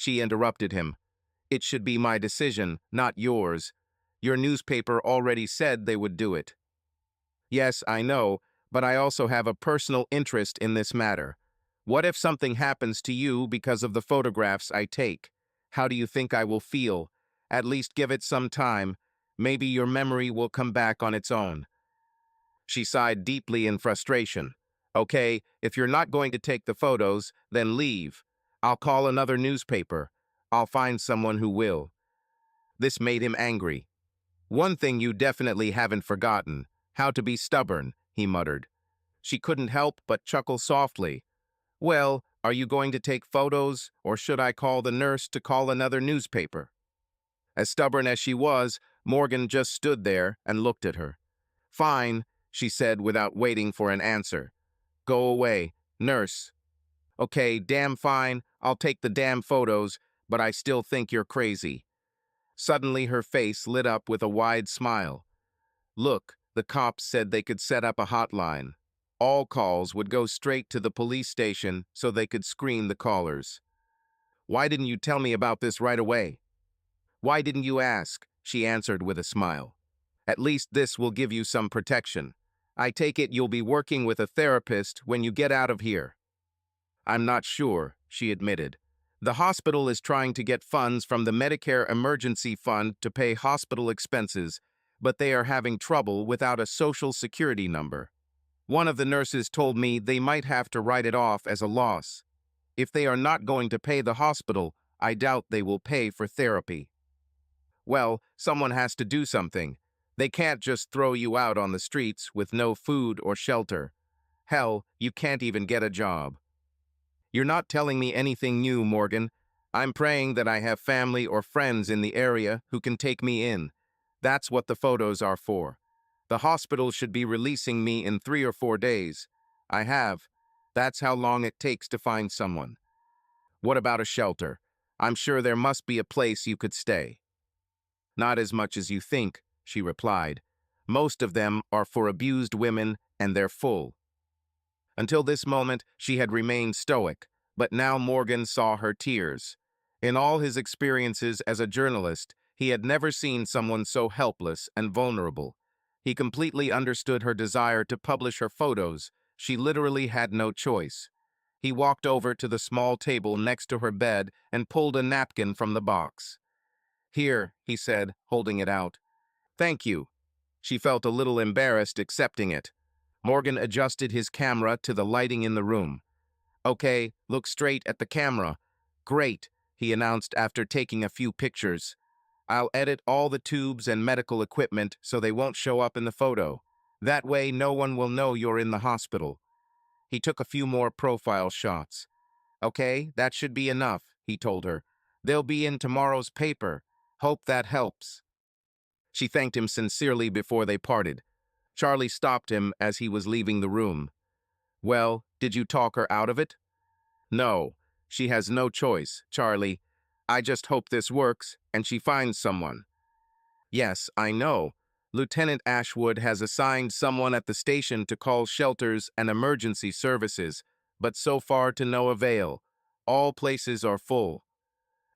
She interrupted him. It should be my decision, not yours. Your newspaper already said they would do it. Yes, I know, but I also have a personal interest in this matter. What if something happens to you because of the photographs I take? How do you think I will feel? At least give it some time. Maybe your memory will come back on its own. She sighed deeply in frustration. Okay, if you're not going to take the photos, then leave. I'll call another newspaper. I'll find someone who will. This made him angry. One thing you definitely haven't forgotten, how to be stubborn, he muttered. She couldn't help but chuckle softly. Well, are you going to take photos, or should I call the nurse to call another newspaper? As stubborn as she was, Morgan just stood there and looked at her. Fine, she said without waiting for an answer. Go away, nurse. Okay, damn fine, I'll take the damn photos, but I still think you're crazy. Suddenly her face lit up with a wide smile. Look, the cops said they could set up a hotline. All calls would go straight to the police station so they could screen the callers. Why didn't you tell me about this right away? Why didn't you ask? She answered with a smile. At least this will give you some protection. I take it you'll be working with a therapist when you get out of here. I'm not sure, she admitted. The hospital is trying to get funds from the Medicare Emergency Fund to pay hospital expenses, but they are having trouble without a social security number. One of the nurses told me they might have to write it off as a loss. If they are not going to pay the hospital, I doubt they will pay for therapy. Well, someone has to do something. They can't just throw you out on the streets with no food or shelter. Hell, you can't even get a job. You're not telling me anything new, Morgan. I'm praying that I have family or friends in the area who can take me in. That's what the photos are for. The hospital should be releasing me in 3 or 4 days. I have. That's how long it takes to find someone. What about a shelter? I'm sure there must be a place you could stay. Not as much as you think, she replied. Most of them are for abused women, and they're full. Until this moment, she had remained stoic, but now Morgan saw her tears. In all his experiences as a journalist, he had never seen someone so helpless and vulnerable. He completely understood her desire to publish her photos. She literally had no choice. He walked over to the small table next to her bed and pulled a napkin from the box. Here, he said, holding it out. Thank you. She felt a little embarrassed accepting it. Morgan adjusted his camera to the lighting in the room. Okay, look straight at the camera. Great, he announced after taking a few pictures. I'll edit all the tubes and medical equipment so they won't show up in the photo. That way no one will know you're in the hospital. He took a few more profile shots. Okay, that should be enough, he told her. They'll be in tomorrow's paper. Hope that helps. She thanked him sincerely before they parted. Charlie stopped him as he was leaving the room. Well, did you talk her out of it? No, she has no choice, Charlie. I just hope this works and she finds someone. Yes, I know. Lieutenant Ashwood has assigned someone at the station to call shelters and emergency services, but so far to no avail. All places are full.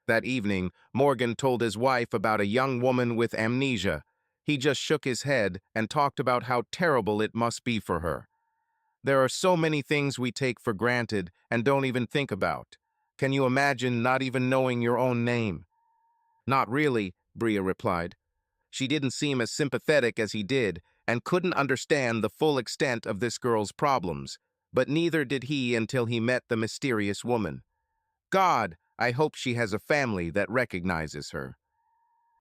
That evening, Morgan told his wife about a young woman with amnesia. He just shook his head and talked about how terrible it must be for her. There are so many things we take for granted and don't even think about. Can you imagine not even knowing your own name? Not really, Bria replied. She didn't seem as sympathetic as he did and couldn't understand the full extent of this girl's problems, but neither did he until he met the mysterious woman. God, I hope she has a family that recognizes her.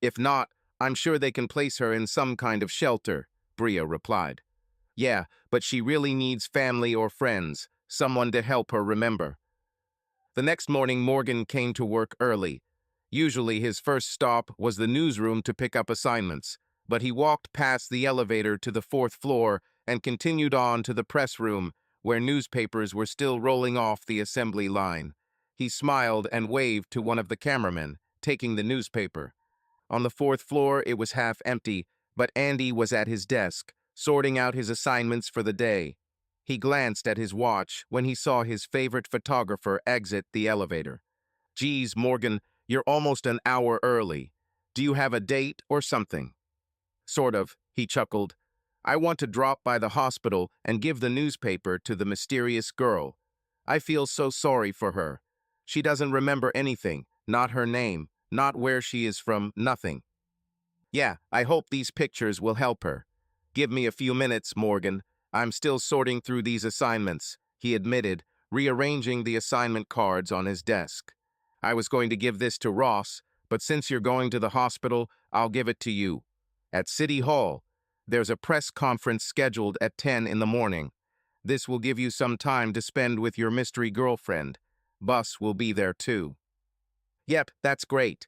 If not, I'm sure they can place her in some kind of shelter, Bria replied. Yeah, but she really needs family or friends, someone to help her remember. The next morning, Morgan came to work early. Usually his first stop was the newsroom to pick up assignments, but he walked past the elevator to the 4th floor and continued on to the press room, where newspapers were still rolling off the assembly line. He smiled and waved to one of the cameramen, taking the newspaper. On the 4th floor, it was half empty, but Andy was at his desk, sorting out his assignments for the day. He glanced at his watch when he saw his favorite photographer exit the elevator. Geez, Morgan, you're almost an hour early. Do you have a date or something? Sort of, he chuckled. I want to drop by the hospital and give the newspaper to the mysterious girl. I feel so sorry for her. She doesn't remember anything, not her name, not where she is from, nothing. Yeah, I hope these pictures will help her. Give me a few minutes, Morgan. I'm still sorting through these assignments, he admitted, rearranging the assignment cards on his desk. I was going to give this to Ross, but since you're going to the hospital, I'll give it to you. At City Hall, there's a press conference scheduled at 10 in the morning. This will give you some time to spend with your mystery girlfriend. Bus will be there too. Yep, that's great.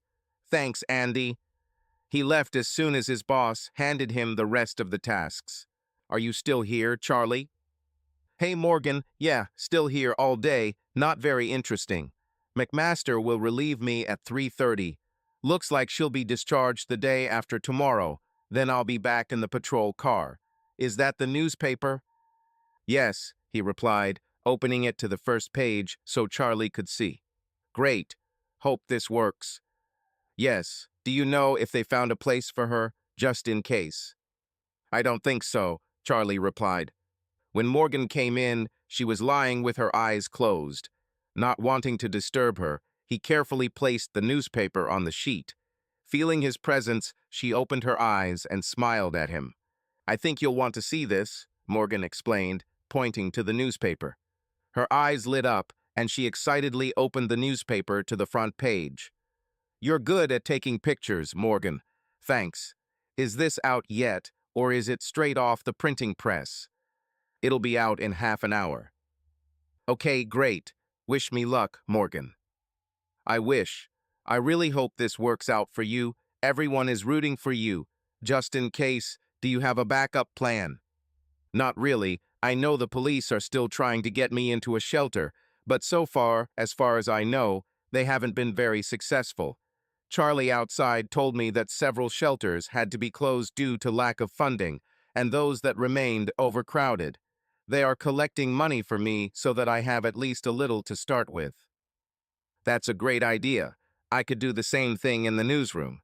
Thanks, Andy. He left as soon as his boss handed him the rest of the tasks. Are you still here, Charlie? Hey, Morgan, yeah, still here all day, not very interesting. McMaster will relieve me at 3:30. Looks like she'll be discharged the day after tomorrow. Then I'll be back in the patrol car. Is that the newspaper? Yes, he replied, opening it to the first page so Charlie could see. Great. Hope this works. Yes. Do you know if they found a place for her, just in case? I don't think so, Charlie replied. When Morgan came in, she was lying with her eyes closed. Not wanting to disturb her, he carefully placed the newspaper on the sheet. Feeling his presence, she opened her eyes and smiled at him. I think you'll want to see this, Morgan explained, pointing to the newspaper. Her eyes lit up, and she excitedly opened the newspaper to the front page. You're good at taking pictures, Morgan. Thanks. Is this out yet, or is it straight off the printing press? It'll be out in half an hour. Okay, great. Wish me luck, Morgan. I wish. I really hope this works out for you. Everyone is rooting for you. Just in case, do you have a backup plan? Not really. I know the police are still trying to get me into a shelter, but so far as I know, they haven't been very successful. Charlie outside told me that several shelters had to be closed due to lack of funding, and those that remained overcrowded. They are collecting money for me so that I have at least a little to start with. That's a great idea. I could do the same thing in the newsroom.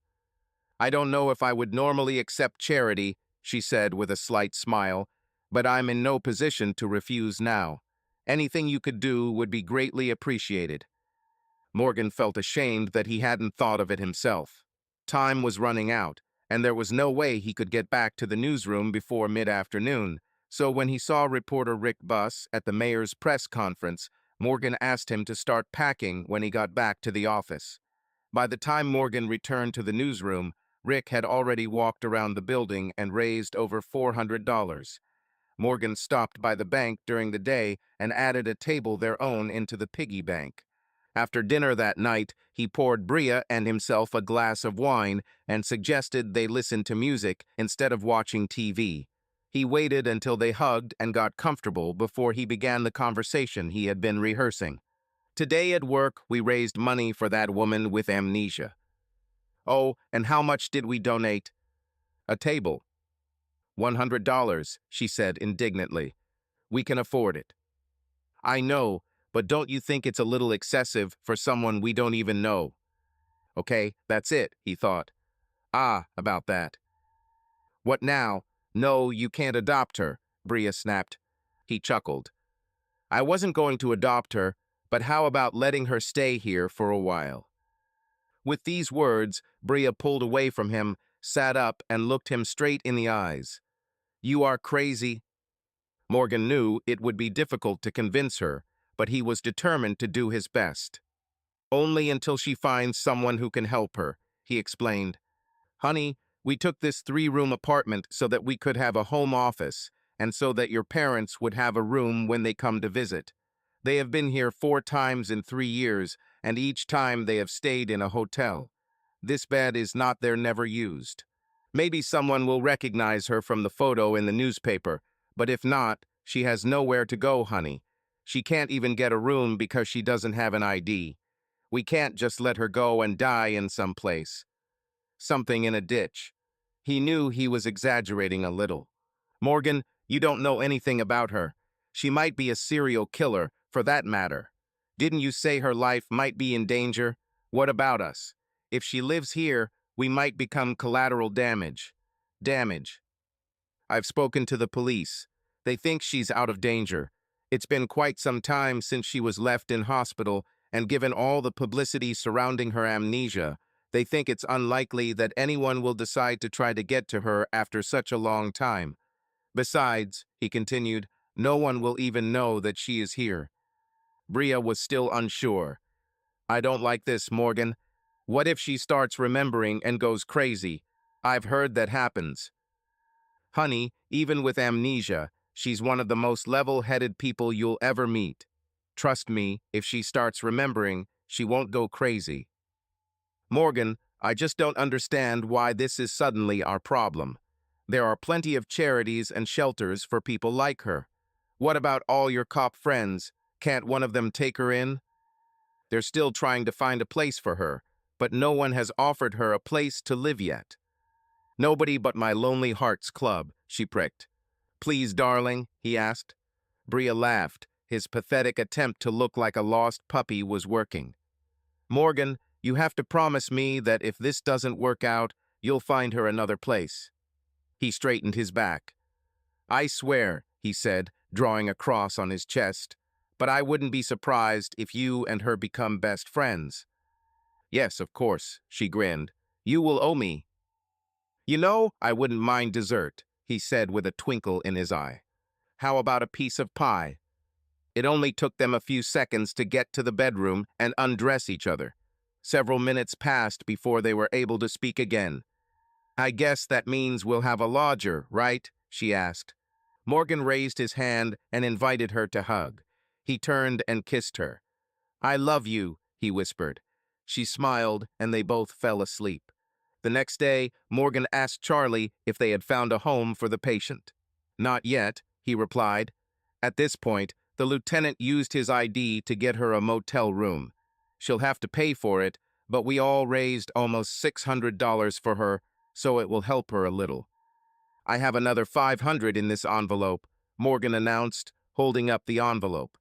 I don't know if I would normally accept charity, she said with a slight smile, but I'm in no position to refuse now. Anything you could do would be greatly appreciated. Morgan felt ashamed that he hadn't thought of it himself. Time was running out, and there was no way he could get back to the newsroom before mid-afternoon, so when he saw reporter Rick Buss at the mayor's press conference, Morgan asked him to start packing when he got back to the office. By the time Morgan returned to the newsroom, Rick had already walked around the building and raised over $400. Morgan stopped by the bank during the day and added a table their own into the piggy bank. After dinner that night, he poured Bria and himself a glass of wine and suggested they listen to music instead of watching TV. He waited until they hugged and got comfortable before he began the conversation he had been rehearsing. Today at work, we raised money for that woman with amnesia. Oh, and how much did we donate? A table. $100, she said indignantly. We can afford it. I know, but don't you think it's a little excessive for someone we don't even know? Okay, that's it, he thought. Ah, about that. What now? No, you can't adopt her, Bria snapped. He chuckled. I wasn't going to adopt her, but how about letting her stay here for a while? With these words, Bria pulled away from him, sat up, and looked him straight in the eyes. You are crazy. Morgan knew it would be difficult to convince her, but he was determined to do his best. Only until she finds someone who can help her, he explained. Honey, we took this 3-room apartment so that we could have a home office, and so that your parents would have a room when they come to visit. They have been here 4 times in 3 years, and each time they have stayed in a hotel. This bed is not there, never used. Maybe someone will recognize her from the photo in the newspaper, but if not, she has nowhere to go, honey. She can't even get a room because she doesn't have an ID. We can't just let her go and die in some place. Something in a ditch. He knew he was exaggerating a little. Morgan, you don't know anything about her. She might be a serial killer, for that matter. Didn't you say her life might be in danger? What about us? If she lives here, we might become collateral damage. Damage. I've spoken to the police. They think she's out of danger. It's been quite some time since she was left in hospital, and given all the publicity surrounding her amnesia, they think it's unlikely that anyone will decide to try to get to her after such a long time. Besides, he continued, no one will even know that she is here. Bria was still unsure. I don't like this, Morgan. What if she starts remembering and goes crazy? I've heard that happens. Honey, even with amnesia, she's one of the most level-headed people you'll ever meet. Trust me, if she starts remembering, she won't go crazy. Morgan, I just don't understand why this is suddenly our problem. There are plenty of charities and shelters for people like her. What about all your cop friends? Can't one of them take her in? They're still trying to find a place for her, but no one has offered her a place to live yet. Nobody but my Lonely Hearts Club, she pricked. Please, darling, he asked. Bria laughed. His pathetic attempt to look like a lost puppy was working. Morgan, you have to promise me that if this doesn't work out, you'll find her another place. He straightened his back. I swear, he said, drawing a cross on his chest, but I wouldn't be surprised if you and her become best friends. Yes, of course, she grinned. You will owe me. You know, I wouldn't mind dessert, he said with a twinkle in his eye. How about a piece of pie? It only took them a few seconds to get to the bedroom and undress each other. Several minutes passed before they were able to speak again. I guess that means we'll have a lodger, right? She asked. Morgan raised his hand and invited her to hug. He turned and kissed her. I love you, he whispered. She smiled, and they both fell asleep. The next day, Morgan asked Charlie if they had found a home for the patient. Not yet, he replied. At this point, the lieutenant used his ID to get her a motel room. She'll have to pay for it, but we all raised almost $600 for her, so it will help her a little. I have another $500 in this envelope, Morgan announced, holding up the envelope.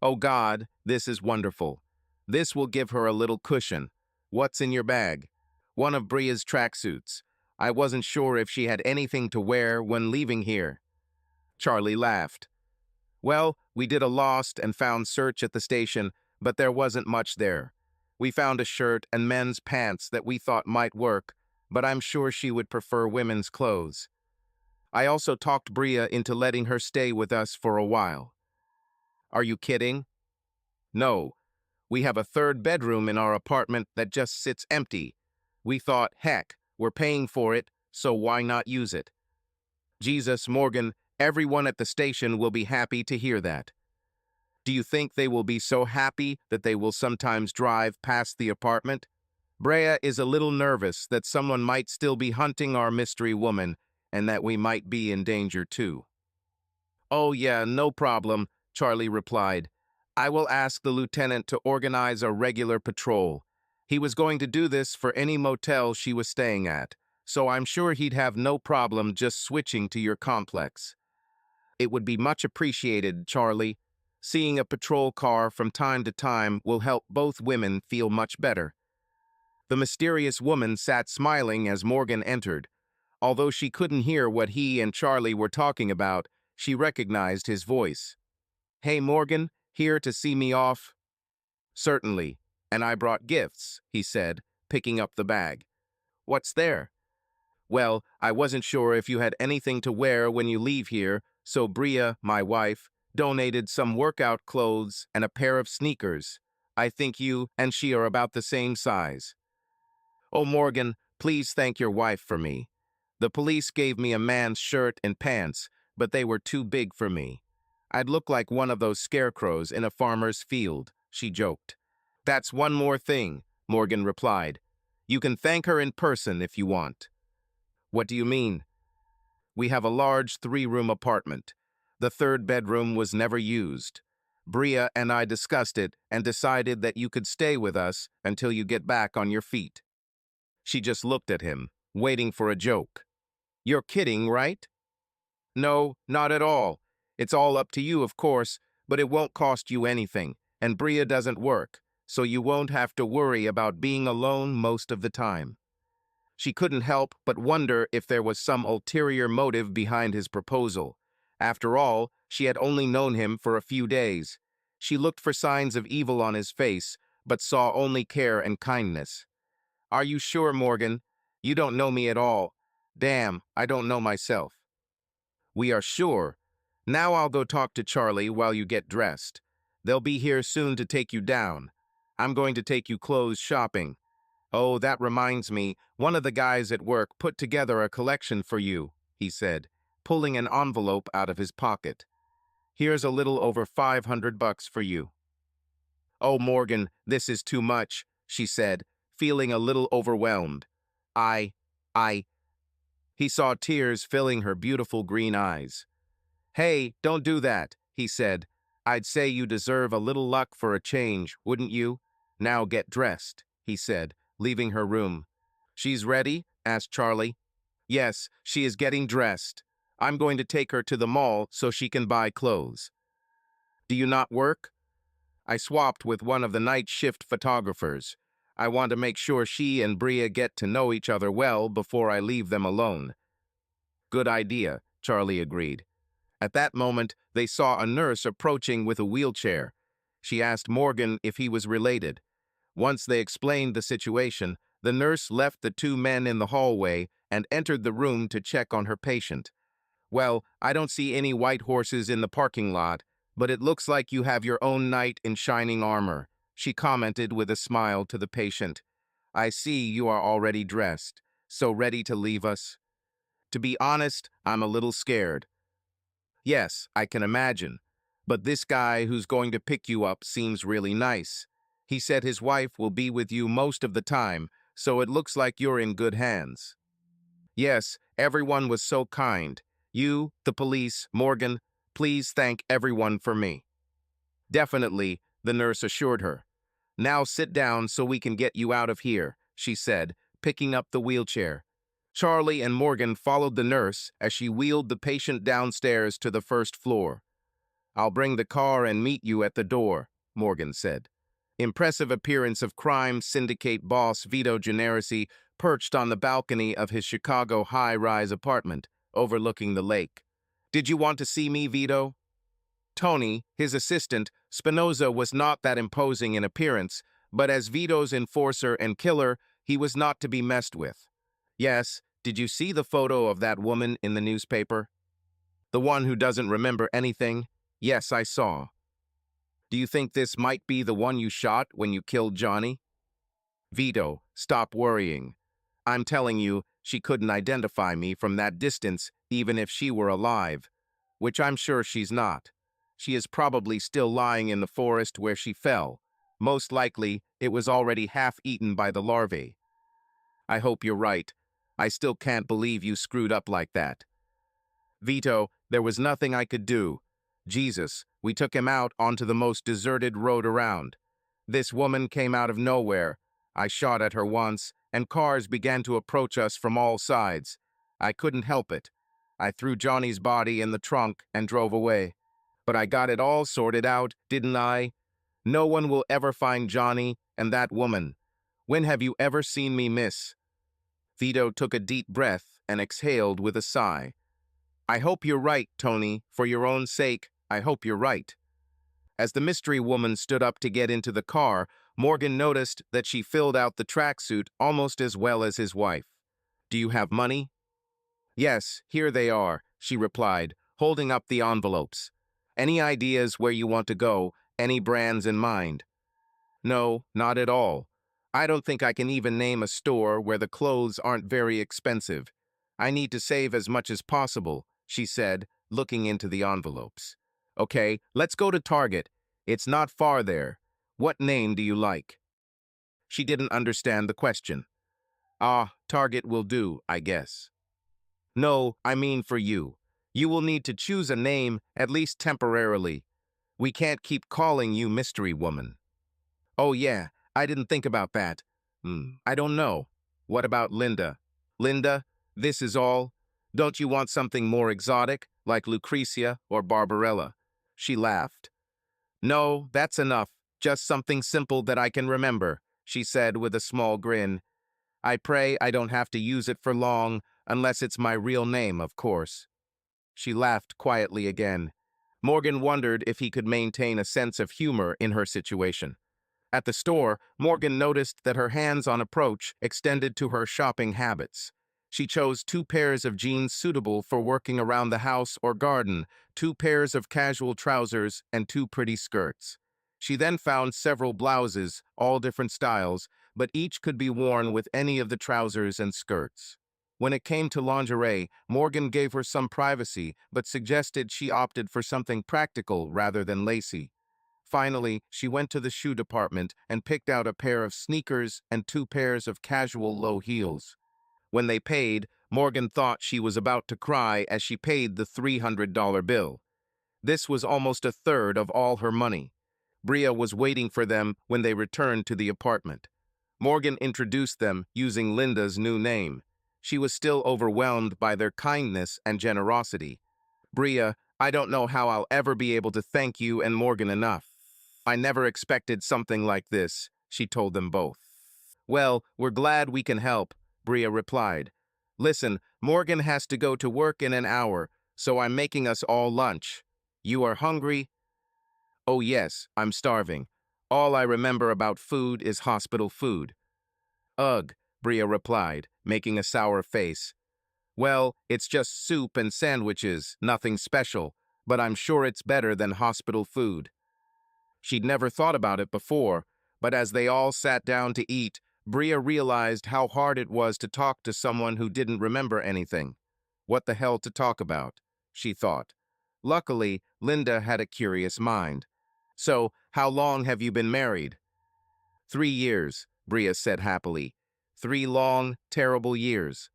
Oh God, this is wonderful. This will give her a little cushion. What's in your bag? One of Bria's tracksuits. I wasn't sure if she had anything to wear when leaving here. Charlie laughed. Well, we did a lost and found search at the station, but there wasn't much there. We found a shirt and men's pants that we thought might work, but I'm sure she would prefer women's clothes. I also talked Bria into letting her stay with us for a while. Are you kidding? No. We have a third bedroom in our apartment that just sits empty. We thought, heck, we're paying for it, so why not use it? Jesus, Morgan, everyone at the station will be happy to hear that. Do you think they will be so happy that they will sometimes drive past the apartment? Bria is a little nervous that someone might still be hunting our mystery woman and that we might be in danger too. Oh yeah, no problem, Charlie replied. I will ask the lieutenant to organize a regular patrol. He was going to do this for any motel she was staying at, so I'm sure he'd have no problem just switching to your complex. It would be much appreciated, Charlie. Seeing a patrol car from time to time will help both women feel much better. The mysterious woman sat smiling as Morgan entered. Although she couldn't hear what he and Charlie were talking about, she recognized his voice. Hey, Morgan, here to see me off? Certainly, and I brought gifts, he said, picking up the bag. What's there? Well, I wasn't sure if you had anything to wear when you leave here, so Bria, my wife, donated some workout clothes and a pair of sneakers. I think you and she are about the same size. Oh, Morgan, please thank your wife for me. The police gave me a man's shirt and pants, but they were too big for me. I'd look like one of those scarecrows in a farmer's field, she joked. That's one more thing, Morgan replied. You can thank her in person if you want. What do you mean? We have a large 3-room apartment. The third bedroom was never used. Bria and I discussed it and decided that you could stay with us until you get back on your feet. She just looked at him, waiting for a joke. You're kidding, right? No, not at all. It's all up to you, of course, but it won't cost you anything. and Bria doesn't work, so you won't have to worry about being alone most of the time. She couldn't help but wonder if there was some ulterior motive behind his proposal. After all, she had only known him for a few days. She looked for signs of evil on his face, but saw only care and kindness. "Are you sure, Morgan? You don't know me at all. Damn, I don't know myself." "We are sure. Now I'll go talk to Charlie while you get dressed. They'll be here soon to take you down. I'm going to take you clothes shopping. Oh, that reminds me, one of the guys at work put together a collection for you," he said, pulling an envelope out of his pocket. "Here's a little over $500 for you." "Oh, Morgan, this is too much," she said, feeling a little overwhelmed. I... He saw tears filling her beautiful green eyes. "Hey, don't do that," he said. "I'd say you deserve a little luck for a change, wouldn't you? Now get dressed," he said, leaving her room. "She's ready?" asked Charlie. "Yes, she is getting dressed. I'm going to take her to the mall so she can buy clothes." "Do you not work?" "I swapped with one of the night shift photographers. I want to make sure she and Bria get to know each other well before I leave them alone." "Good idea," Charlie agreed. At that moment, they saw a nurse approaching with a wheelchair. She asked Morgan if he was related. Once they explained the situation, the nurse left the two men in the hallway and entered the room to check on her patient. "Well, I don't see any white horses in the parking lot, but it looks like you have your own knight in shining armor," she commented with a smile to the patient. "I see you are already dressed, so ready to leave us." "To be honest, I'm a little scared." "Yes, I can imagine. But this guy who's going to pick you up seems really nice. He said his wife will be with you most of the time, so it looks like you're in good hands." "Yes, everyone was so kind. You, the police, Morgan, please thank everyone for me." "Definitely," the nurse assured her. "Now sit down so we can get you out of here," she said, picking up the wheelchair. Charlie and Morgan followed the nurse as she wheeled the patient downstairs to the first floor. "I'll bring the car and meet you at the door," Morgan said. Impressive appearance of crime syndicate boss Vito Generisi perched on the balcony of his Chicago high-rise apartment, overlooking the lake. "Did you want to see me, Vito?" Tony, his assistant, Spinoza, was not that imposing in appearance, but as Vito's enforcer and killer, he was not to be messed with. "Yes, did you see the photo of that woman in the newspaper? The one who doesn't remember anything? Yes, I saw. Do you think this might be the one you shot when you killed Johnny?" "Vito, stop worrying. I'm telling you, she couldn't identify me from that distance even if she were alive, which I'm sure she's not. She is probably still lying in the forest where she fell. Most likely, it was already half-eaten by the larvae." "I hope you're right. I still can't believe you screwed up like that." "Vito, there was nothing I could do. Jesus, we took him out onto the most deserted road around. This woman came out of nowhere. I shot at her once, and cars began to approach us from all sides. I couldn't help it. I threw Johnny's body in the trunk and drove away. But I got it all sorted out, didn't I? No one will ever find Johnny and that woman. When have you ever seen me miss?" Vito took a deep breath and exhaled with a sigh. "I hope you're right, Tony. For your own sake, I hope you're right." As the mystery woman stood up to get into the car, Morgan noticed that she filled out the tracksuit almost as well as his wife. "Do you have money?" "Yes, here they are," she replied, holding up the envelopes. "Any ideas where you want to go? Any brands in mind?" "No, not at all. I don't think I can even name a store where the clothes aren't very expensive. I need to save as much as possible," she said, looking into the envelopes. "Okay, let's go to Target. It's not far there. What name do you like?" She didn't understand the question. "Ah, Target will do, I guess." "No, I mean for you. You will need to choose a name, at least temporarily. We can't keep calling you Mystery Woman." "Oh yeah, I didn't think about that. I don't know. What about Linda?" "Linda, this is all? Don't you want something more exotic, like Lucretia or Barbarella?" She laughed. "No, that's enough. Just something simple that I can remember, she said with a small grin. I pray I don't have to use it for long, unless it's my real name, of course. She laughed quietly again. Morgan wondered if he could maintain a sense of humor in her situation. At the store, Morgan noticed that her hands-on approach extended to her shopping habits. She chose 2 pairs of jeans suitable for working around the house or garden, 2 pairs of casual trousers, and 2 pretty skirts. She then found several blouses, all different styles, but each could be worn with any of the trousers and skirts. When it came to lingerie, Morgan gave her some privacy, but suggested she opted for something practical rather than lacy. Finally, she went to the shoe department and picked out a pair of sneakers and 2 pairs of casual low heels. When they paid, Morgan thought she was about to cry as she paid the $300 bill. This was almost a third of all her money. Bria was waiting for them when they returned to the apartment. Morgan introduced them using Linda's new name. She was still overwhelmed by their kindness and generosity. Bria, I don't know how I'll ever be able to thank you and Morgan enough. I never expected something like this, she told them both. Well, we're glad we can help, Bria replied. Listen, Morgan has to go to work in an hour, so I'm making us all lunch. You are hungry? Oh yes, I'm starving. All I remember about food is hospital food. Ugh, Bria replied, making a sour face. Well, it's just soup and sandwiches, nothing special, but I'm sure it's better than hospital food. She'd never thought about it before, but as they all sat down to eat, Bria realized how hard it was to talk to someone who didn't remember anything. What the hell to talk about, she thought. Luckily, Linda had a curious mind. So, how long have you been married? 3 years, Bria said happily. 3 long, terrible years.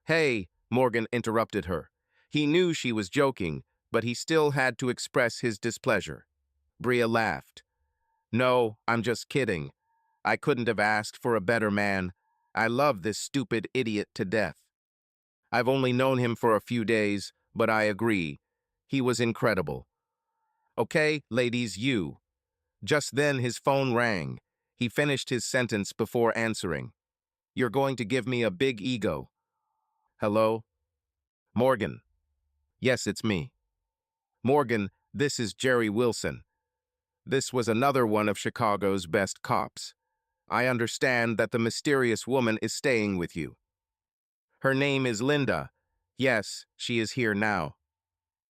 Hey, Morgan interrupted her. He knew she was joking, but he still had to express his displeasure. Bria laughed. No, I'm just kidding. I couldn't have asked for a better man. I love this stupid idiot to death. I've only known him for a few days, but I agree. He was incredible. Okay, ladies, you. Just then his phone rang. He finished his sentence before answering. You're going to give me a big ego. Hello? Morgan. Yes, it's me. Morgan, this is Jerry Wilson. This was another one of Chicago's best cops. I understand that the mysterious woman is staying with you. Her name is Linda. Yes, she is here now.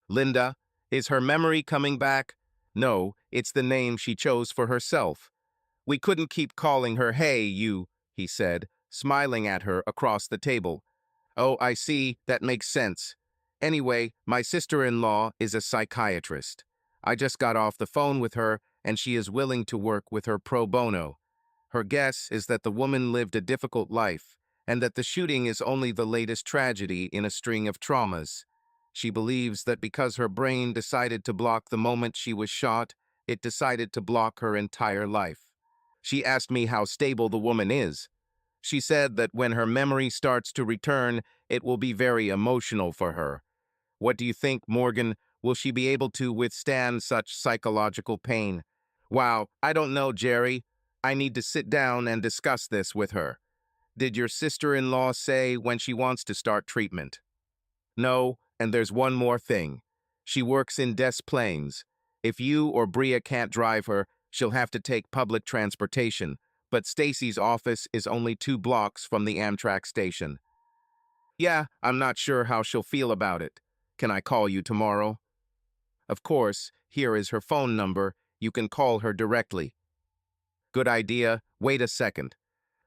Linda, is her memory coming back? No, it's the name she chose for herself. We couldn't keep calling her, hey, you, he said, smiling at her across the table. Oh, I see, that makes sense. Anyway, my sister-in-law is a psychiatrist. I just got off the phone with her, and she is willing to work with her pro bono. Her guess is that the woman lived a difficult life, and that the shooting is only the latest tragedy in a string of traumas. She believes that because her brain decided to block the moment she was shot, it decided to block her entire life. She asked me how stable the woman is. She said that when her memory starts to return, it will be very emotional for her. What do you think, Morgan? Will she be able to withstand such psychological pain? Wow, I don't know, Jerry. I need to sit down and discuss this with her. Did your sister-in-law say when she wants to start treatment? No, and there's one more thing. She works in Des Plaines. If you or Bria can't drive her, she'll have to take public transportation, but Stacy's office is only 2 blocks from the Amtrak station. Yeah, I'm not sure how she'll feel about it. Can I call you tomorrow? Of course, here is her phone number. You can call her directly. Good idea. Wait a second.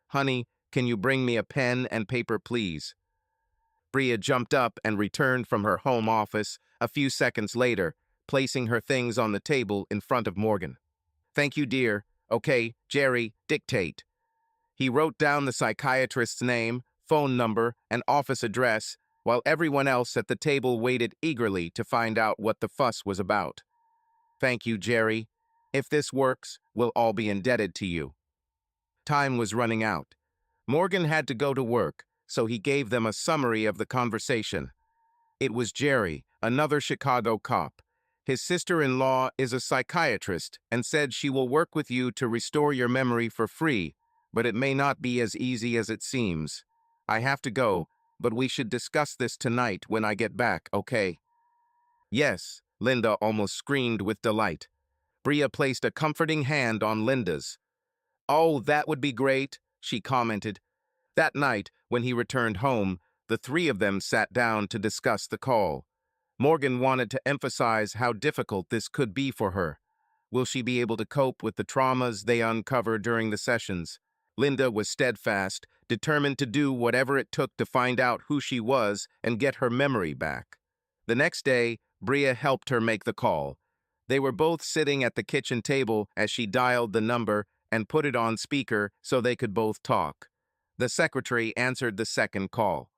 Honey, can you bring me a pen and paper, please? Bria jumped up and returned from her home office a few seconds later, placing her things on the table in front of Morgan. Thank you, dear. Okay, Jerry, dictate. He wrote down the psychiatrist's name, phone number, and office address, while everyone else at the table waited eagerly to find out what the fuss was about. Thank you, Jerry. If this works, we'll all be indebted to you. Time was running out. Morgan had to go to work, so he gave them a summary of the conversation. It was Jerry, another Chicago cop. His sister-in-law is a psychiatrist and said she will work with you to restore your memory for free, but it may not be as easy as it seems. I have to go, but we should discuss this tonight when I get back, okay? Yes, Linda almost screamed with delight. Bria placed a comforting hand on Linda's. Oh, that would be great, she commented. That night, when he returned home, the three of them sat down to discuss the call. Morgan wanted to emphasize how difficult this could be for her. Will she be able to cope with the traumas they uncover during the sessions? Linda was steadfast, determined to do whatever it took to find out who she was and get her memory back. The next day, Bria helped her make the call. They were both sitting at the kitchen table as she dialed the number and put it on speaker so they could both talk. The secretary answered the second call.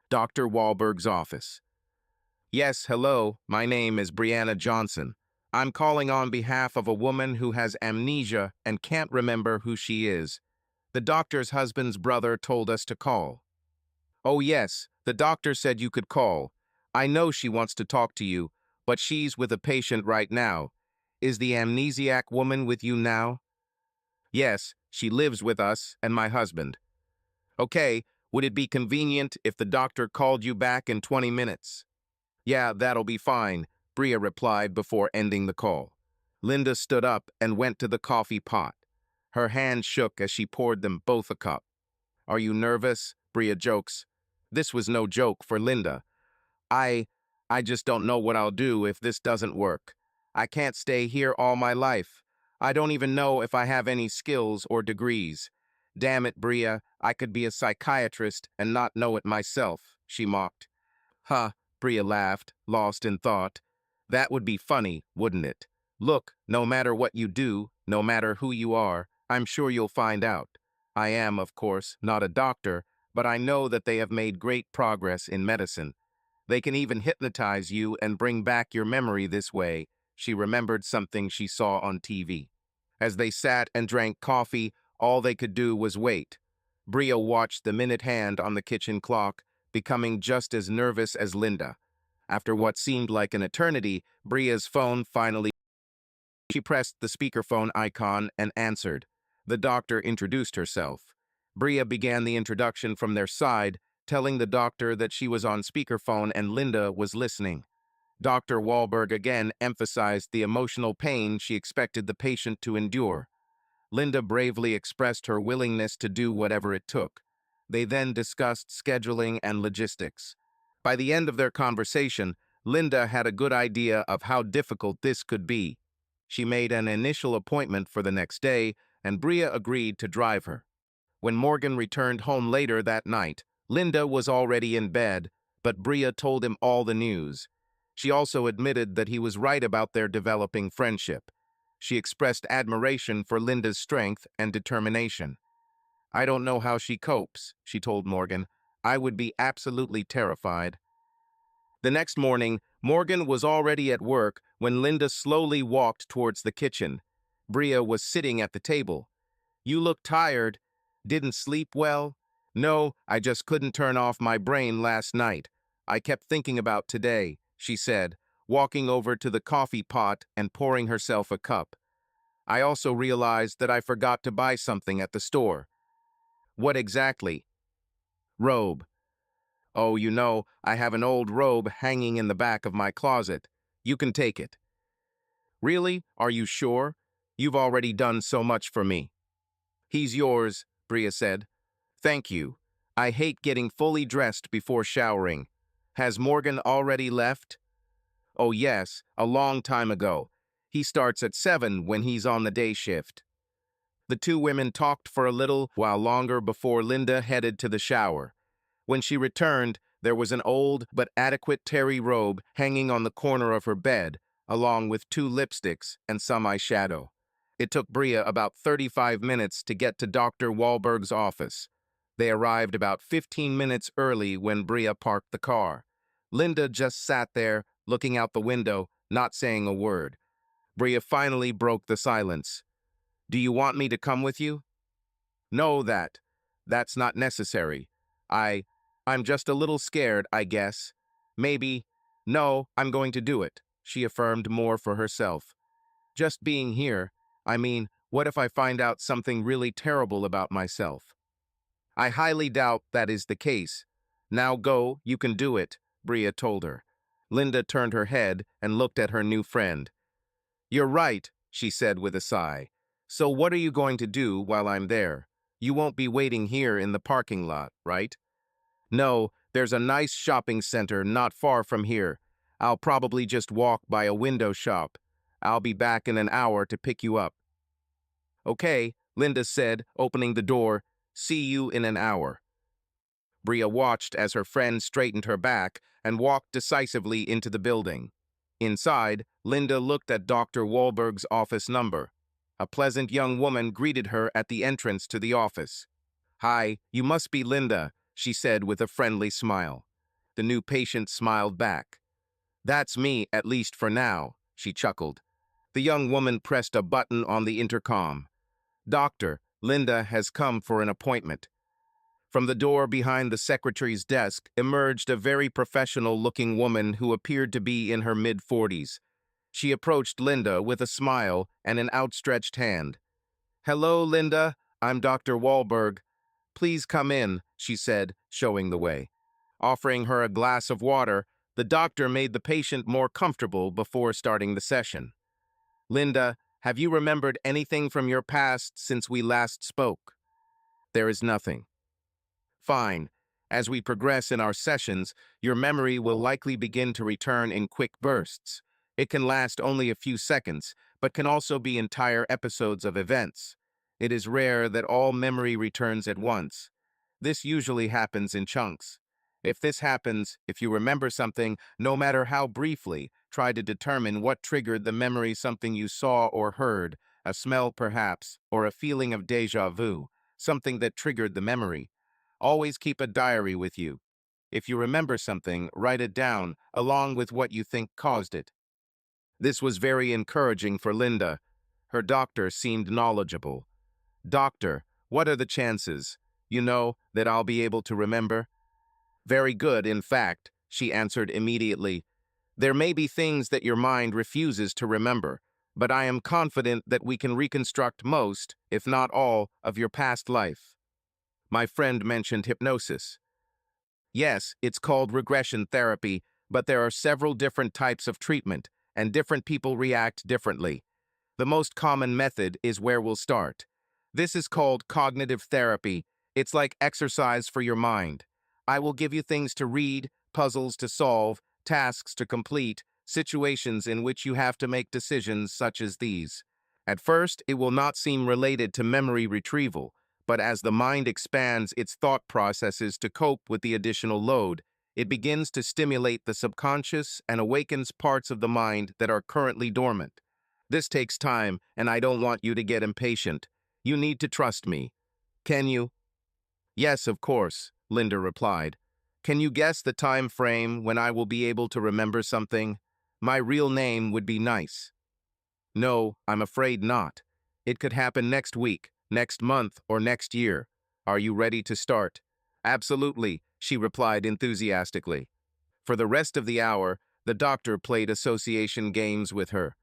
Dr. Wahlberg's office. Yes, hello, my name is Brianna Johnson. I'm calling on behalf of a woman who has amnesia and can't remember who she is. The doctor's husband's brother told us to call. Oh yes, the doctor said you could call. I know she wants to talk to you, but she's with a patient right now. Is the amnesiac woman with you now? Yes, she lives with us and my husband. Okay, would it be convenient if the doctor called you back in 20 minutes? Yeah, that'll be fine, Bria replied before ending the call. Linda stood up and went to the coffee pot. Her hand shook as she poured them both a cup. Are you nervous? Bria jokes. This was no joke for Linda. I just don't know what I'll do if this doesn't work. I can't stay here all my life. I don't even know if I have any skills or degrees. Damn it, Bria, I could be a psychiatrist and not know it myself, she mocked. Huh, Bria laughed, lost in thought. That would be funny, wouldn't it? Look, no matter what you do, no matter who you are, I'm sure you'll find out. I am, of course, not a doctor, but I know that they have made great progress in medicine. They can even hypnotize you and bring back your memory this way. She remembered something she saw on TV. As they sat and drank coffee, all they could do was wait. Bria watched the minute hand on the kitchen clock, becoming just as nervous as Linda. After what seemed like an eternity, Bria's phone finally. She pressed the speakerphone icon and answered. The doctor introduced herself. Bria began the introduction from their side, telling the doctor that she was on speakerphone and Linda was listening. Dr. Wahlberg again emphasized the emotional pain she expected the patient to endure. Linda bravely expressed her willingness to do whatever it took. They then discussed scheduling and logistics. By the end of their conversation, Linda had a good idea of how difficult this could be. She made an initial appointment for the next day, and Bria agreed to drive her. When Morgan returned home later that night, Linda was already in bed, but Bria told him all the news. She also admitted that he was right about their developing friendship. She expressed admiration for Linda's strength and determination. I don't know how she copes, she told Morgan. I would be absolutely terrified. The next morning, Morgan was already at work when Linda slowly walked towards the kitchen. Bria was sitting at the table. You look tired. Didn't sleep well? No, I just couldn't turn off my brain last night. I kept thinking about today, she said, walking over to the coffee pot and pouring herself a cup. I also realized that I forgot to buy something at the store. What exactly? Robe. Oh, you know, I have an old robe hanging in the back of my closet. You can take it. Really? Are you sure? You've already done so much for me. He's yours, Bria said. Thank you. I hate getting fully dressed before showering. Has Morgan already left? Oh yes, a long time ago. He starts at 7 when he's on the day shift. The two women talked for a little while longer before Linda headed to the shower. When she returned, there was an old but adequate terry robe hanging on the corner of her bed, along with 2 lipsticks and some eyeshadow. It took Bria about 35 minutes to get to Dr. Wahlberg's office. They arrived about 15 minutes early when Bria parked the car. Linda just sat there, looking out the window, not saying a word. Bria finally broke the silence. Do you want me to come with you? No, that's not necessary. I'm just a little scared, I guess. Maybe. No, I'm going to do it. she affirmed more for herself. Just being here, I mean, what if I find out something really terrible about myself? I highly doubt that is the case. Now go, you can do it, Bria told her. Linda turned her head and looked at her new friend. You're right, she said with a sigh. So what are you going to do while I'm there? You won't be waiting here in the parking lot, right? No, there's a nice shopping center not far from here. I'll probably just walk by a window shop. I'll be back in an hour to pick you up. Okay, Linda said, opening the door. See you in an hour. Bria watched as her friend straightened her back and walked decisively into the building. Inside, Linda looked at Dr. Wahlberg's office number. A pleasant young woman greeted her at the entrance to the office. Hi, you must be Linda, she said with a friendly smile. The new patient smiled back. That's me, at least for now, she chuckled. The young woman pressed a button on the intercom. Doctor, Linda has come for an appointment. From the door behind the secretary's desk emerged a very professional-looking woman who appeared to be in her mid-40s. She approached Linda with a smile and an outstretched hand. Hello, Linda. I'm Dr. Wahlberg. Please come in, she said, showing the way. Offering her a glass of water, the doctor made the patient more comfortable before starting the session. Linda, have you remembered anything from your past since we last spoke? There is nothing. Fine. As we progress in our sessions, your memory will likely begin to return in quick bursts. It can last only a few seconds, but can also be entire episodes of events. It is rare that all memory returns at once. This usually happens in chunks. If this happens, if you remember something, no matter how briefly, try to determine what triggered the memory, something you saw or heard, a smell perhaps, or a feeling of déjà vu, something that triggered the memory. Always keep a diary with you. If you remember something, write it down, along with what you think caused it. This was very encouraging for Linda. Her doctor seemed knowledgeable. Doctor, what are the chances, that I'll be able to remember? Very good, in fact, she answered immediately. There may be things that your mind refuses to remember, but I am confident that we can reconstruct most, if not all, of your past life. My friend mentioned hypnosis. Yes, it's called regression therapy, but there are several different types of treatment, and different people react differently. The most common method is where we'll start. This is called cognitive therapy. It's like exercise for your mind. I will give you things to read, puzzles to solve, tasks to complete, situations in which you have to make decisions such as these. At first, it will not seem related to memory retrieval, but as the mind expands its thought processes to cope with the additional load, it begins to stimulate the subconscious and awakens parts of the mind that are currently dormant. This takes time, and I don't want you to get impatient. You need to trust me. Can you? Yes, of course, Linda replied. Can you guess the time frame when I will be able to remember something? My real name would be nice. No, I'm afraid not. It could happen next week, next month, or next year. Are you ready to start? Absolutely, she replied enthusiastically. For the rest of the hour, the doctor played association games with her.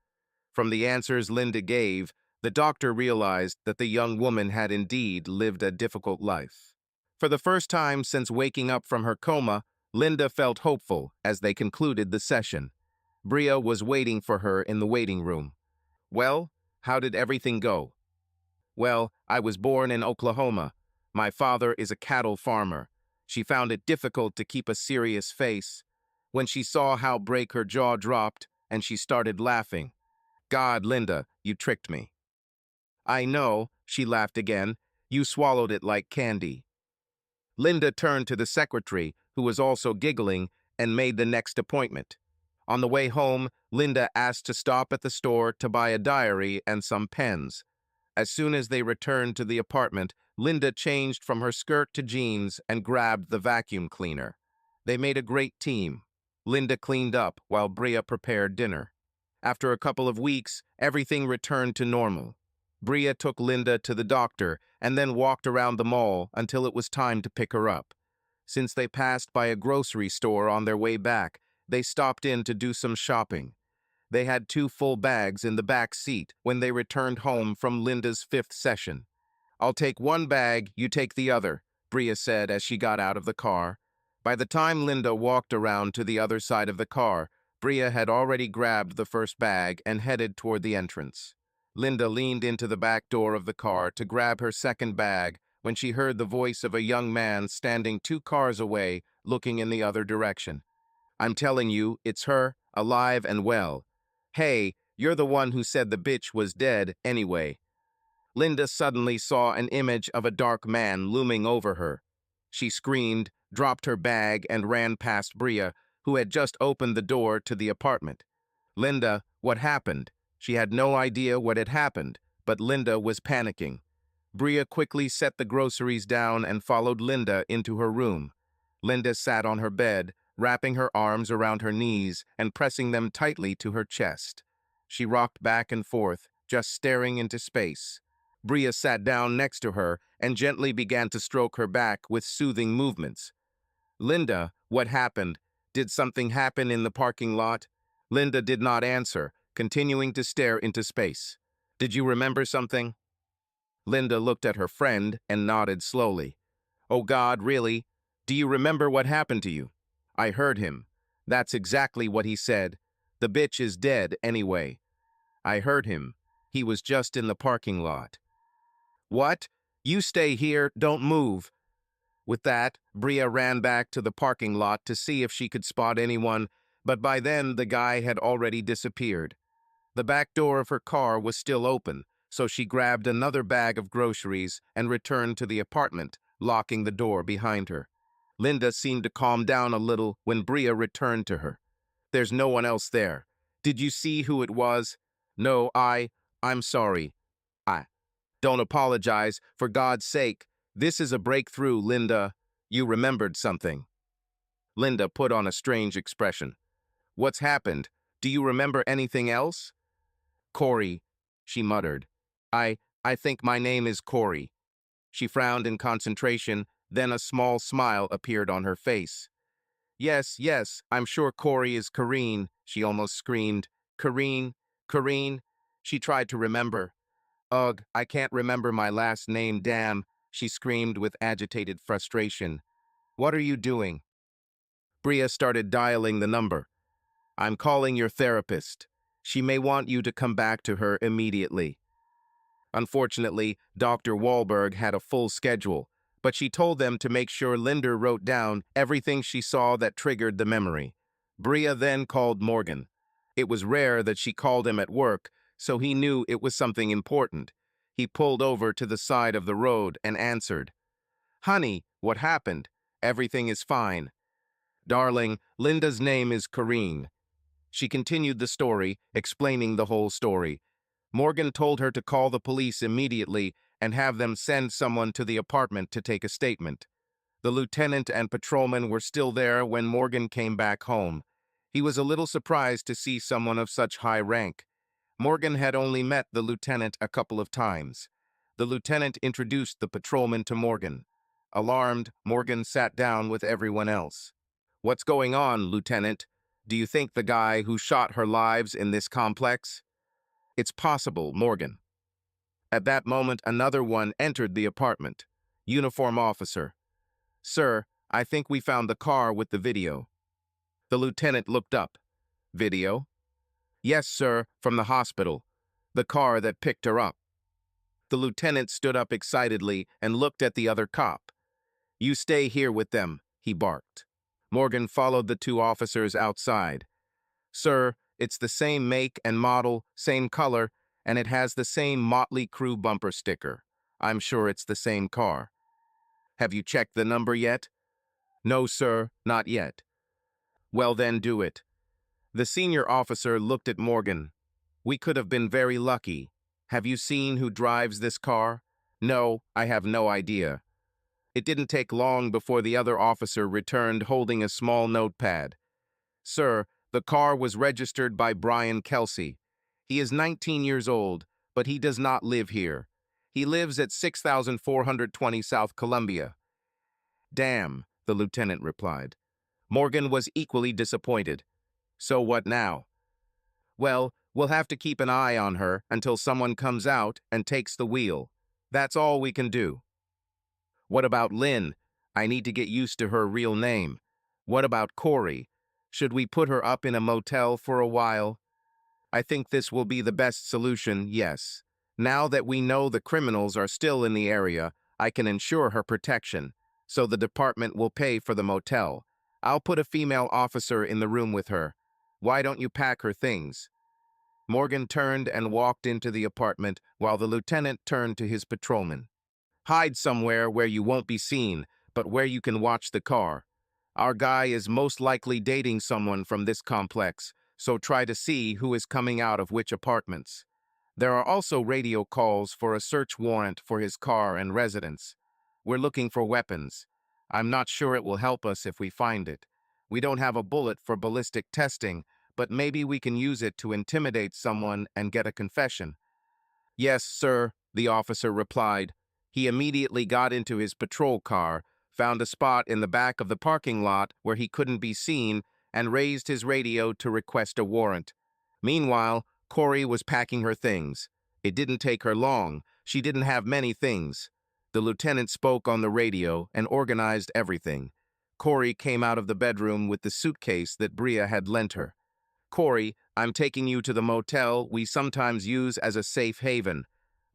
From the answers Linda gave, the doctor realized that the young woman had indeed lived a difficult life. For the first time since waking up from her coma, Linda felt hopeful as they concluded the session. Bria was waiting for her in the waiting room. Well, how did everything go? Well, I was born in Oklahoma. My father is a cattle farmer. She found it difficult to keep a serious face. When she saw how break her jaw dropped, and she started laughing. God, Linda, you tricked me. I know, she laughed again. You swallowed it like candy. Linda turned to the secretary, who was also giggling, and made the next appointment. On the way home, Linda asked to stop at the store to buy a diary and some pens. As soon as they returned to the apartment, Linda changed from her skirt to jeans and grabbed the vacuum cleaner. They made a great team. Linda cleaned up while Bria prepared dinner. After a couple of weeks, everything returned to normal. Bria took Linda to the doctor and then walked around the mall until it was time to pick her up. Since they passed by a grocery store on their way back, they stopped in to do some shopping. They had 2 full bags in the back seat when they returned home from Linda's 5th session. "I'll take one bag, you take the other," Bria said as she got out of the car. By the time Linda walked around to the other side of the car, Bria had already grabbed the first bag and headed toward the entrance. Linda leaned into the back door of the car to grab her second bag when she heard the voice of a young man standing 2 cars away, looking in the other direction. "I'm telling you, it's her, alive and well. Hey, you're the one who said the bitch was dead anyway." Linda suddenly saw an image of a dark man looming over her. She screamed, dropped her bag, and ran past Bria, who had just opened the door to the apartment. "Linda, what happened?" She had no idea what had happened, but Linda was panicking. Bria quickly set the groceries down and followed Linda into her room. Linda sat on her bed, wrapping her arms around her knees and pressing them tightly to her chest. She rocked back and forth, just staring into space. Bria sat down next to her and gently began to stroke her back with soothing movements. "Linda, what happened? Did something happen in the parking lot?" Linda did not answer, continuing to stare into space. "Did you remember something?" Linda looked at her friend and nodded slowly. "Oh God, really? Do you remember what happened to you?" "I heard him. That's exactly what he said. The bitch is dead anyway." "I heard him. He was just in the parking lot." "What? You stay here, don't move." With that, Bria ran back to the parking lot to see if she could spot anyone, but by then the guy had already disappeared. The back door of her car was still open, so she grabbed another bag of groceries and returned to the apartment, locking the door behind her. Linda seemed to calm down a little when Bria returned to her. "There's no one else there. Did you see who it was?" "No, I'm sorry." "I Don't apologize, for God's sake. This is a breakthrough, Linda. You remembered something." Linda put on a strange expression. "What's happened? Do you remember anything else?" "Corey," she muttered. I think my name is Corey." She frowned in concentration, then a small smile appeared on her face. Yes, I'm sure Corey is Corrine," she almost screamed. Corrine. She tried to remember. "Ugh, I can't remember my last name, damn," she screamed with agitated frustration. "What are you doing?" Bria started dialing the number. "I'm calling your therapist. She may want you to come back to her immediately." Unfortunately, Dr. Wahlberg had a full schedule, but she told them to make sure Linda wrote down everything she saw that triggered the memory. Bria then called Morgan. It was rare that she called him at work, so he knew it was something important. He pulled over to the side of the road and answered. "Honey, what happened? Everything is fine." "Darling, Linda's name is Corrine." She continued the story, explaining the whole story. Morgan told her to call the police immediately and have them send someone to the apartment to take a statement. The lieutenant and patrolman were still there when Morgan came back home. He was a little surprised to see someone of such high rank. Morgan had only met the lieutenant a couple of times. The lieutenant introduced the patrolman to Morgan. Alarmed, Morgan sat down with everyone else. "What's going on, Lieutenant? Do you think the guy who shot her lives in this complex?" "It's possible, Morgan." At that moment, another one entered the apartment. Uniform officer. "Sir, I think we found the car with the video." The lieutenant looked up. "Video?" "Yes, sir, from the hospital. The car that picked her up." The lieutenant stood up excitedly and looked at the other cop. "You stay here with them," he barked. Morgan followed the 2 officers outside. "Sir, it's the same make and model, same color, and it has the same Motley Crue bumper sticker. I'm sure it's the same car." "Have you checked the number yet?" "No, sir, not yet." "Well then, do it." The senior officer looked at Morgan. "We could have been very lucky. Have you seen who drives this car?" "No, I have no idea." It didn't take long before the other officer returned holding a small notepad. "Sir, the car was registered by Brian Kelsey. He is 19 years old, but he does not live here. He lives at 6420 South Columbia." "Damn," the lieutenant replied. Morgan was equally disappointed. "So what now?" Well, we'll have to keep an eye on her until someone comes out and takes the wheel. That's all we can do. What about Lynn? I need to get used to her real name. What about Corey? Should we put her up in a motel for a while? I think this will be the best solution, yes. Now that we know the criminals are still in the area, I can ensure her protection, so the department will pay for the motel. I'll put a female officer in the room with her. Why don't you pack her things? Morgan turned and walked into the apartment while the lieutenant turned to his patrolman. Hide somewhere where you won't be seen, but where you can watch the car. Our guy is most likely dating someone from this complex, so try to see who is coming out of which apartments. There are also radio calls for a search warrant for his car and residence. We're looking for weapons. I'm not sure it will help us if we find it. We don't have a bullet for ballistic testing, but maybe we can use it to intimidate someone and get a confession. Yes, sir, the officer replied. He immediately got into his patrol car, found a spot in the back of the parking lot where he couldn't be seen, and raised his radio to request a warrant. Meanwhile, Corey was packing her things. It didn't take her long. She didn't have many things. The lieutenant spoke on the radio and organized everything. Corey came out of the bedroom with the suitcase that Bria had lent her. Corey, I'm taking you to the motel we sometimes use as a safe haven.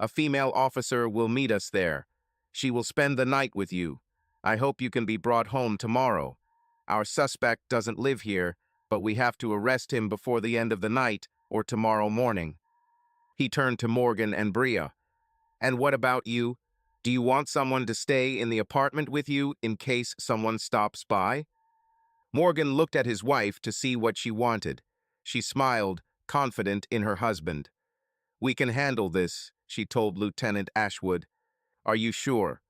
A female officer will meet us there. She will spend the night with you. I hope you can be brought home tomorrow. Our suspect doesn't live here, but we have to arrest him before the end of the night or tomorrow morning. He turned to Morgan and Bria. And what about you? Do you want someone to stay in the apartment with you in case someone stops by? Morgan looked at his wife to see what she wanted. She smiled, confident in her husband. We can handle this, she told Lieutenant Ashwood. Are you sure?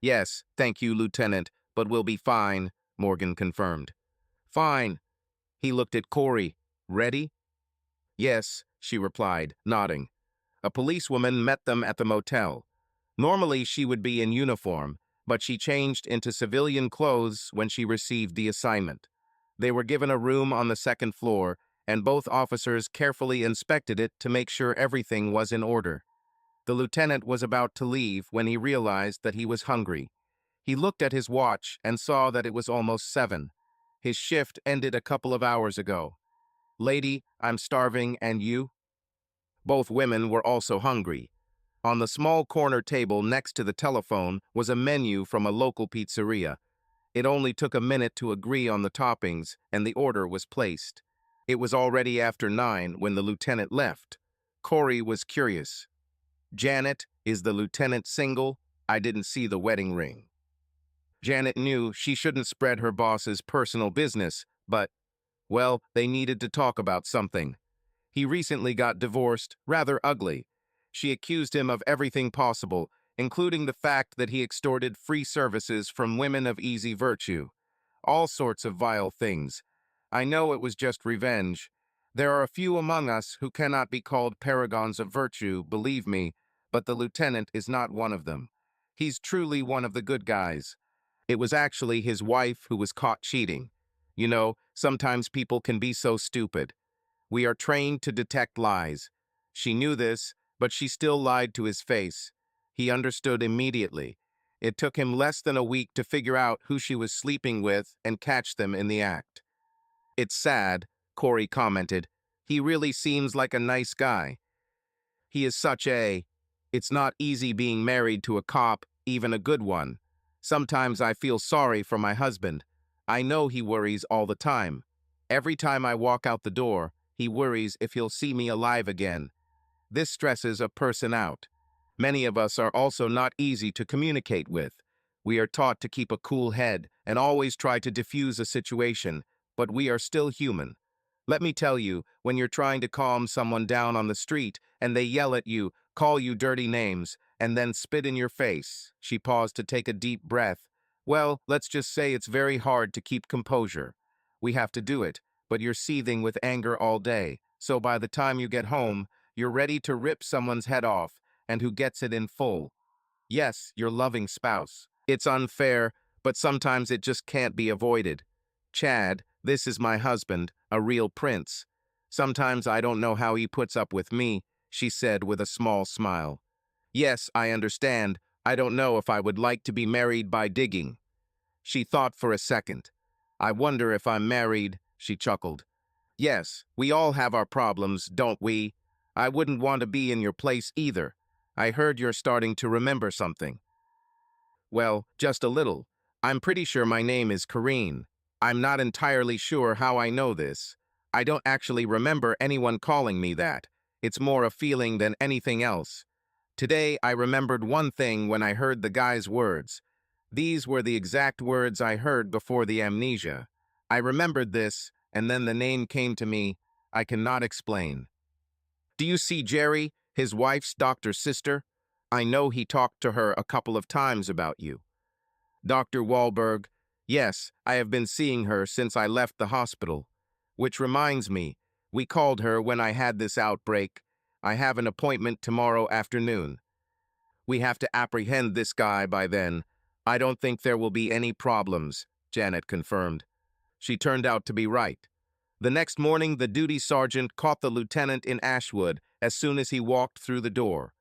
Yes, thank you, Lieutenant, but we'll be fine, Morgan confirmed. Fine. He looked at Corey. Ready? Yes, she replied, nodding. A policewoman met them at the motel. Normally she would be in uniform, but she changed into civilian clothes when she received the assignment. They were given a room on the second floor, and both officers carefully inspected it to make sure everything was in order. The lieutenant was about to leave when he realized that he was hungry. He looked at his watch and saw that it was almost 7. His shift ended a couple of hours ago. Lady, I'm starving, and you? Both women were also hungry. On the small corner table next to the telephone was a menu from a local pizzeria. It only took a minute to agree on the toppings, and the order was placed. It was already after 9 when the lieutenant left. Corey was curious. Janet, is the lieutenant single? I didn't see the wedding ring. Janet knew she shouldn't spread her boss's personal business, but, well, they needed to talk about something. He recently got divorced, rather ugly. She accused him of everything possible, including the fact that he extorted free services from women of easy virtue. All sorts of vile things. I know it was just revenge. There are a few among us who cannot be called paragons of virtue, believe me, but the lieutenant is not one of them. He's truly one of the good guys. It was actually his wife who was caught cheating. You know, sometimes people can be so stupid. We are trained to detect lies. She knew this, but she still lied to his face. He understood immediately. It took him less than a week to figure out who she was sleeping with and catch them in the act. It's sad, Corey commented. He really seems like a nice guy. He is such a... It's not easy being married to a cop, even a good one. Sometimes I feel sorry for my husband. I know he worries all the time. Every time I walk out the door, he worries if he'll see me alive again. This stresses a person out. Many of us are also not easy to communicate with. We are taught to keep a cool head and always try to diffuse a situation, but we are still human. Let me tell you, when you're trying to calm someone down on the street and they yell at you, call you dirty names, and then spit in your face, she paused to take a deep breath. Well, let's just say it's very hard to keep composure. We have to do it, but you're seething with anger all day, so by the time you get home, you're ready to rip someone's head off, and who gets it in full? Yes, your loving spouse. It's unfair, but sometimes it just can't be avoided. Chad, this is my husband, a real prince. Sometimes I don't know how he puts up with me, she said with a small smile. Yes, I understand. I don't know if I would like to be married by digging. She thought for a second. I wonder if I'm married, she chuckled. Yes, we all have our problems, don't we? I wouldn't want to be in your place either. I heard you're starting to remember something. Well, just a little. I'm pretty sure my name is Corrine. I'm not entirely sure how I know this. I don't actually remember anyone calling me that. It's more a feeling than anything else. Today, I remembered one thing when I heard the guy's words. These were the exact words I heard before the amnesia. I remembered this, and then the name came to me. I cannot explain. Do you see Jerry, his wife's doctor's sister? I know he talked to her a couple of times about you. Dr. Wahlberg, yes, I have been seeing her since I left the hospital. Which reminds me, we called her when I had this outbreak. I have an appointment tomorrow afternoon. We have to apprehend this guy by then. I don't think there will be any problems, Janet confirmed. She turned out to be right. The next morning, the duty sergeant caught the lieutenant in Ashwood as soon as he walked through the door.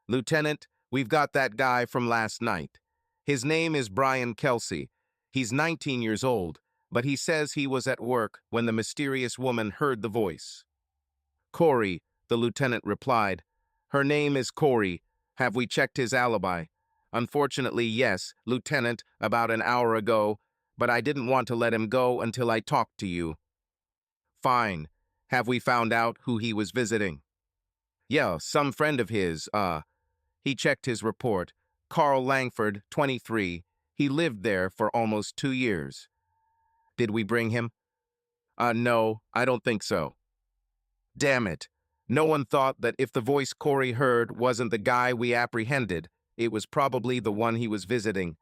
Lieutenant, we've got that guy from last night. His name is Brian Kelsey. He's 19 years old, but he says he was at work when the mysterious woman heard the voice. Corey, the lieutenant replied. Her name is Corey. Have we checked his alibi? Unfortunately, yes, Lieutenant, about an hour ago, but I didn't want to let him go until I talked to you. Fine. Have we found out who he was visiting? Yeah, some friend of his, He checked his report. Carl Langford, 23. He lived there for almost 2 years. Did we bring him? No, I don't think so. Damn it. No one thought that if the voice Corey heard wasn't the guy we apprehended, it was probably the one he was visiting.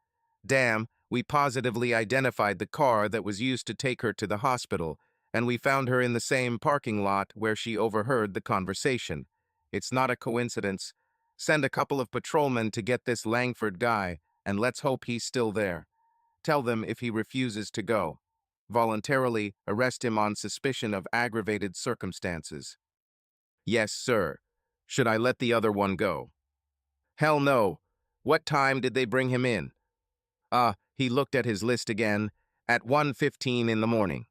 Damn, we positively identified the car that was used to take her to the hospital, and we found her in the same parking lot where she overheard the conversation. It's not a coincidence. Send a couple of patrolmen to get this Langford guy, and let's hope he's still there. Tell them if he refuses to go. Voluntarily arrest him on suspicion of aggravated circumstances. Yes, sir. Should I let the other one go? Hell no. What time did they bring him in? He looked at his list again, at 1:15 in the morning.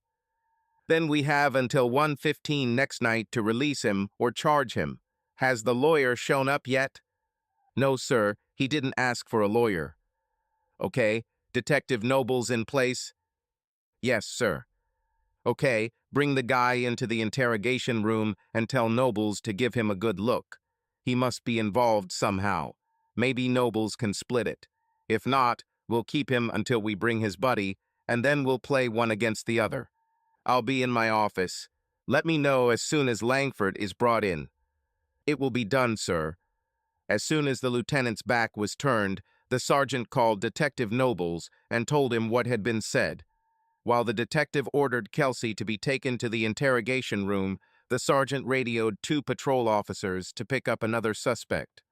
Then we have until 1:15 next night to release him or charge him. Has the lawyer shown up yet? No, sir, he didn't ask for a lawyer. Okay, Detective Noble's in place? Yes, sir. Okay, bring the guy into the interrogation room and tell Nobles to give him a good look. He must be involved somehow. Maybe Nobles can split it. If not, we'll keep him until we bring his buddy, and then we'll play one against the other. I'll be in my office. Let me know as soon as Langford is brought in. It will be done, sir. As soon as the lieutenant's back was turned, the sergeant called Detective Nobles and told him what had been said. While the detective ordered Kelsey to be taken to the interrogation room, the sergeant radioed 2 patrol officers to pick up another suspect.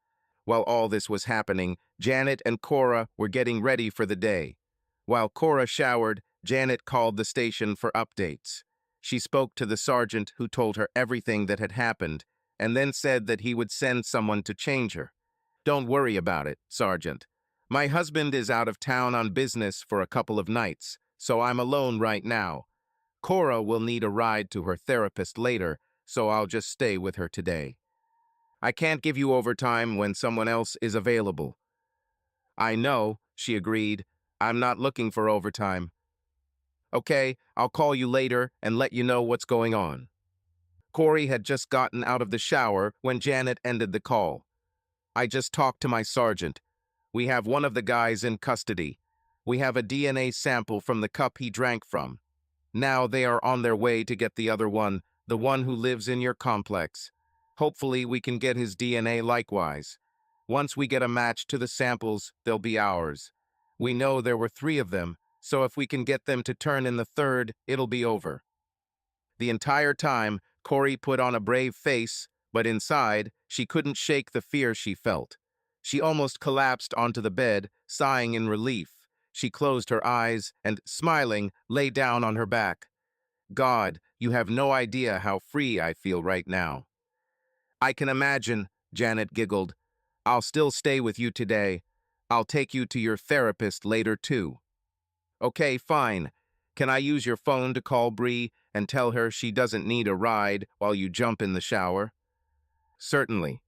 While all this was happening, Janet and Cora were getting ready for the day. While Cora showered, Janet called the station for updates. She spoke to the sergeant, who told her everything that had happened, and then said that he would send someone to change her. Don't worry about it, Sergeant. My husband is out of town on business for a couple of nights, so I'm alone right now. Cora will need a ride to her therapist later, so I'll just stay with her today. I can't give you overtime when someone else is available. I know, she agreed. I'm not looking for overtime. Okay, I'll call you later and let you know what's going on. Corey had just gotten out of the shower when Janet ended the call. I just talked to my sergeant. We have one of the guys in custody. We have a DNA sample from the cup he drank from. Now they are on their way to get the other one, the one who lives in your complex. Hopefully we can get his DNA likewise. Once we get a match to the samples, they'll be ours. We know there were 3 of them, so if we can get them to turn in the 3rd, it'll be over. The entire time, Corey put on a brave face, but inside, she couldn't shake the fear she felt. She almost collapsed onto the bed, sighing in relief. She closed her eyes and, smiling, lay down on her back. God, You have no idea how free I feel right now. I can imagine, Janet giggled. I'll still stay with you today. I'll take you to your therapist later, too. Okay, fine. Can I use your phone to call Bree and tell her she doesn't need a ride while you jump in the shower? Certainly.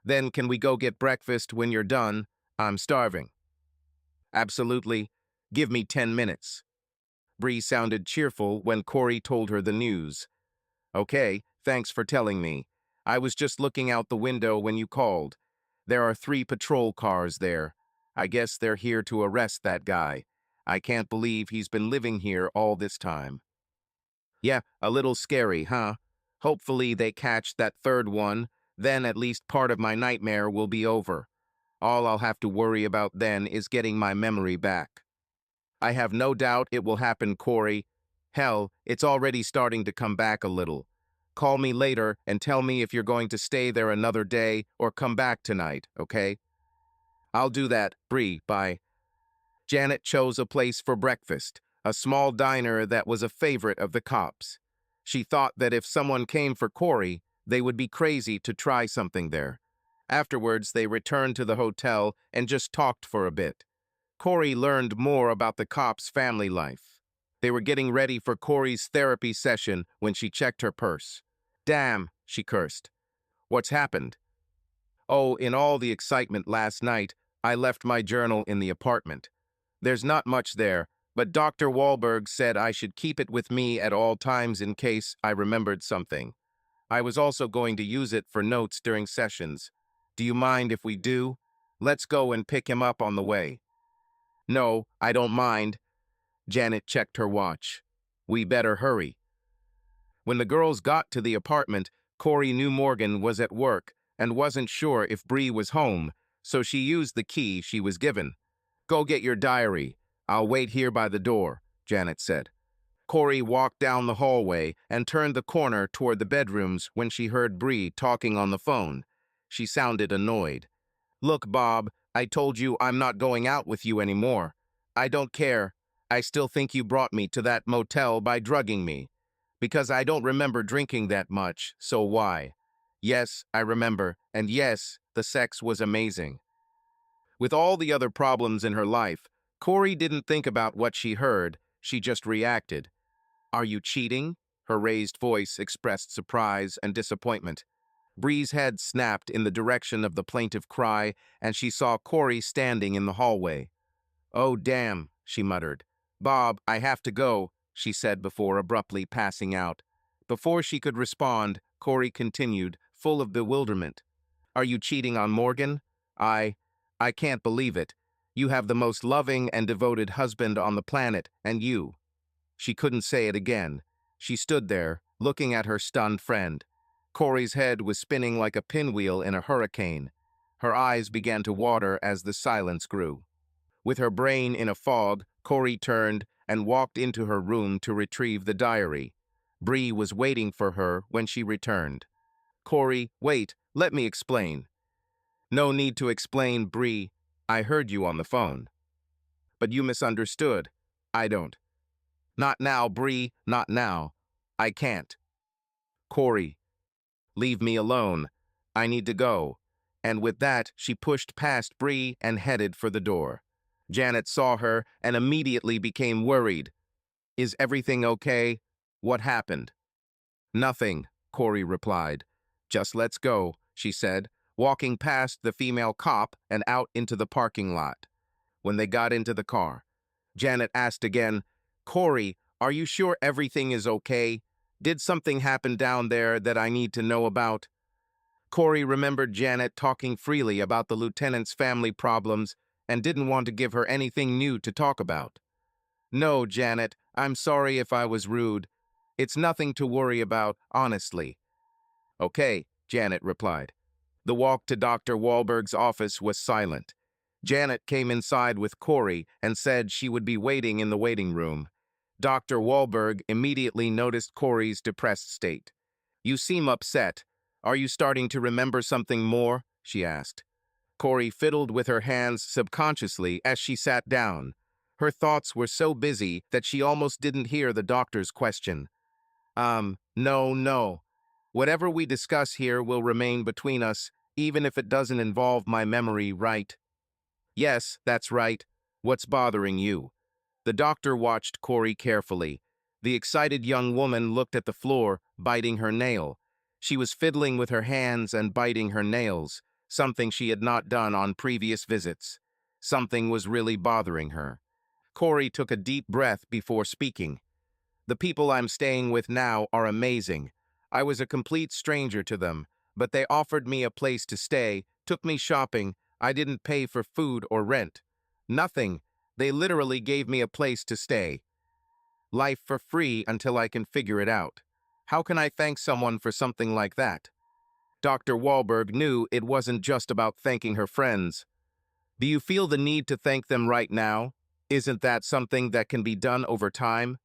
Then can we go get breakfast when you're done? I'm starving. Absolutely. Give me 10 minutes. Bree sounded cheerful when Corey told her the news. Okay, thanks for telling me. I was just looking out the window when you called. There are 3 patrol cars there. I guess they're here to arrest that guy. I can't believe he's been living here all this time. Yeah, a little scary, huh? Hopefully they catch that third one, then at least part of my nightmare will be over. All I'll have to worry about then is getting my memory back. I have no doubt it will happen, Corey. Hell, it's already starting to come back a little. Call me later and tell me if you're going to stay there another day or come back tonight, okay? I'll do that, Bree, bye. Janet chose a place for breakfast, a small diner that was a favorite of the cops. She thought that if someone came for Corey, they would be crazy to try something there. Afterwards, they returned to the hotel and just talked for a bit. Corey learned more about the cops' family life. They were getting ready for Corey's therapy session when she checked her purse. Damn, she cursed. What's happened? Oh, in all the excitement last night, I left my journal in the apartment. There's not much there, but Dr. Wahlberg said I should keep it with me at all times in case I remembered something. I was also going to use it for notes during sessions. Do you mind if we do? Let's go and pick him up on the way. No, I don't mind. Janet checked her watch. We better hurry. When the girls got to the apartment, Corey knew Morgan was at work and wasn't sure if Bree was home, so she used the key she was given. Go get your diary. I'll wait here by the door, Janet said. Corey walked down the hallway and turned the corner toward the bedrooms when she heard Bree talking on the phone. She sounded annoyed. Look, Bob, I told you I'm not going out with you anymore. I don't care. I still think you brought me to that motel by drugging me. Because I don't remember drinking that much, so why? Yes, I remember, and yes, the sex was amazing. With all the other problems in her life, Corey didn't think about what she heard, she just reacted. Are you cheating? Her raised voice expressed surprise and disappointment. Bree's head snapped in the direction of the plaintive cry, and she saw Corey standing in the hallway. Oh, damn, she muttered. Bob, I have to go, she said before abruptly passing out. Before she could respond, Corey continued, full of bewilderment. Are you cheating on Morgan? I can't believe it. You have the most loving and devoted husband on the planet, and you. She couldn't say it again. She stood there, looking at her stunned friend. Corey's head was spinning like a pinwheel in a hurricane. Her eyes began to water as the silence grew. With her brain in a fog, Corey turned and walked into her room to retrieve the diary. Bree was waiting for her when she returned. Corey, wait, let me explain. No need to explain, Bree. I heard you on the phone. But you misunderstood. I don't. Not now, Bree, not now. I can't. Corey, leave me alone. I need to go. And with that, she pushed past Bree and headed for the door. Janet saw her and immediately became worried. Is everything okay? What happened? Nothing, Corey replied. Just let's go, she said, walking past the female cop and out into the parking lot. When they got into the car, Janet asked again, Corey, are you sure everything is okay? Did something happen down there that I need to know about? Corey remembered Janet talking freely about the lieutenant's family problems and didn't want to give her anything new to talk about. No, Janet, I'm sorry if I was rude. It's nothing to worry about, honestly. Okay, Janet replied. The walk to Dr. Wahlberg's office was silent. Janet came inside with Corey and said she would be waiting in the waiting room. Dr. Wahlberg immediately noticed Corey's depressed state. You seem upset. Are you starting to remember something more? She asked. Corey fiddled with her hands subconsciously as she sat down. Her thoughts were so busy that she almost didn't hear the doctor's question. No, no. Whatever we discuss here will remain between us, even if it doesn't involve my memory, right? Yes, that's right. What's bothering you? The doctor watched Corey carefully. The excited young woman looked at the floor, biting her nail. She was fiddling with her hands and biting her nails, something she had not done on previous visits. Something was really bothering her. Corey took a deep breath before speaking. The people I'm staying with now are amazing. I was a complete stranger to them, but they offered me a place to stay, took me shopping. I didn't pay for food or rent. Nothing. They literally gave me a place to stay. Life for free until I can figure it out. How can I thank someone for something like that? Dr. Wahlberg knew it wasn't just about thanking her friends. Do you feel the need to thank them right now? Isn't that something that can be done over time?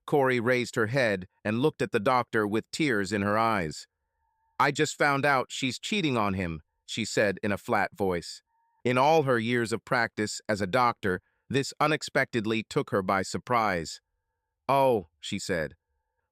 Corey raised her head and looked at the doctor with tears in her eyes. I just found out she's cheating on him, she said in a flat voice. In all her years of practice as a doctor, this unexpectedly took her by surprise. Oh, she said.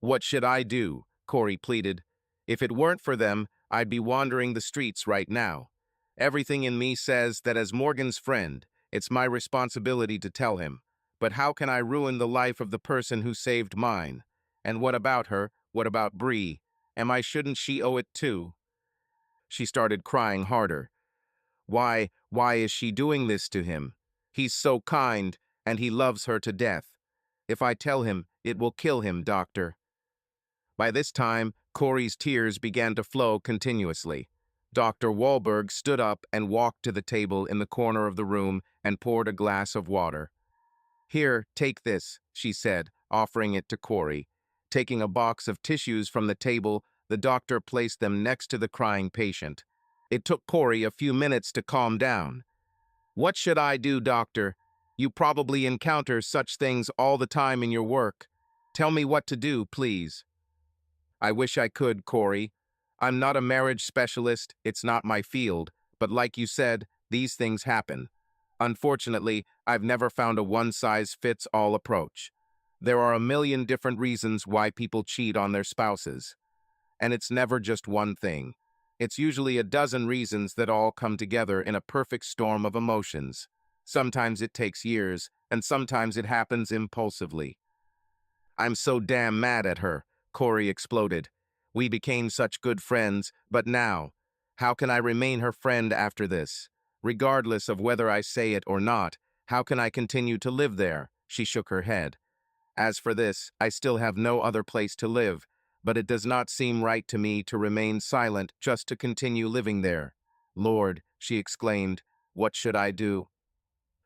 What should I do? Corey pleaded. If it weren't for them, I'd be wandering the streets right now. Everything in me says that as Morgan's friend, it's my responsibility to tell him. But how can I ruin the life of the person who saved mine? And what about her? What about Bree? Shouldn't she owe it too? She started crying harder. Why is she doing this to him? He's so kind, and he loves her to death. If I tell him, it will kill him, doctor. By this time, Corey's tears began to flow continuously. Dr. Wahlberg stood up and walked to the table in the corner of the room and poured a glass of water. Here, take this, she said, offering it to Corey. Taking a box of tissues from the table, the doctor placed them next to the crying patient. It took Corey a few minutes to calm down. What should I do, doctor? You probably encounter such things all the time in your work. Tell me what to do, please. I wish I could, Corey. I'm not a marriage specialist, it's not my field, but like you said, these things happen. Unfortunately, I've never found a one-size-fits-all approach. There are a million different reasons why people cheat on their spouses. And it's never just one thing. It's usually a dozen reasons that all come together in a perfect storm of emotions. Sometimes it takes years, and sometimes it happens impulsively. I'm so damn mad at her, Corey exploded. We became such good friends, but now, how can I remain her friend after this? Regardless of whether I say it or not, how can I continue to live there? She shook her head. As for this, I still have no other place to live, but it does not seem right to me to remain silent just to continue living there. Lord, she exclaimed, what should I do?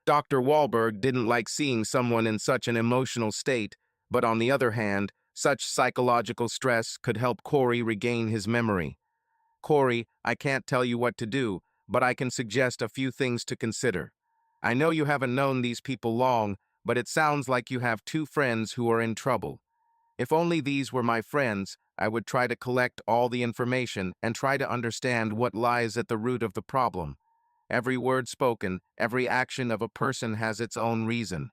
Dr. Wahlberg didn't like seeing someone in such an emotional state, but on the other hand, such psychological stress could help Corey regain his memory. Corey, I can't tell you what to do, but I can suggest a few things to consider. I know you haven't known these people long, but it sounds like you have two friends who are in trouble. If only these were my friends, I would try to collect all the information and try to understand what lies at the root of the problem. Every word spoken, every action of a person has its own reason.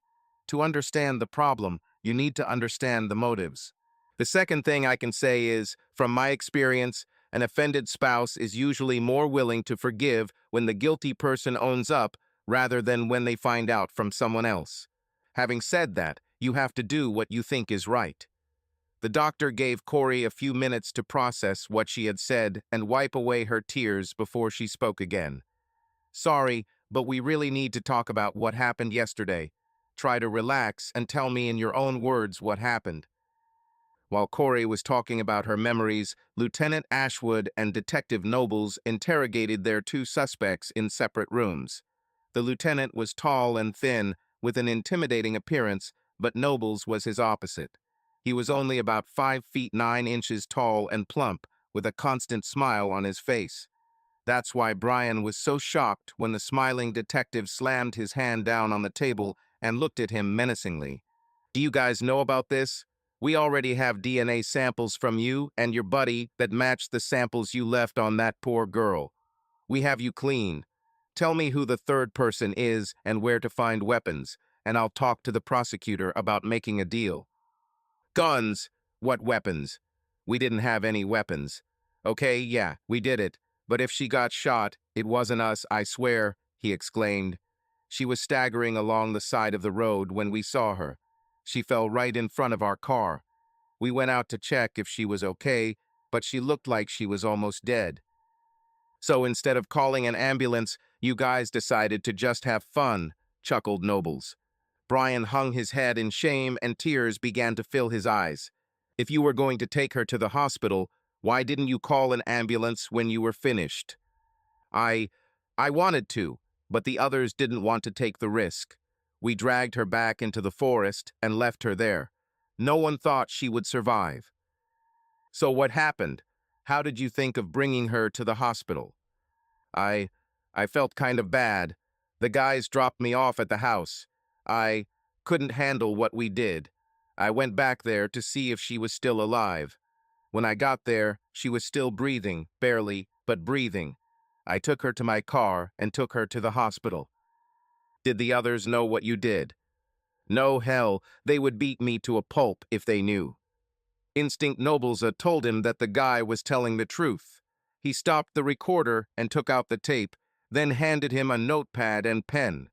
To understand the problem, you need to understand the motives. The second thing I can say is, from my experience, an offended spouse is usually more willing to forgive when the guilty person owns up rather than when they find out from someone else. Having said that, you have to do what you think is right. The doctor gave Corey a few minutes to process what she had said and wipe away her tears before she spoke again. Sorry, but we really need to talk about what happened yesterday. Try to relax and tell me in your own words what happened. While Corey was talking about her memories, Lieutenant Ashwood and Detective Nobles interrogated their two suspects in separate rooms. The lieutenant was tall and thin, with an intimidating appearance, but Nobles was his opposite. He was only about 5 feet 9 inches tall and plump, with a constant smile on his face. That's why Brian was so shocked when the smiling detective slammed his hand down on the table and looked at him menacingly. Do you guys know about this? We already have DNA samples from you and your buddy that match the samples you left on that poor girl. We have you clean. Tell me who the third person is and where to find weapons, and I'll talk to the prosecutor about making a deal. Guns! What weapons? We didn't have any weapons. Okay, yeah, we did it. But if she got shot, it wasn't us, I swear, he exclaimed. She was staggering along the side of the road when we saw her. She fell right in front of our car. We went out to check if she was okay, but she looked like she was almost dead. So instead of calling an ambulance, you guys decided to just have fun, chuckled Nobles. Brian hung his head in shame and tears began to fill his eyes. If you were going to take her to the hospital, why didn't you call an ambulance when you were finished? I... I wanted to, but the others didn't want to take the risk. We dragged her back into the forest and left her there. No one thought she would survive. So what happened? How did you think of bringing her to the hospital? I... I felt kind of bad. The guys dropped me off at the house. I couldn't handle what we did. I went back there to see if she was still alive. When I got there, she was still breathing, barely, but breathing. I took her to my car and took her to the hospital. Did the others know what you did? No, hell, they would beat me to a pulp if they knew. Instinct Nobles told him that the guy was telling the truth. He stopped the recorder and took out the tape, then handed him a notepad and pen.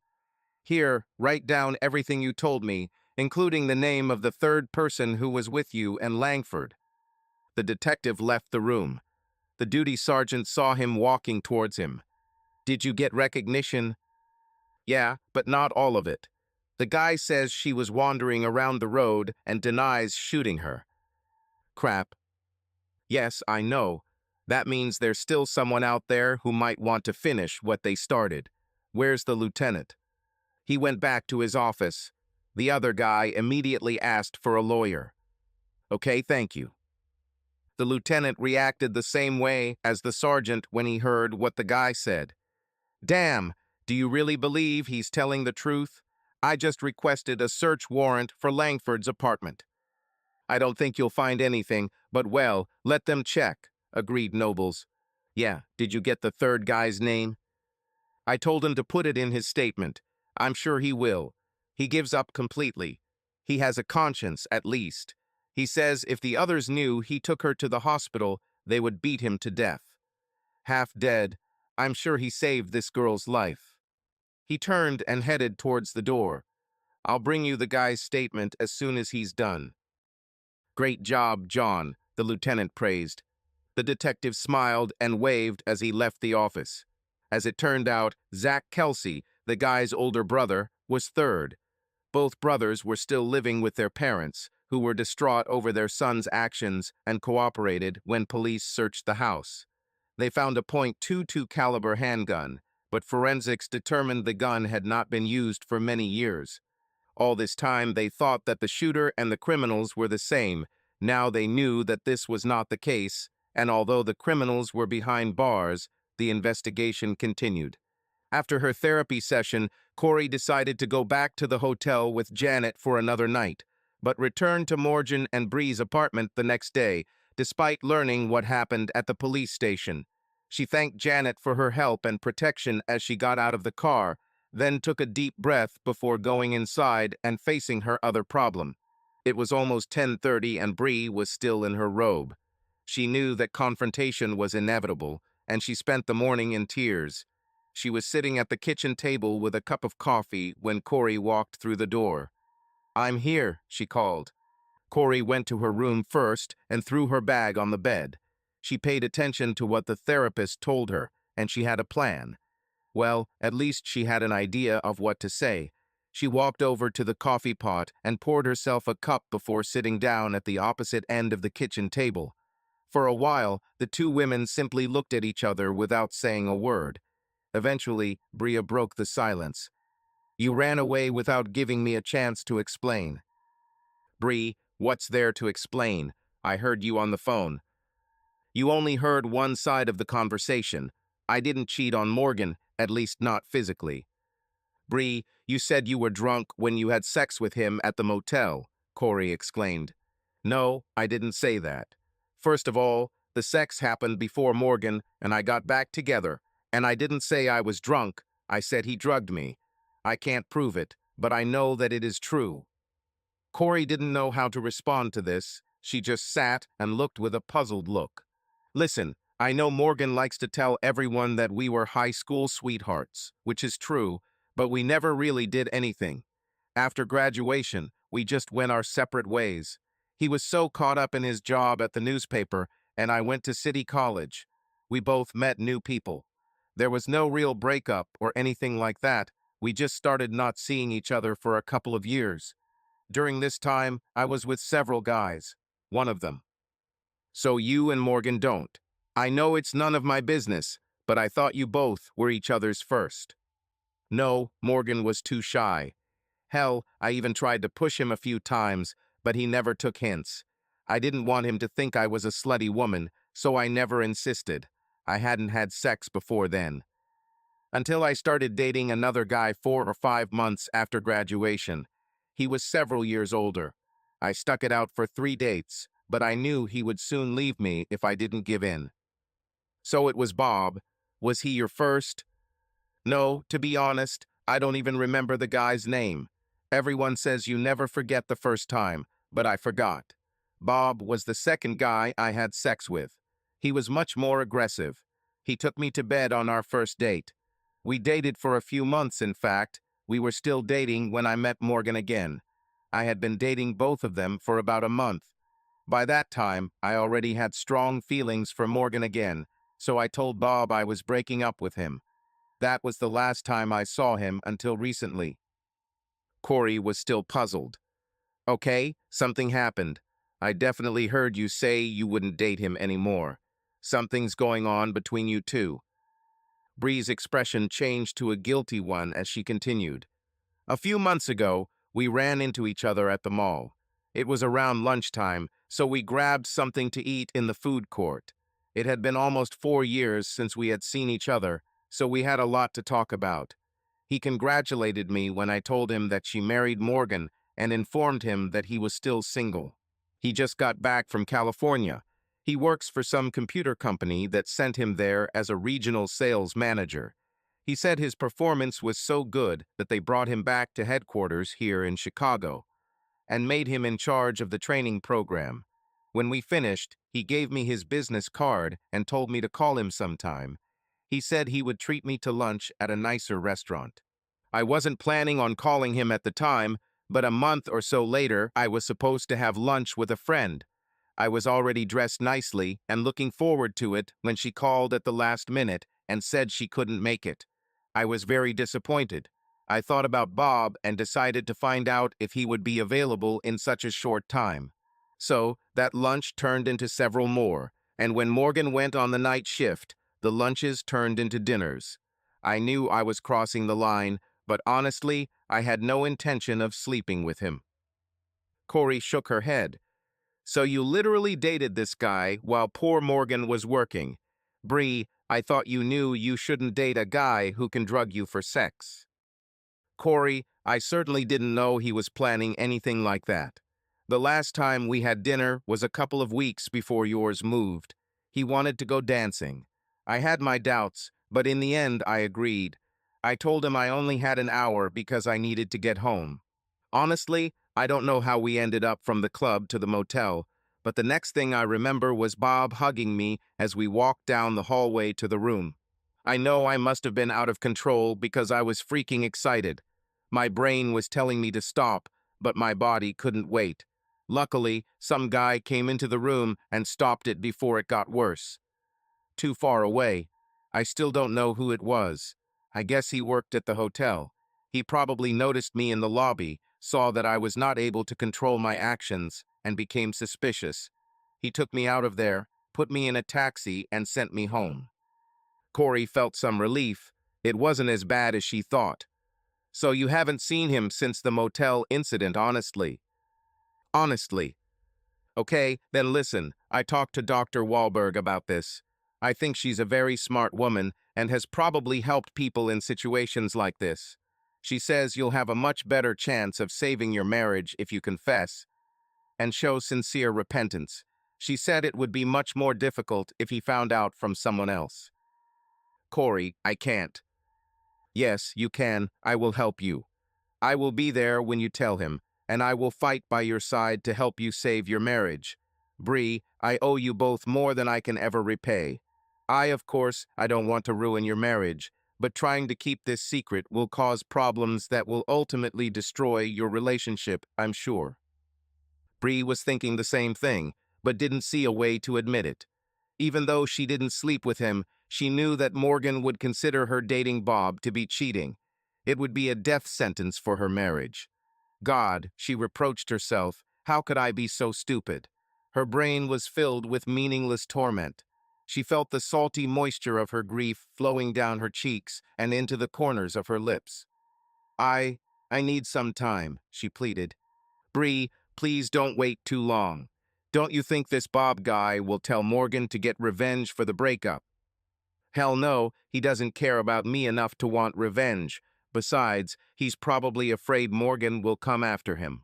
Here, write down everything you told me, including the name of the third person who was with you and Langford. The detective left the room. The duty sergeant saw him walking towards him. Did you get recognition? Yeah, but not all of it. The guy says she was wandering around the road and denies shooting her. Crap. Yes, I know. That means there's still someone out there who might want to finish what they started. Where's the lieutenant? He went back to his office. The other guy immediately asked for a lawyer. Okay, thank you. The lieutenant reacted the same way as the sergeant when he heard what the guy said. Damn, do you really believe he's telling the truth? I just requested a search warrant for Langford's apartment. I don't think you'll find anything, but well, let them check, agreed Nobles. Yeah, did you get the third guy's name? I told him to put it in his statement. I'm sure he will. He gives up completely. He has a conscience, at least. He says if the others knew he took her to the hospital, they would beat him to death. Half dead, I'm sure he saved this girl's life. He turned and headed towards the door. I'll bring you the guy's statement as soon as he's done. Great job, John, the lieutenant praised. The detective smiled and waved as he left the office. As it turned out, Zach Kelsey, the guy's older brother, was third. Both brothers were still living with their parents, who were distraught over their son's actions and cooperated when police searched the house. They found a .22 caliber handgun, but forensics determined the gun had not been used for many years. All this time they thought that the shooter and the criminals were the same. Now they knew that this was not the case, and although the criminals were behind bars, the investigation continued. After her therapy session, Corey decided to go back to the hotel with Janet for another night, but returned to Morgan and Bree's apartment the next day, despite learning what happened at the police station. She thanked Janet for her help and protection as she got out of the car, then took a deep breath before going inside and facing her other problem. It was almost 10:30 and Bree was still in her robe. She knew that confrontation was inevitable, and she spent the morning in tears. She was sitting at the kitchen table with a cup of coffee when Corey walked through the door. I'm here, she called. Corey went to her room first and threw her bag on the bed. She paid attention to what the therapist told her, and she had a plan. Well, at least she had an idea of what to say. She walked over to the coffee pot and poured herself a cup before sitting down at the opposite end of the kitchen table. For a while, the two women simply looked at each other without saying a word. Eventually, Bria broke the silence. You ran away without giving me a chance to explain. Bree, what's there to explain? I heard you on the phone. You only heard one side of the conversation. I didn't cheat on Morgan, at least not physically. Bree, you said you were drunk when you had sex with him at the motel, Corey exclaimed. No, I didn't say that. First of all, the sex happened before Morgan and I got back together, and I didn't say I was drunk, I said he drugged me. I can't prove it, but I know that it is true. Corey didn't know how to respond to this. She just sat and looked with a puzzled look. Listen, I know Morgan likes to tell everyone that we were high school sweethearts, which is true, but we never really did anything. After graduation, we just went our separate ways. He was so caught up in his job at the newspaper, and I went to City College. We both met new people. There was no real breakup or anything like that. We just started not seeing each other for a couple of years. During this time, I was with several guys. One of them. So you and Morgan don't. I know it's none of my business, but I thought you both were each other's first. No, Morgan was too shy. Hell, I even tried to push him a few times, but he never took hints. I didn't want him to think I was a slutty woman, so I never insisted. I hadn't had sex before then. Until I started dating another guy 4 or 5 months after graduation. He was several years older. I stuck it out for 3 dates, but I knew he would soon leave me if I didn't give in. So it was Bob. Was he your first? No, to be honest, I don't even remember the guy's name. Everyone says you never forget the first time, but I forgot. Bob was the second guy I had sex with. He was much more aggressive. He took me to bed on our first date. We dated for a few months, in fact. We were still dating when I met Morgan again. I had been dating both of them for about a month. By that time, I already had strong feelings for Morgan again, so I told Bob I was breaking up with him. That was the last time I saw him until recently. Corey was still puzzled. Okay, something happened. I definitely heard you say you wouldn't date him anymore. Something's going on between you two. Bree's expression changed to a guilty one as she continued. A few months ago, we ran into each other at the mall. It was around lunchtime, so we grabbed something to eat in the food court. It had been almost 4 years since we had seen each other, so we had a lot to talk about. He congratulated me when I told him that she married Morgan and informed him that he was still single. He just got back from California. He works for some computer company that sent him there as a regional sales manager. He said his performance was so good that they brought him back to headquarters here in Chicago and made him in charge of the training program. When we finished, he gave me his business card and told me to call him sometime. He said he would treat me to lunch at a nicer restaurant. I wasn't planning on calling him at the time, but a month or so later, I was supposed to have lunch with a friend. I was already dressed nicely and looking forward to it when she called at the last minute and said she couldn't make it. I was very disappointed. I thought about Bob and decided to find out if he would be available in such a short time. So, that lunch turned into several more, and when Morgan went on the night shift, the lunches turned into dinners. I knew I was crossing the line, but honestly, I had no intention of sleeping with him. Corey shook her head. So you literally dated this guy while poor Morgan was working. Bree, I thought you knew you shouldn't date a guy who can drug you for sex. Corey, I certainly didn't know he was planning anything like that. The last time we had dinner was a couple of weeks before yours moved. He wanted to go dancing. I had my doubts, but in the end I agreed. I told him I only had an hour because I needed to get home. Honestly, I don't know how we ended up from the club to the motel, but the next thing I remember was Bob hugging me as we walked down the hallway to the room. I know I must have been out of control because I was freaking excited. My brain was telling me to stop, but my body couldn't wait. Luckily, some guy came into the room and stopped it before it got worse. Too far away. I still don't know who it was. I guess he worked at the hotel. He probably noticed me in the lobby, saw that I was not able to control my actions, and became suspicious. He took me out of there, put me in a taxi, and sent me home. Corey felt some relief. It wasn't as bad as she thought. So you haven't seen him since the motel incident, honestly. Honestly. Okay, then listen, I talked to Dr. Wahlberg about this. I think she's a very smart woman and has probably helped people in situations like this. She says you'll have a much better chance of saving your marriage if you confess and show sincere repentance. She said it would be much more difficult if he found out from someone else. Corey, I can't. Yes, you can. I will help you. I will be there when you tell him, and I will fight by your side to help you save your marriage. Bree, I owe you both more than I can ever repay. Of course, I don't want to ruin your marriage, but trying to keep this secret will cause problems that will ultimately destroy your relationship, I'm sure. Bree was thinking the same thing, but didn't see a way to admit it. Even though she didn't sleep with him, she knew that Morgan would consider her dating Bob to be cheating. It would be a death sentence for her marriage. God, she reproached herself, how could I be so stupid? Her brain was filled with meaningless torment. She felt the salty moisture of her grief flowing down her cheeks and into the corners of her lips. I, I need some time, she pleaded. Bree, please don't wait too long. Don't you think this Bob guy will tell Morgan to get revenge for the breakup? Hell no, he doesn't care about me enough to want revenge. Besides, he's probably afraid Morgan will come after him.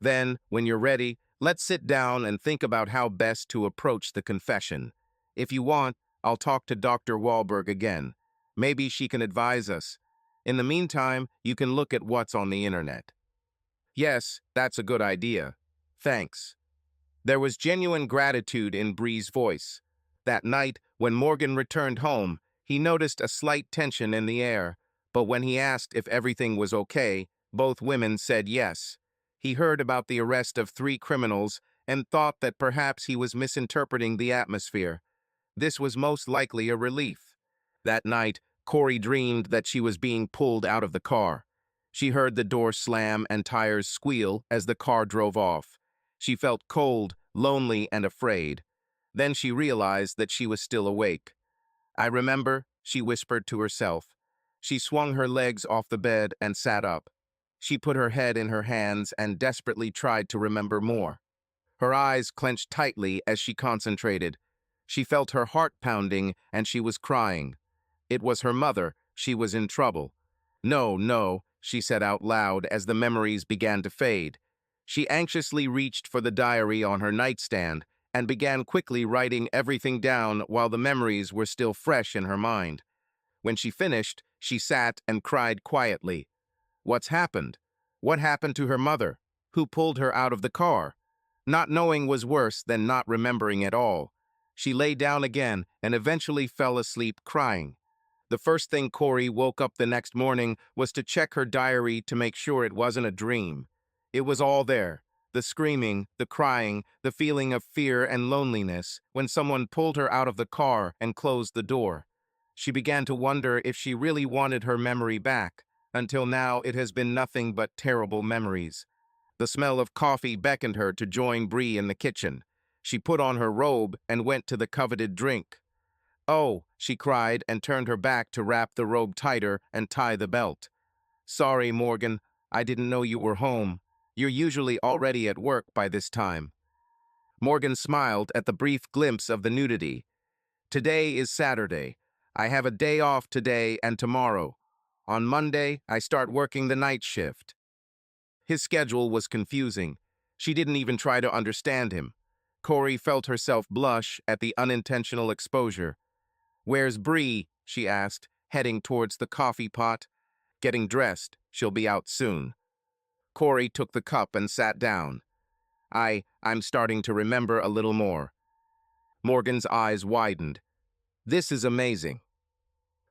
Then, when you're ready, let's sit down and think about how best to approach the confession. If you want, I'll talk to Dr. Wahlberg again. Maybe she can advise us. In the meantime, you can look at what's on the internet. Yes, that's a good idea. Thanks. There was genuine gratitude in Bree's voice. That night, when Morgan returned home, he noticed a slight tension in the air, but when he asked if everything was okay, both women said yes. He heard about the arrest of 3 criminals and thought that perhaps he was misinterpreting the atmosphere. This was most likely a relief. That night, Corey dreamed that she was being pulled out of the car. She heard the door slam and tires squeal as the car drove off. She felt cold, lonely, and afraid. Then she realized that she was still awake. I remember, she whispered to herself. She swung her legs off the bed and sat up. She put her head in her hands and desperately tried to remember more. Her eyes clenched tightly as she concentrated. She felt her heart pounding and she was crying. It was her mother. She was in trouble. No, no, she said out loud as the memories began to fade. She anxiously reached for the diary on her nightstand and began quickly writing everything down while the memories were still fresh in her mind. When she finished, she sat and cried quietly. What's happened? What happened to her mother? Who pulled her out of the car? Not knowing was worse than not remembering at all. She lay down again and eventually fell asleep crying. The first thing Corey woke up the next morning was to check her diary to make sure it wasn't a dream. It was all there. The screaming, the crying, the feeling of fear and loneliness when someone pulled her out of the car and closed the door. She began to wonder if she really wanted her memory back. Until now, it has been nothing but terrible memories. The smell of coffee beckoned her to join Bree in the kitchen. She put on her robe and went to the coveted drink. Oh, she cried and turned her back to wrap the robe tighter and tie the belt. Sorry, Morgan, I didn't know you were home. You're usually already at work by this time. Morgan smiled at the brief glimpse of the nudity. Today is Saturday. I have a day off today and tomorrow. On Monday, I start working the night shift. His schedule was confusing. She didn't even try to understand him. Corey felt herself blush at the unintentional exposure. Where's Bree? She asked, heading towards the coffee pot. Getting dressed. She'll be out soon. Corey took the cup and sat down. I'm starting to remember a little more. Morgan's eyes widened. This is amazing.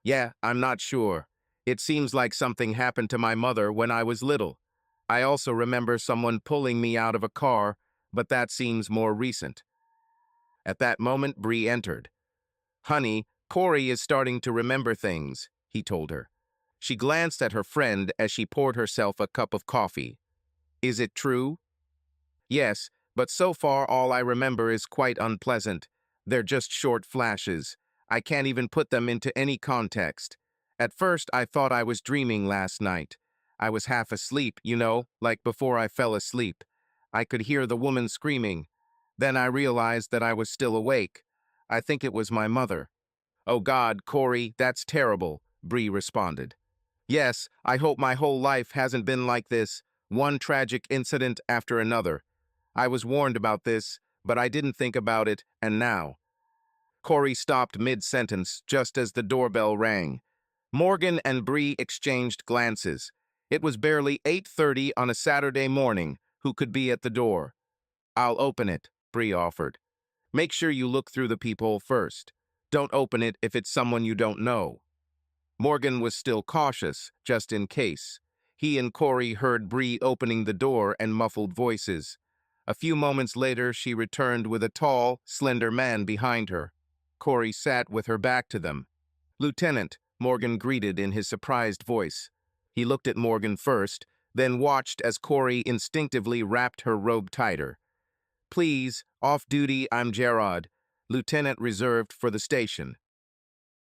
Yeah, I'm not sure. It seems like something happened to my mother when I was little. I also remember someone pulling me out of a car, but that seems more recent. At that moment, Bree entered. Honey, Corey is starting to remember things, he told her. She glanced at her friend as she poured herself a cup of coffee. Is it true? Yes, but so far all I remember is quite unpleasant. They're just short flashes. I can't even put them into any context. At first, I thought I was dreaming last night. I was half asleep, like before I fell asleep. I could hear the woman screaming. Then I realized that I was still awake. I think it was my mother. Oh God, Corey, that's terrible, Bree responded. Yes, I hope my whole life hasn't been like this, one tragic incident after another. I was warned about this, but I didn't think about it, and now. Corey stopped mid-sentence just as the doorbell rang. Morgan and Bree exchanged glances. It was barely 8:30 on a Saturday morning. Who could be at the door? I'll open it, Bree offered. Make sure you look through the peephole first. Don't open it if it's someone you don't know. Morgan was still cautious, just in case. He and Corey heard Bree opening the door and muffled voices. A few moments later, she returned with a tall, slender man behind her. Corey sat with her back to them. "Lieutenant," Morgan greeted in his surprised voice. He looked at Morgan first, then watched as Corey instinctively wrapped her robe tighter. "Please, off duty, I'm Gerard, lieutenant reserved for the station."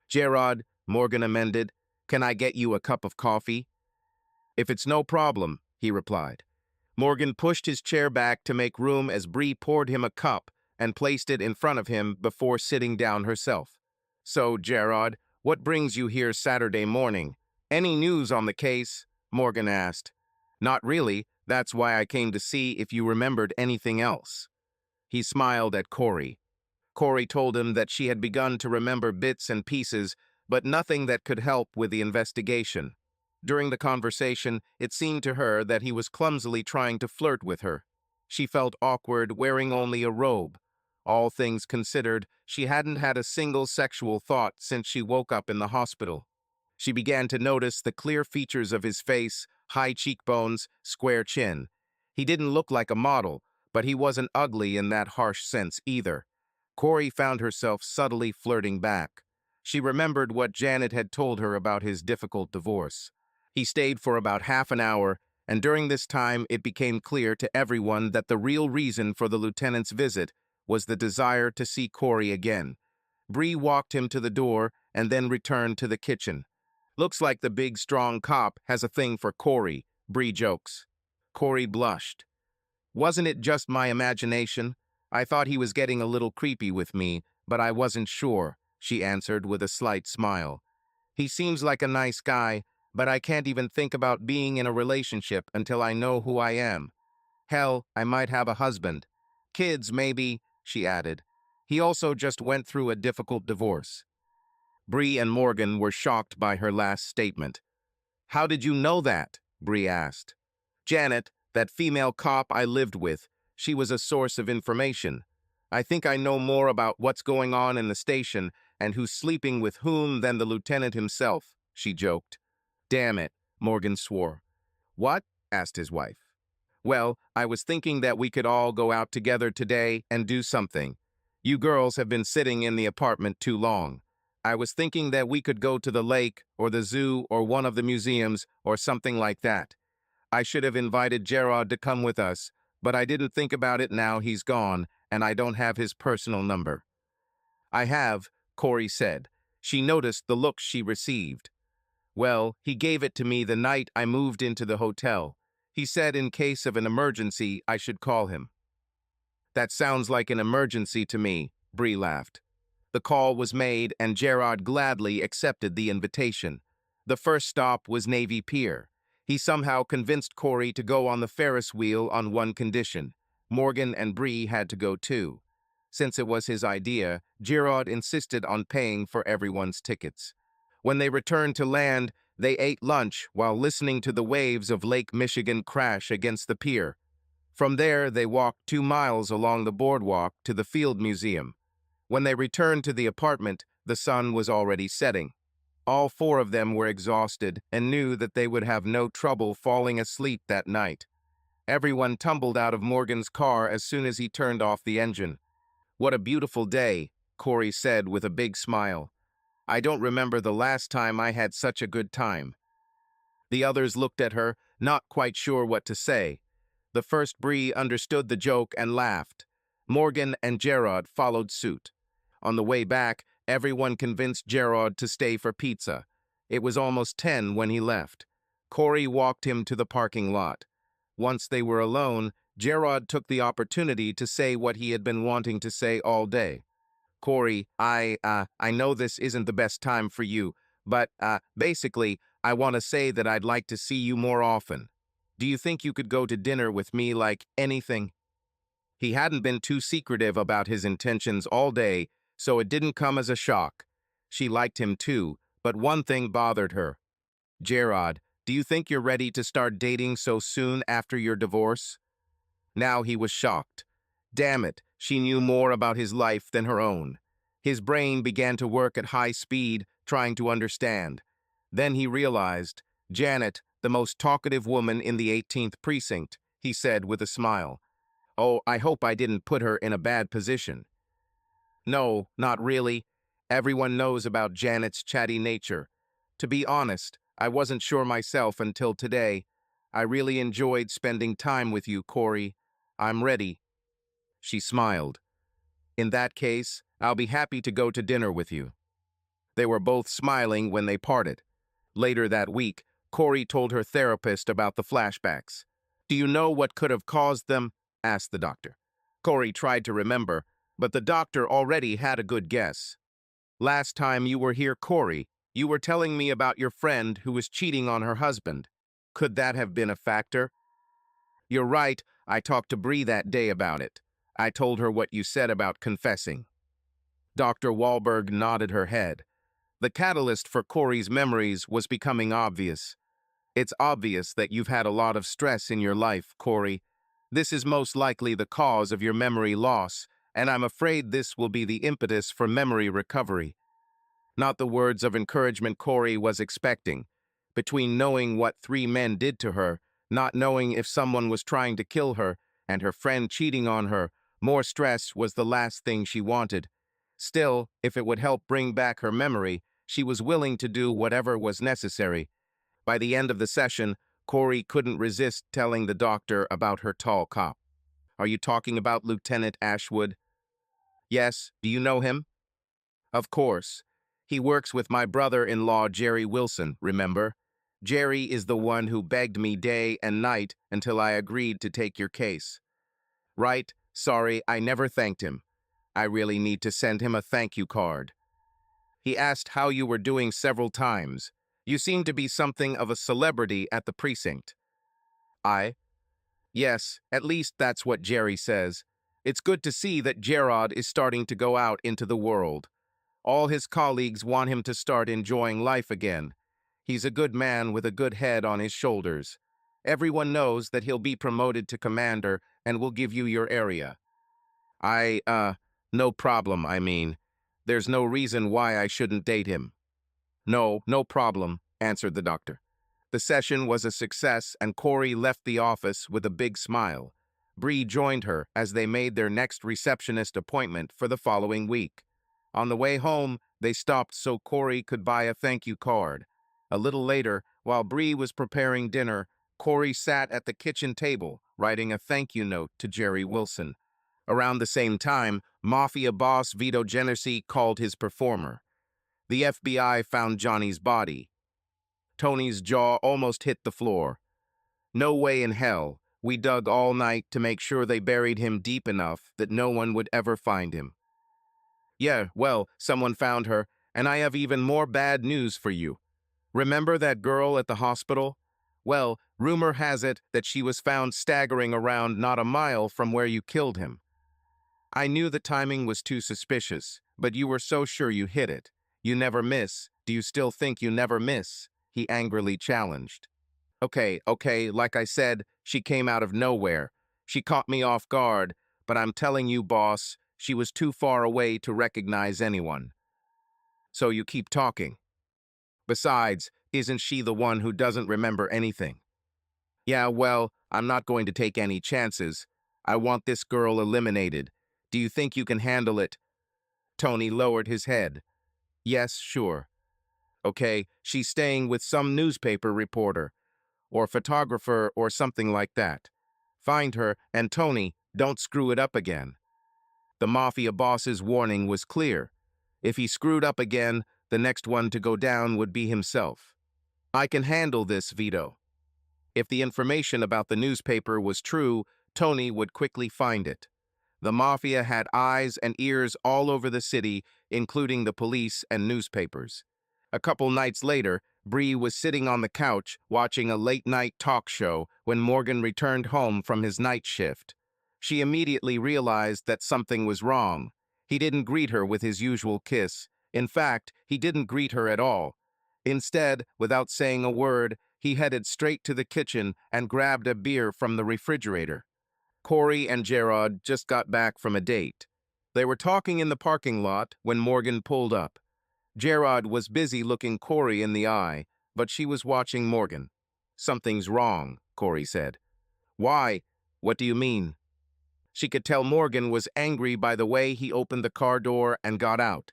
"Gerard," Morgan amended, "can I get you a cup of coffee?" "If it's no problem," he replied. Morgan pushed his chair back to make room as Bree poured him a cup and placed it in front of him before sitting down herself. "So, Gerard, what brings you here Saturday morning? Any news on the case?" Morgan asked. "Not really. That's why I came to see if you remembered anything else." He smiled at Corey. Corey told him that she had begun to remember bits and pieces, but nothing that could help with the investigation. During the conversation, it seemed to her that he was clumsily trying to flirt with her. She felt awkward wearing only a robe. All things considered, she hadn't had a single sexual thought since she woke up in the hospital. She began to notice the clear features of his face, high cheekbones, square chin. He didn't look like a model, but he wasn't ugly in that harsh sense either. Corey found herself subtly flirting back. She remembered what Janet had told her about his difficult divorce. He stayed for about half an hour, and during this time it became clear to everyone that the real reason for the lieutenant's visit was the desire to see Corey again. Bree walked him to the door and then returned to the kitchen. "Looks like the big, strong cop has a thing for Corey," Bree jokes. Corey blushed. "Wasn't it just my imagination? I thought he was getting a little creepy with me, but I wasn't sure," she answered with a slight smile. "He seems like a nice guy, but I can't even think about being in a relationship until I know who I am. Hell, I might have a husband. Kids, maybe," she added. "He also just went through a difficult divorce." Bree and Morgan were shocked by her last statement. "How did you know that?" Bree asked. "Janet, that female cop I lived with, she was a source of information. I think I know more about what's going on in the station and who's sleeping with whom than the lieutenant himself," she joked. "Damn it," Morgan swore. "What?" asked his wife. "Well, I was thinking that we could all go out together today and do something. You girls have been sitting in the apartment too long. I was thinking that we could go to the lake or the zoo or one of the museums or something like that. I should have invited Gerard to come with us, but I didn't think about it now he's gone, and I don't have his personal number." "I have," Corey said. She noticed the look she received. "Well, he gave it to me the night I moved into the hotel. He said in case of an emergency, I should call him." "That sounds like an emergency to me," Bree laughed. The call was made, and Gerard gladly accepted the invitation. The first stop was Navy Pier. He somehow convinced Corey to go on the Ferris wheel on one condition. Morgan and Bree had to go too. Since it was his idea, Gerard insisted on paying for everyone's tickets. When they returned to land, they ate lunch while listening to the waves of Lake Michigan crash against the pier. From there, they walked 2 miles along the boardwalk to the Field Museum. When they returned to the apartment, the sun was already setting. All 4 of them were exhausted and knew that they would have no trouble falling asleep that night. Everyone tumbled out of Morgan's car as soon as he turned off the engine. "What a beautiful day," Corey said with a big smile. "I don't remember the last time I had such a good time." The others looked at her, not quite sure what to say. The first Bree understood the joke and laughed. Morgan and Gerard followed suit. On the way back, everyone convinced Gerard to stay for pizza. It was almost 10 when he left. Corey walked him to the parking lot. Once they were alone, Gerard took the opportunity to say what he had been wanting to say all day. "Corey, I know this isn't the best time for you, but, basically, I want to say that I'd like to see you more often. Do you think you could go to dinner with me like anything?" He hadn't been too secretive about his intentions all day, so it didn't come as a shock. She liked him too, but one thing bothered her. "Gerard, do you think you're ready to start dating so soon after your divorce?" Now he was shocked. Damn it, She knew more about his life than her own. His brain began to work at high speed, trying to understand. Then he realized, Janet, the most talkative woman in the 18th precinct, he said with a smile. Oh, I hope I didn't put her in a bad position. No, not really. Everyone knows about Janet's chatty nature. To be honest, I wasn't sure myself until today. I really enjoyed spending time with you, Corey. I'm ready. She smiled. In that case, I'll be happy to go to dinner with you. They were both smiling when they parted. Later that week, Corey told her therapist about the flashbacks. Do you know what could have caused them? Asked the doctor. Corey tried to remember, but the doctor already had a good guess. Last time you were here, Corey, you were telling me about your friend who was cheating on her husband. Could that have been a factor? You're right, I talked to Bree that day about it. I told her what you said about confessing. Dr. Wahlberg nodded her head. The catalyst for Corey's memories was becoming obvious. It's obvious that you've had a lot of stress in your life, Corey. This is most likely the cause of your memory loss, and I'm afraid this will be the impetus for memory recovery. Not the words of encouragement Corey was expecting. Between knowing what 3 men did to her, not knowing if someone was trying to kill her, and her friend cheating on her, more stress was the last thing she wanted. Still, if it would help bring back her memory, she was willing to do whatever was necessary. By the end of the session, Corey couldn't resist telling the doctor about her tall cop. Are you talking about Lieutenant Ashwood? Yes, do you know him? Of course. He works with my brother-in-law, Jerry Wilson, remember? Jerry is the one who begged me day and night until I agreed to take your case. Right, sorry, I never thanked him. I really need to send him a thank you card. He asked how you were doing several times. You seem to be something of a celebrity at the precinct. Yes, at least that's what Jerry says. It's good to see that Gerard is starting to go out into the world. All his colleagues want him to start enjoying life again. He's a good man with a good head on his shoulders. Everyone knows that he'll be promoted to commander and will give you your area. No problem, I mean. There's no reason why I shouldn't date him. No, no problem, answered the doctor. The session was a success and Corey left the office with a big smile. Bree joined her as they made their next receptionist appointment for the following week. On the way home, they stopped so Corey could buy a thank you card. A little later, while Bree was preparing dinner, Corey sat at the kitchen table, writing a thank you note to Jerry Wilson. Around the same time, Mafia boss Vito Genesi called his performer. The FBI found Johnny's body. Tony's jaw almost hit the floor. No way in hell. We dug all night to make sure they buried him deep enough that no one would ever find him. Yeah, well, someone found her, and I have even more bad news for you. Remember that girl at the hospital? Well, rumor has it that she was found staggering around not a mile from where you killed him. I knew the timing was too suspicious, but you were so sure you hit it. You never miss. Do you still think you never miss? He angrily challenged. Okay, like I said, she came out of nowhere. She caught me off guard, but I'm telling you, boss, she was too far away to recognize anyone. So you keep talking. Besides, isn't she the one who doesn't remember anything? Yeah, well, I'm not going to take any chances. I want this girl eliminated. Do you think you can handle it? Tony lowered his head. Yes, sure. Okay, she's staying with some newspaper reporter, or photographer, or something like that. Find her, and Tony, don't screw it up again. The mafia boss's warning was clear. If he screwed up again, the next one to go down would be himself. I can handle this, Vito. If the information about the newspaper was true, Tony would quickly find it. The mafia had eyes and ears all over the city, including the police and newspapers. A couple nights later, Bree was sitting on the couch watching a late-night talk show when Morgan returned home from his night shift. She immediately realized that something was wrong. He didn't greet her with his usual kiss. In fact, he didn't greet her at all. Instead, without saying a word, he headed straight to the kitchen and grabbed a beer from the refrigerator. Corey and Gerard just got back from a date. They were talking in the parking lot when Morgan pulled up. Gerard was busy looking Corey in the eye, but she was watching Morgan. "Something's wrong," Corey said. "Why? What do you mean?" She could tell Morgan was angry by the way he opened the car door and got out.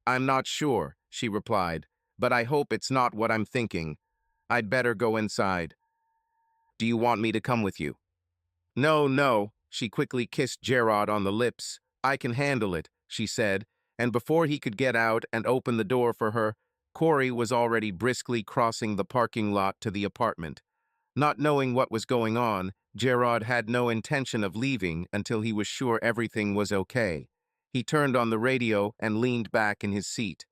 "I'm not sure," she replied, "but I hope it's not what I'm thinking. I'd better go inside. Do you want me to come with you?" "No, no." She quickly kissed Gerard on the lips. "I can handle it," she said, and before he could get out and open the door for her, Corey was already briskly crossing the parking lot to the apartment. Not knowing what was going on, Gerard had no intention of leaving until he was sure everything was okay. He turned on the radio and leaned back in his seat.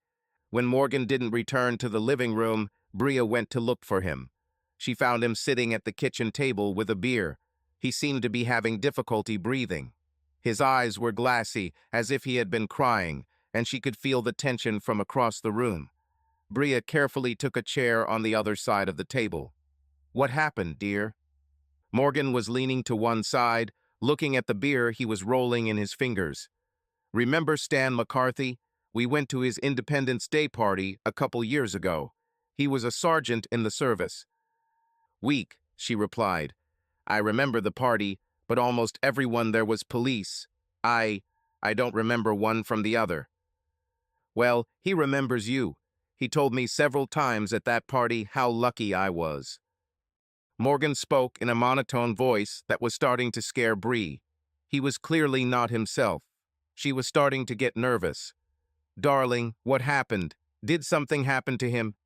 When Morgan didn't return to the living room, Bria went to look for him. She found him sitting at the kitchen table with a beer. He seemed to be having difficulty breathing. His eyes were glassy, as if he had been crying, and she could feel the tension from across the room. Bria carefully took a chair on the other side of the table. "What happened, dear?" Morgan was leaning to one side, looking at the beer he was rolling in his fingers. "Remember Stan McCarthy? We went to his Independence Day party a couple years ago. He was a sergeant in the service." "Weak," she replied. "I remember the party, but almost everyone there was police. I don't remember one from the other." "Well, he remembers you. He told me several times at that party how lucky I was." Morgan spoke in a monotone voice that was starting to scare Bree. He was clearly not himself. She was starting to get nervous. "Darling, what happened? Did something happen to him?"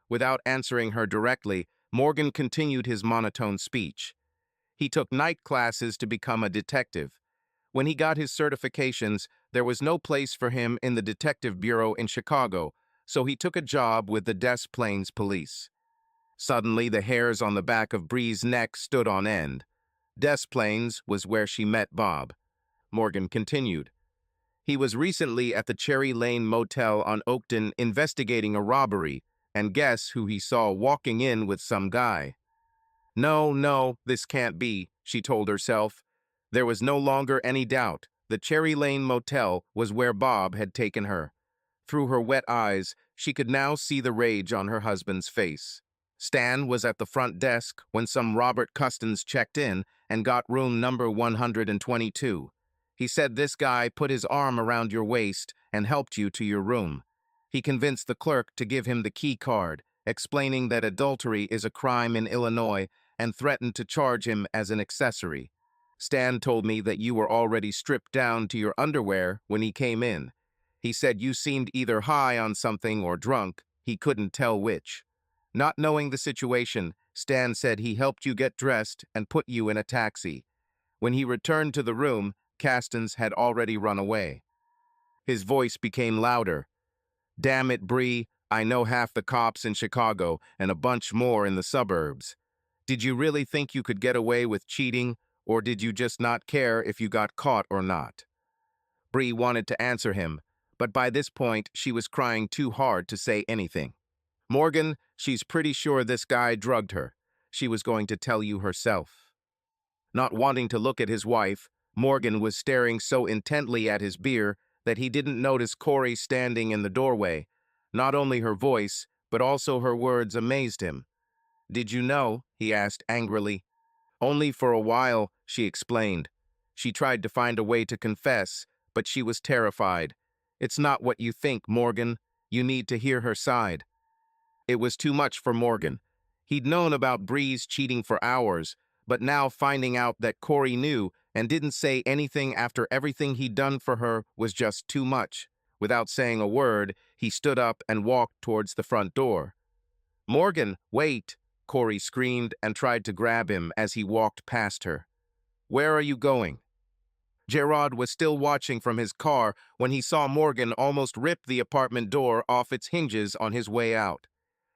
Without answering her directly, Morgan continued his monotone speech. He took night classes to become a detective. When he got his certifications, there was no place for him in the detective bureau in Chicago, so he took a job with the Des Plaines police. Suddenly, the hairs on the back of Bree's neck stood on end. Des Plaines was where she met Bob. Morgan continued. "He was recently at the Cherry Lane Motel on Oakton investigating a robbery, and guess who he saw walking in with some guy?" "No, no, this can't be," she told herself. There was no longer any doubt. The Cherry Lane Motel was where Bob had taken her. Through her wet eyes, she could now see the rage on her husband's face. Stan was at the front desk when some Robert Custins checked in and got room number 122. He said this guy put his arm around your waist and helped you to your room. He convinced the clerk to give him the key card, explaining that adultery is a crime in Illinois and threatened to charge him as an accessory. "Stan told me that you were already stripped down to your underwear when he came in. He said you seemed either high on something or drunk. He couldn't tell which. Not knowing the situation, Stan said he helped you get dressed and put you in a taxi. When he returned to the room, Castins had already run away." His voice became louder. "Damn it, Bree, I know half the cops in Chicago and a bunch more in the suburbs. Did you really think you could get away with cheating, or did you just not care if you got caught or not?" Bree wanted to answer him, but by this point she was crying too hard to say anything. "Morgan, she's pretty sure this guy drugged her. She was going to tell you herself." Not wanting to look at his wife, Morgan was staring so intently at his beer that he didn't notice Corey standing in the doorway. Not only her voice, but also her words amazed him. "Did you know?" he asked angrily. "Only for a while," she explained. She tried to find a way to confess, but she was terrified. "It's not what you think, Morgan. You need to hear her side." It was too much for Morgan. He'd known about Bree's cheating for hours, but now finding out that Corey knew and didn't say anything after everything he'd done for her was just too much. Without saying a word, he stood up and walked towards the front door. "Morgan, wait!" Corey screamed and tried to grab him as he walked past her. "Where are you going?" Gerard was still watching from his car when he saw Morgan almost rip the apartment door off its hinges on his way out.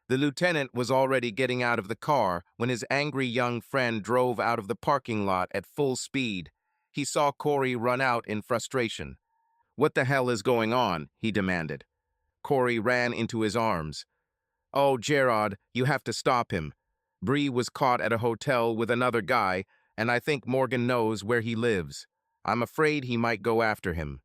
The lieutenant was already getting out of the car when his angry young friend drove out of the parking lot at full speed. He saw Corey run out in frustration. "What the hell is going on?" he demanded. Corey ran into his arms. "Oh, Gerard, you have to stop him. Bree was caught at a hotel with another guy, and I think Morgan knows where he lives. I'm afraid he might go after him.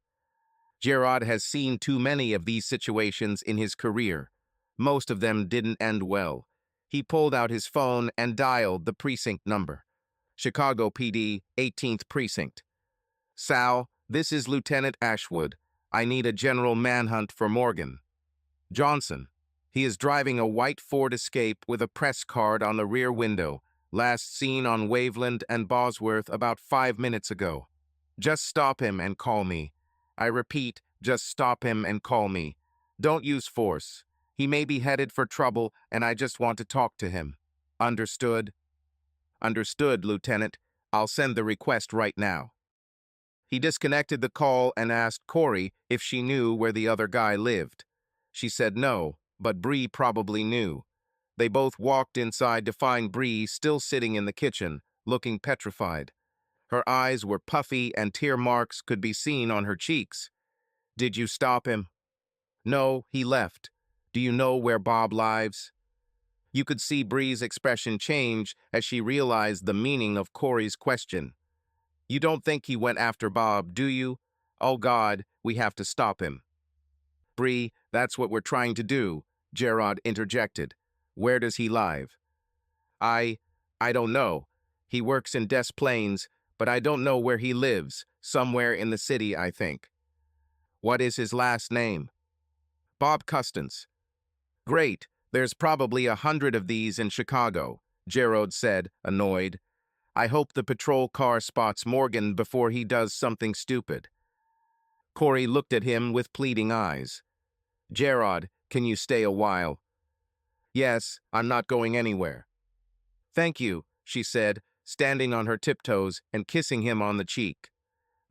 Gerard has seen too many of these situations in his career. Most of them didn't end well. He pulled out his phone and dialed the precinct number. Chicago PD, 18th Precinct. Sal, this is Lieutenant Ashwood. I need a general manhunt for Morgan. Johnson. He is driving a white Ford Escape with a press card on the rear window, last seen on Waveland and Bosworth about 5 minutes ago. Just stop him and call me. I repeat, just stop him and call me. Don't use force. He may be headed for trouble, and I just want to talk to him. Understood? Understood, Lieutenant. I'll send the request right now. He disconnected the call and asked Corey if she knew where the other guy lived. She said no, but Bree probably knew. They both walked inside to find Bree still sitting in the kitchen, looking petrified. Her eyes were puffy and tear marks could be seen on her cheeks. Did you stop him? No, he left. Do you know where Bob lives? You could see Bree's expression change as she realized the meaning of Corey's question. You don't think he went after Bob, do you? Oh God, we have to stop him. Bree, that's what we're trying to do, Gerard interjected. Where does he live? I don't know. He works in Des Plaines, but I don't know where he lives. Somewhere in the city, I think. What is his last name? Bob Custance. Great, there's probably 100 of these in Chicago, Gerard said, annoyed. I hope the patrol car spots Morgan before he does something stupid. Corey looked at him with pleading eyes. Gerard, can you stay a while? Yes, I'm not going anywhere. Thank you, she said, standing on her tiptoes and kissing him on the cheek.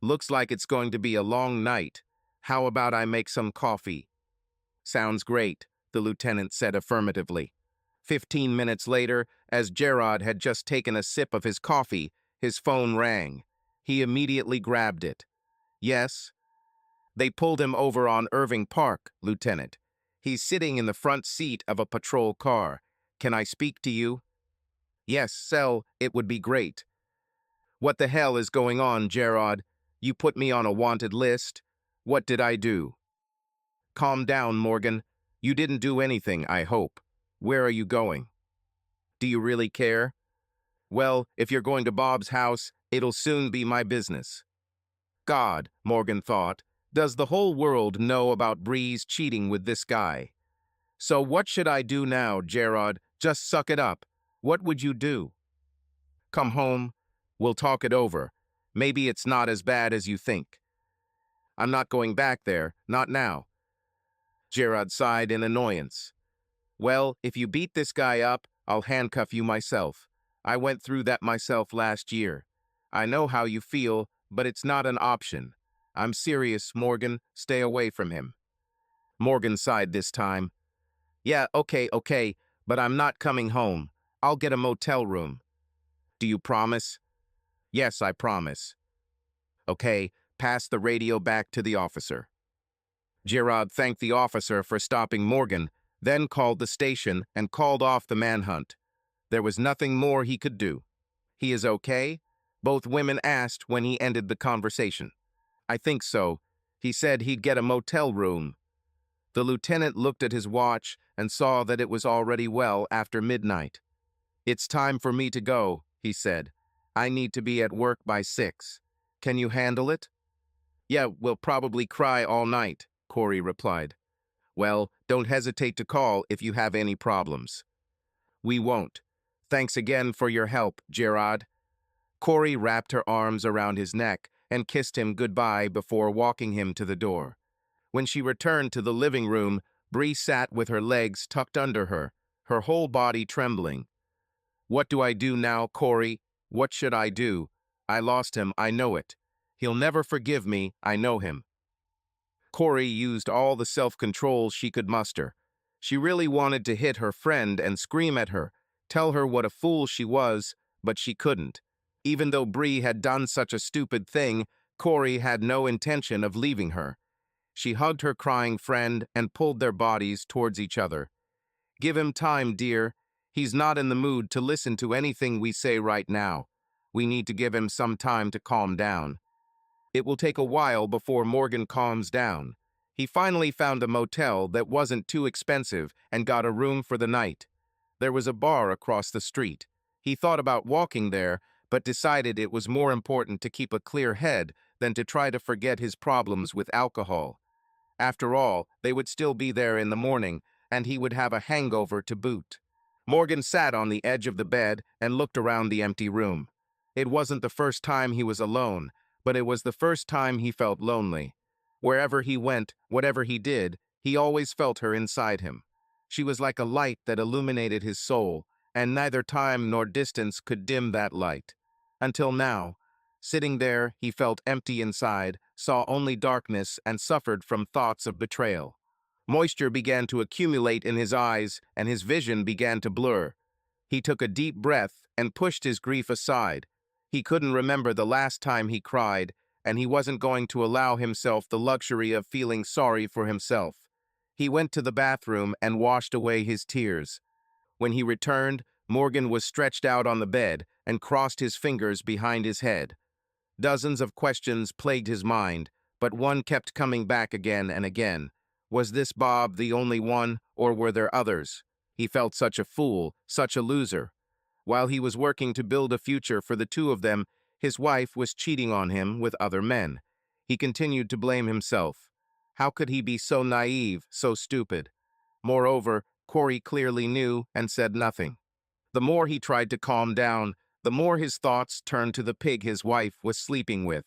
Looks like it's going to be a long night. How about I make some coffee? Sounds great, the lieutenant said affirmatively. 15 minutes later, as Gerard had just taken a sip of his coffee, his phone rang. He immediately grabbed it. Yes? They pulled him over on Irving Park, Lieutenant. He's sitting in the front seat of a patrol car. Can I speak to you? Yes, Sel, it would be great. What the hell is going on, Gerard? You put me on a wanted list? What did I do? Calm down, Morgan. You didn't do anything, I hope. Where are you going? Do you really care? Well, if you're going to Bob's house, it'll soon be my business. God, Morgan thought, does the whole world know about Bree's cheating with this guy? So what should I do now, Gerard? Just suck it up. What would you do? Come home. We'll talk it over. Maybe it's not as bad as you think. I'm not going back there, not now. Gerard sighed in annoyance. Well, if you beat this guy up, I'll handcuff you myself. I went through that myself last year. I know how you feel, but it's not an option. I'm serious, Morgan. Stay away from him. Morgan sighed this time. Yeah, okay, but I'm not coming home. I'll get a motel room. Do you promise? Yes, I promise. Okay, pass the radio back to the officer. Gerard thanked the officer for stopping Morgan, then called the station and called off the manhunt. There was nothing more he could do. He is okay? Both women asked when he ended the conversation. I think so. He said he'd get a motel room. The lieutenant looked at his watch and saw that it was already well after midnight. It's time for me to go, he said. I need to be at work by 6. Can you handle it? Yeah, we'll probably cry all night, Corey replied. Well, don't hesitate to call if you have any problems. We won't. Thanks again for your help, Gerard. Corey wrapped her arms around his neck and kissed him goodbye before walking him to the door. When she returned to the living room, Bree sat with her legs tucked under her, her whole body trembling. What do I do now, Corey? What should I do? I lost him, I know it. He'll never forgive me, I know him. Corey used all the self-control she could muster. She really wanted to hit her friend and scream at her, tell her what a fool she was, but she couldn't. Even though Bree had done such a stupid thing, Corey had no intention of leaving her. She hugged her crying friend and pulled their bodies towards each other. Give him time, dear. He's not in the mood to listen to anything we say right now. We need to give him some time to calm down. It will take a while before Morgan calms down. He finally found a motel that wasn't too expensive and got a room for the night. There was a bar across the street. He thought about walking there, but decided it was more important to keep a clear head than to try to forget his problems with alcohol. After all, they would still be there in the morning, and he would have a hangover to boot. Morgan sat on the edge of the bed and looked around the empty room. It wasn't the first time he was alone, but it was the first time he felt lonely. Wherever he went, whatever he did, he always felt her inside him. She was like a light that illuminated his soul, and neither time nor distance could dim that light. Until now, sitting there, he felt empty inside, saw only darkness, and suffered from thoughts of betrayal. Moisture began to accumulate in his eyes, and his vision began to blur. He took a deep breath and pushed his grief aside. He couldn't remember the last time he cried, and he wasn't going to allow himself the luxury of feeling sorry for himself. He went to the bathroom and washed away his tears. When he returned, Morgan was stretched out on the bed and crossed his fingers behind his head. Dozens of questions plagued his mind, but one kept coming back again and again. Was this Bob the only one, or were there others? He felt such a fool, such a loser. While he was working to build a future for the two of them, his wife was cheating on him with other men. He continued to blame himself. How could he be so naive, so stupid? Moreover, Corey clearly knew and said nothing. The more he tried to calm down, the more his thoughts turned to the pig his wife was sleeping with,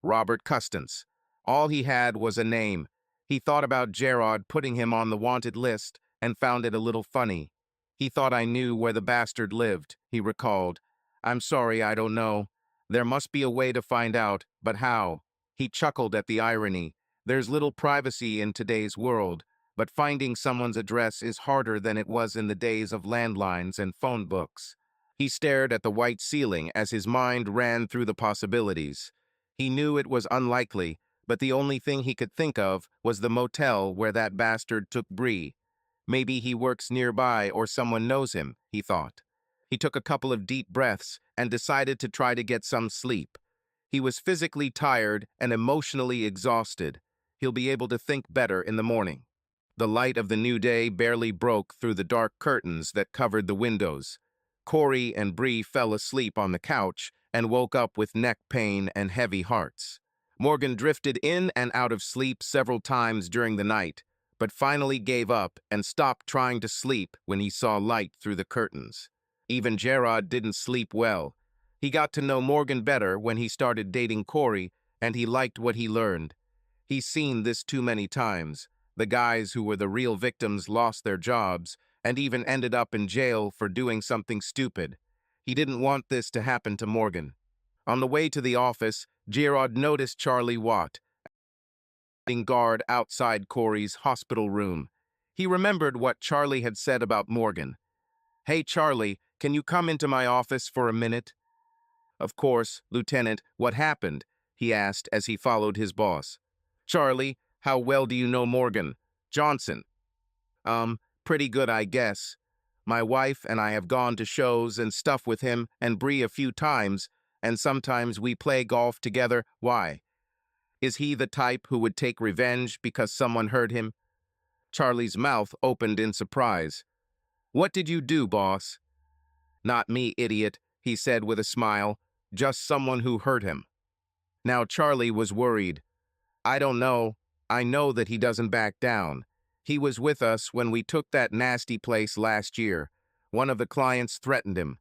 Robert Custance. All he had was a name. He thought about Gerard putting him on the wanted list and found it a little funny. He thought I knew where the bastard lived, he recalled. I'm sorry, I don't know. There must be a way to find out, but how? He chuckled at the irony. There's little privacy in today's world, but finding someone's address is harder than it was in the days of landlines and phone books. He stared at the white ceiling as his mind ran through the possibilities. He knew it was unlikely, but the only thing he could think of was the motel where that bastard took Bree. Maybe he works nearby or someone knows him, he thought. He took a couple of deep breaths and decided to try to get some sleep. He was physically tired and emotionally exhausted. He'll be able to think better in the morning. The light of the new day barely broke through the dark curtains that covered the windows. Corey and Bree fell asleep on the couch and woke up with neck pain and heavy hearts. Morgan drifted in and out of sleep several times during the night, but finally gave up and stopped trying to sleep when he saw light through the curtains. Even Gerard didn't sleep well. He got to know Morgan better when he started dating Corey, and he liked what he learned. He's seen this too many times. The guys who were the real victims lost their jobs and even ended up in jail for doing something stupid. He didn't want this to happen to Morgan. On the way to the office, Gerard noticed Charlie Watt standing guard outside Corey's hospital room. He remembered what Charlie had said about Morgan. "Hey, Charlie, can you come into my office for a minute?" "Of course, Lieutenant, what happened?" he asked as he followed his boss. "Charlie, how well do you know Morgan Johnson?" Pretty good, I guess. My wife and I have gone to shows and stuff with him and Bree a few times, and sometimes we play golf together. Why? Is he the type who would take revenge because someone hurt him?" Charlie's mouth opened in surprise. "What did you do, boss?" "Not me, idiot," he said with a smile. "Just someone who hurt him." Now Charlie was worried. "I don't know. I know that he doesn't back down. He was with us when we took that nasty place last year. One of the clients threatened him.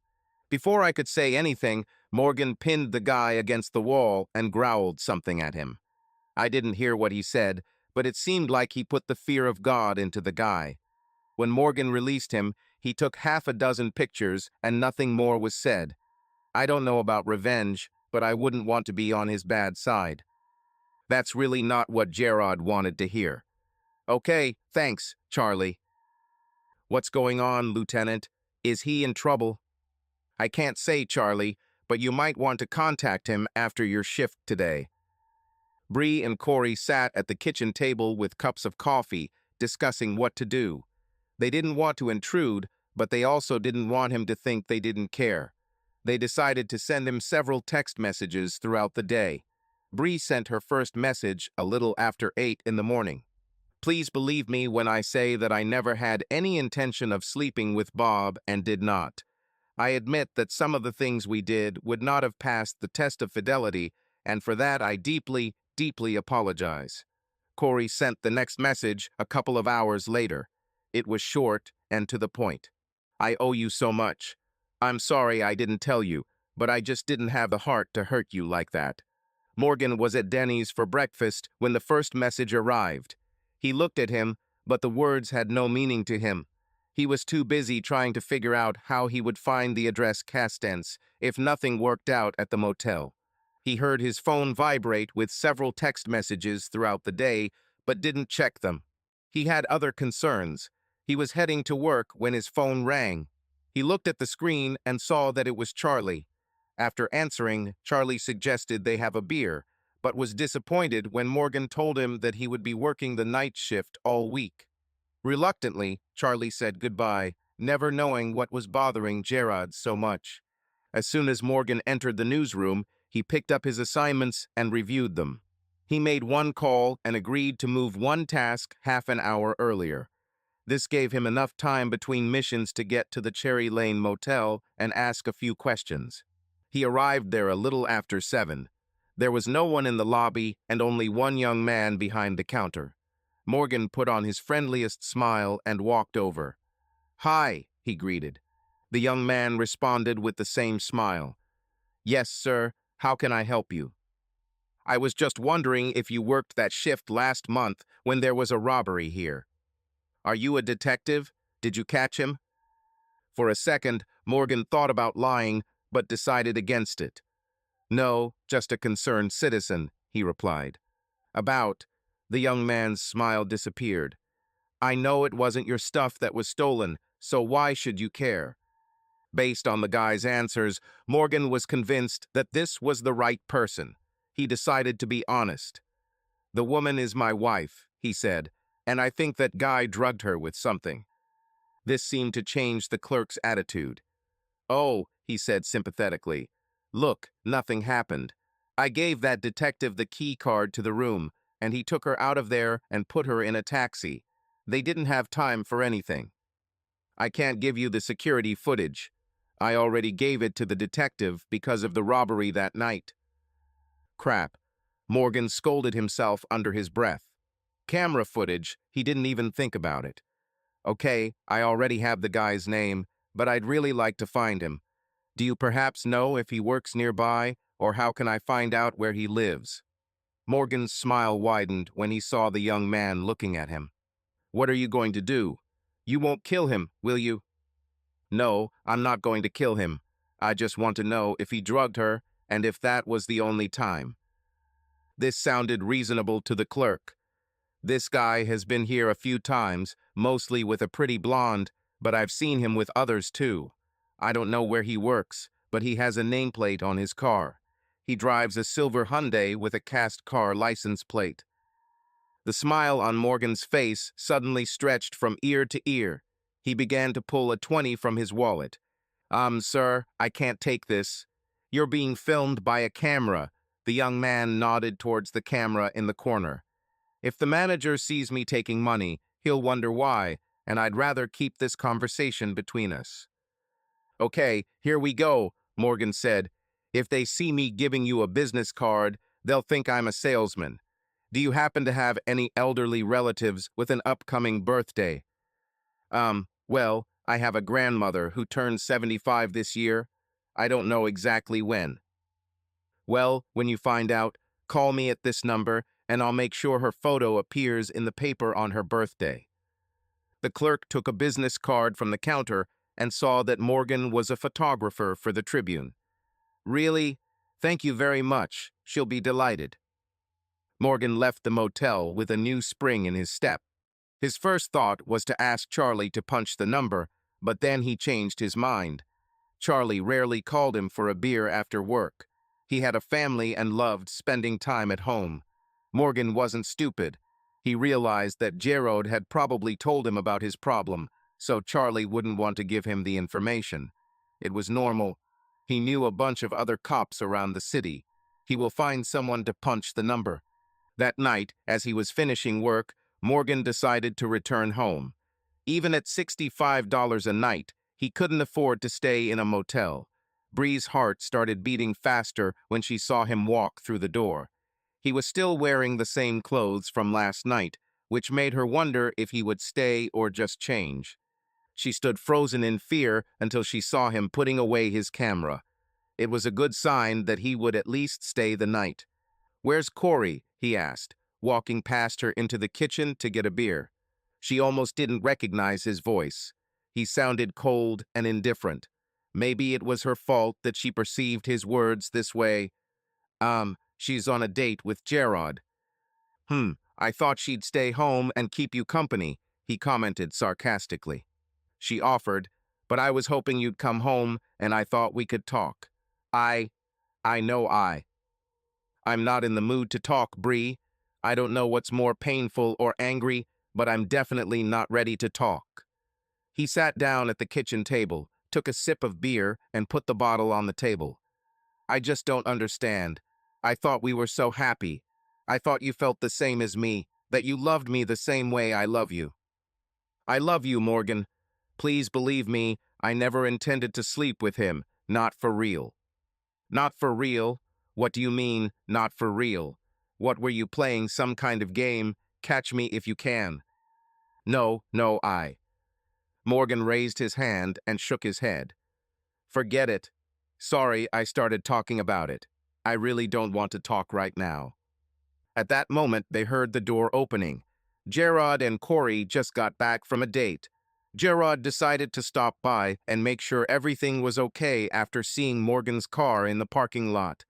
Before I could say anything, Morgan pinned the guy against the wall and growled something at him. I didn't hear what he said, but it seemed like he put the fear of God into the guy. When Morgan released him, he took half a dozen pictures and nothing more was said. I don't know about revenge, but I wouldn't want to be on his bad side." That's really not what Gerard wanted to hear. "Okay, thanks, Charlie." "What's going on, Lieutenant? Is he in trouble?" "I can't say, Charlie, but you might want to contact him after your shift today." Bree and Corey sat at the kitchen table with cups of coffee, discussing what to do. They didn't want to intrude, but they also didn't want him to think they didn't care. They decided to send him several text messages throughout the day. Bree sent her first message a little after 8 in the morning. Please believe me when I say that I never had any intention of sleeping with Bob and did not. I admit that some of the things we did would not have passed the test of fidelity, and for that I deeply, deeply apologize. Corey sent the next message a couple of hours later. It was short and to the point. I owe you so much. I'm sorry I didn't tell you, but I just didn't have the heart to hurt you like that. Morgan was at Denny's for breakfast when the first message arrived. He looked at him, but the words had no meaning to him. He was too busy trying to figure out how he would find the address Castence if nothing worked out at the motel. He heard his phone vibrate with several text messages throughout the day, but didn't check them. He had other concerns. He was heading to work when his phone rang. He looked at the screen and saw that it was Charlie. After answering, Charlie suggested they have a beer, but was disappointed when Morgan told him that he would be working the night shift all week. Reluctantly, Charlie said goodbye, never knowing what was bothering Gerard so much. As soon as Morgan entered the newsroom, he picked up his assignments and reviewed them. He made one call and agreed to move one task half an hour earlier. This gave him enough time between missions to get to the Cherry Lane Motel and ask a few questions. He arrived there a little after 7. There was no one in the lobby and only one young man behind the counter. Morgan put on his friendliest smile and walked over. "Hi," he greeted. The young man responded with the same smile. "Yes, sir. How can I help you?" "I was just wondering if you worked that shift last month when there was a robbery here. Are you a detective? Did you catch him?" For a second, Morgan thought about lying, but decided against it. "No, just a concerned citizen," he replied. "About?" The young man's smile disappeared. "I know it wasn't your stuff that was stolen, so why should you care?" Based on the guy's answers, Morgan was convinced that this was the right person. He decided to be honest. "The woman is my wife," he said, "and I think that guy drugged her with something." This seemed to change the clerk's attitude. "Oh," he said sympathetically. "Look, nothing happened. I gave that detective the key card to the room, and he took her out of there and put her in a taxi. They didn't have time for anything. I can't give you the security footage. I already gave it to the detective because of the robbery that night." Crap. Morgan scolded himself under his breath. Camera footage, he didn't even think about it. "Okay, I already have the guy's name, but I'd really like to find him. Do you perhaps know if he works nearby, or how can I find out where he lives?" Morgan's smile widened when he saw the young man looking at him. "What are you going to do? You won't kill him, will you?" "No, I'm not going to kill him. I just want to know if he drugged her and if that was the only time." This sounded reasonable to the clerk. "This guy has been here a few times, mostly with a pretty blonde, but I've seen him with others too. I don't know where he works, but he has a nameplate on his car. He drives a silver Hyundai with a cast car license plate." The smile on Morgan's face suddenly stretched from ear to ear. He began to pull a 20 from his wallet. Sir, I can't take this. You're being filmed by a camera." The young man nodded towards the camera in the corner. "If the manager sees me taking money, he'll wonder why, and I'd rather keep this conversation between us." "Okay, here we go," Morgan said. "If they see me giving you a business card, they'll think I'm a salesman. Do you happen to have any elderly relatives with an upcoming birthday?" Well, I have a grandmother who turns 75 this year. I don't know exactly when." "Well, when you find out, call me at this number, and I'll make sure her photo appears in the paper on her birthday." The clerk took a business card from the counter and saw that Morgan was a photographer for the Tribune. "Really? Thank you very much. She'll be delighted." Morgan left the motel with a new spring in his step. His first thought was to ask Charlie to punch the number, but then he changed his mind. Charlie rarely called him for a beer after work. He had a family and loved spending time at home. Morgan wasn't stupid. He realized that Gerard had probably told him about his problem, so Charlie wouldn't want to give him the information. It was normal. He knew a bunch of other cops around the city. He will find someone to punch the number. That night, as he was finishing work, Morgan decided to return home. Even at $65 a night, he couldn't afford to stay in a motel. Bree's heart started beating faster when she saw him walk through the door. He was still wearing the same clothes from last night, which made her wonder if he would stay or just change. She stood frozen in fear until she saw him putting away his camera. It was a good sign that he would at least stay the night. "Where's Corey?" he asked, walking past her into the kitchen to get a beer. She almost didn't recognize his voice. He sounded cold and indifferent. Maybe it was her fault that she perceived his words this way. She's on a date with Gerard." I thought she'd stay home and keep you company," he commented sarcastically. She offered, "But I was hoping you'd come home and I thought we could talk." I know I'm not in the mood to talk, Bree. I don't know what's more painful or angry, but I'm definitely not ready to talk." He sat down at the kitchen table, took a sip of beer, and put the bottle on the table. "I just don't understand. I thought we were so happy. I thought you felt the same as me, that you loved me the same way I love you." "I love you, Morgan. Please believe me, I never intended to sleep with him, not for real." "Not for real? What do you mean, not for real? What were you playing, some kind of game? Catch me if you can." No. Morgan raised his hand and shook his head. "Forget it. Sorry I started talking about it. I really don't want to talk right now." At that moment, they heard the door opening. Gerard and Corey just got back from a date. Gerard decided to stop by and make sure everything was okay after seeing Morgan's car in the parking lot.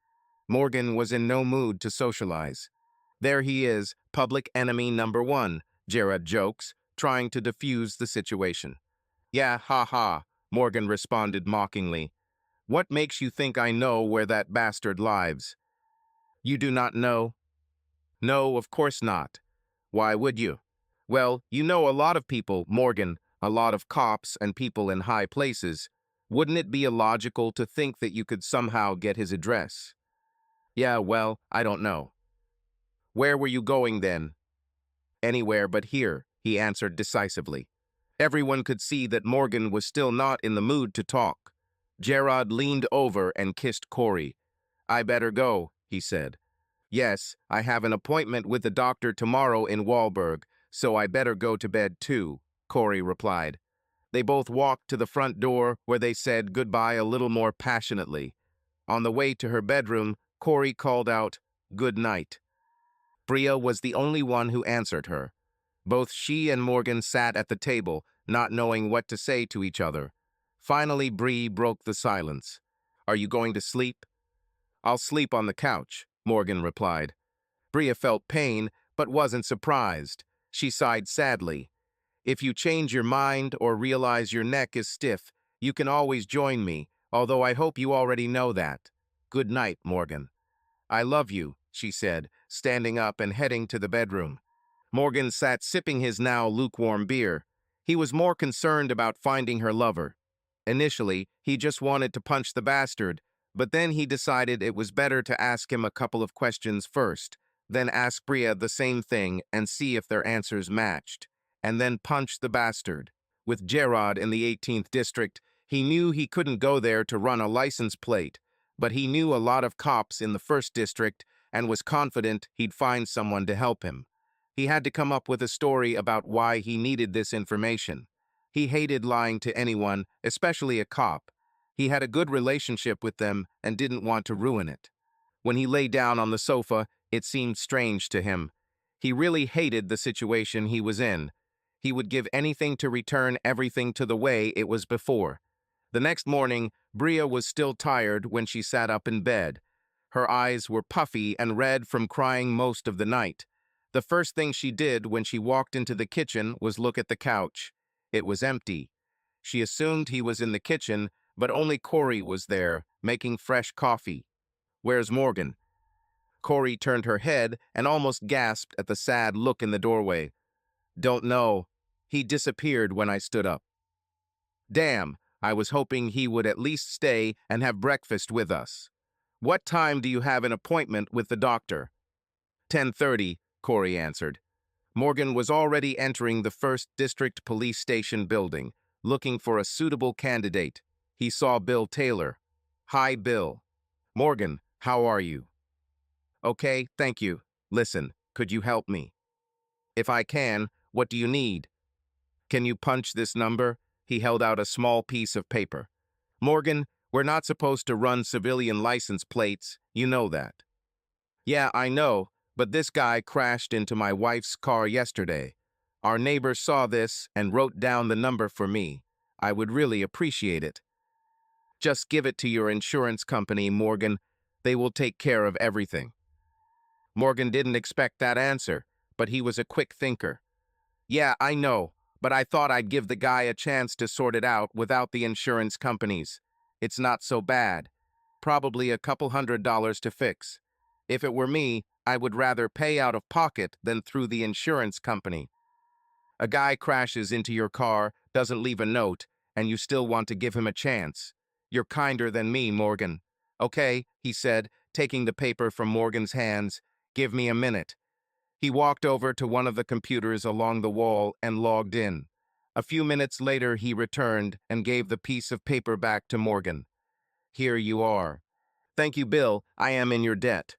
Morgan was in no mood to socialize. "There he is, public enemy number one," Gerard jokes, trying to defuse the situation. "Yeah, ha ha," Morgan responded mockingly. "What makes you think I know where that bastard lives?" "You do not know?" "No, of course not. Why would you?" "Well, you know a lot of people, Morgan, a lot of cops and people in high places. Wouldn't it be illogical to think that you could somehow get his address?" "Yeah, well, I don't know." "Where were you going then?" "Anywhere but here," he answered decisively. Everyone could see that Morgan was still not in the mood to talk. Gerard leaned over and kissed Corey. "I better go," he said. "Yes, I have an appointment with the doctor tomorrow in Wahlberg, so I better go to bed too," Corey replied. They both walked to the front door where they said goodbye a little more passionately. On the way to her bedroom, Corey called out, "Good night." Bria was the only one who answered her. Both she and Morgan sat at the table, not knowing what to say to each other. Finally, Bree broke the silence. "Are you going to sleep?" "I'll sleep on the couch," Morgan replied. Bria felt pain, but wasn't surprised. She sighed sadly. "If you change your mind or realize your neck is stiff, you can always join me, although I hope you already know that. Good night, Morgan." "I love you," she said, standing up and heading to the bedroom. Morgan sat sipping his now lukewarm beer. He was more concerned about finding her lover. Initially, he just wanted to punch the bastard, but then he decided it was better to ask him a couple of questions first, then ask Bria the same thing and see if their answers matched, and then punch the bastard. With Gerard in the 18th district, he knew he couldn't go there to run a license plate, but he knew a lot of cops in the 1st district and was confident he'd find someone to help him. He had to come up with a story about why he needed this information. He hated lying to anyone, especially a cop. He had a good relationship with them and didn't want to ruin it. When he lay down on the sofa, it seemed strange to him. He really hated the situation he was in. He would give anything to return everything to the way it was before. The next morning, Bria was still tired when she sat up in bed. Her eyes were puffy and red from crying most of the night. The first thing she did when she walked into the kitchen was look at the couch. It was empty. She assumed he was in the kitchen, but only Corey was there, making fresh coffee. "Where's Morgan?" Corey turned her head and almost gasped at the sad look in the doorway. "Don't know. He disappeared when I stood up." "Damn, I was hoping he would at least stay and have breakfast with us. What time do you have an appointment with the doctor? 10:30, Corey answered. Morgan was already entering the 1st District Police Station building, looking for a suitable candidate. He saw Bill Taylor. Hi, Bill. Morgan, how are you? Okay, thank you. Listen, could you help me? If I can, what do you need? Can you punch this number? He held out a small piece of paper. Morgan, we're not supposed to run civilian license plates, you know that. Yeah, I know, but this guy crashed into my wife's car yesterday. Our neighbor saw this and wrote down the number for me. I would really appreciate it. Just give it to your insurance company, Morgan. They will take care of everything. Morgan didn't expect that answer, but he was a quick thinker. Yeah, I know, but I thought I'd give the guy a chance to sort it out without the insurance companies. It's not so bad. Probably a couple $100 to fix. If it were me, I would rather pay out of pocket than through the insurance company. A guy crashes into your car, doesn't leave a note, and you still want to give him a chance. You're kinder than me, Morgan. Okay, he said, taking the paper from Morgan's hands. Give me a minute. He walked over to one of the computers along the wall and logged in. A few minutes later, he returned and gave the piece of paper back to Morgan. Here you are. Thank you, Bill. I am in your debt.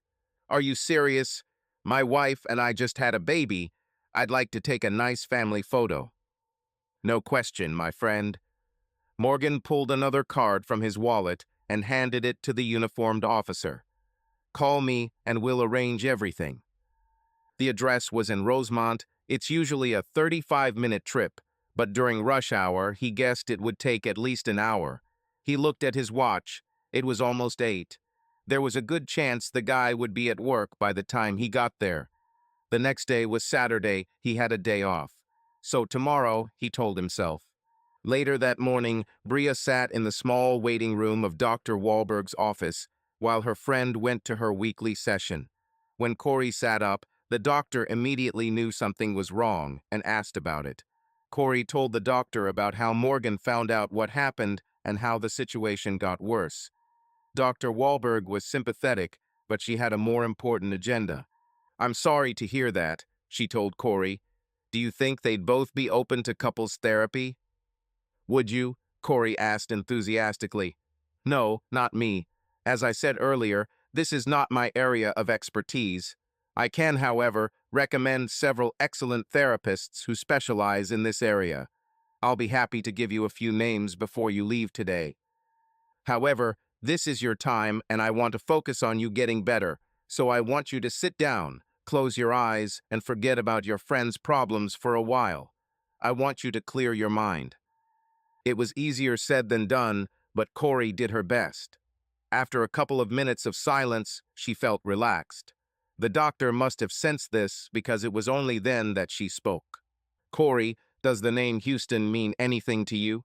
Are you serious? My wife and I just had a baby. I'd like to take a nice family photo. No question, my friend. Morgan pulled another card from his wallet and handed it to the uniformed officer. Call me and we'll arrange everything. The address was in Rosemont. It's usually a 35-minute trip, but during rush hour, he guessed it would take at least an hour. He looked at his watch. It was almost 8. There was a good chance the guy would be at work by the time he got there. The next day was Saturday. He had a day off. So tomorrow, he told himself. Later that morning, Bria sat in the small waiting room of Dr. Wahlberg's office while her friend went to her weekly session. When Corey sat up, the doctor immediately knew something was wrong and asked about it. Corey told the doctor about how Morgan found out what happened and how the situation got worse. Dr. Wahlberg was sympathetic, but she had a more important agenda. I'm sorry to hear that, she told Corey. Do you think they'd both be open to couples therapy? Would you? Corey asked enthusiastically. No, not me. As I said earlier, this is not my area of expertise. I can, however, recommend several excellent therapists who specialize in this area. I'll be happy to give you a few names before you leave today. However, this is your time and I want to focus on you getting better, so I want you to sit down, close your eyes, and forget about your friend's problems for a while. I want you to clear your mind. It was easier said than done, but Corey did her best. After a couple of minutes of silence, she felt relaxed. The doctor must have sensed this because it was only then that she spoke. Corey, does the name Houston mean anything to you?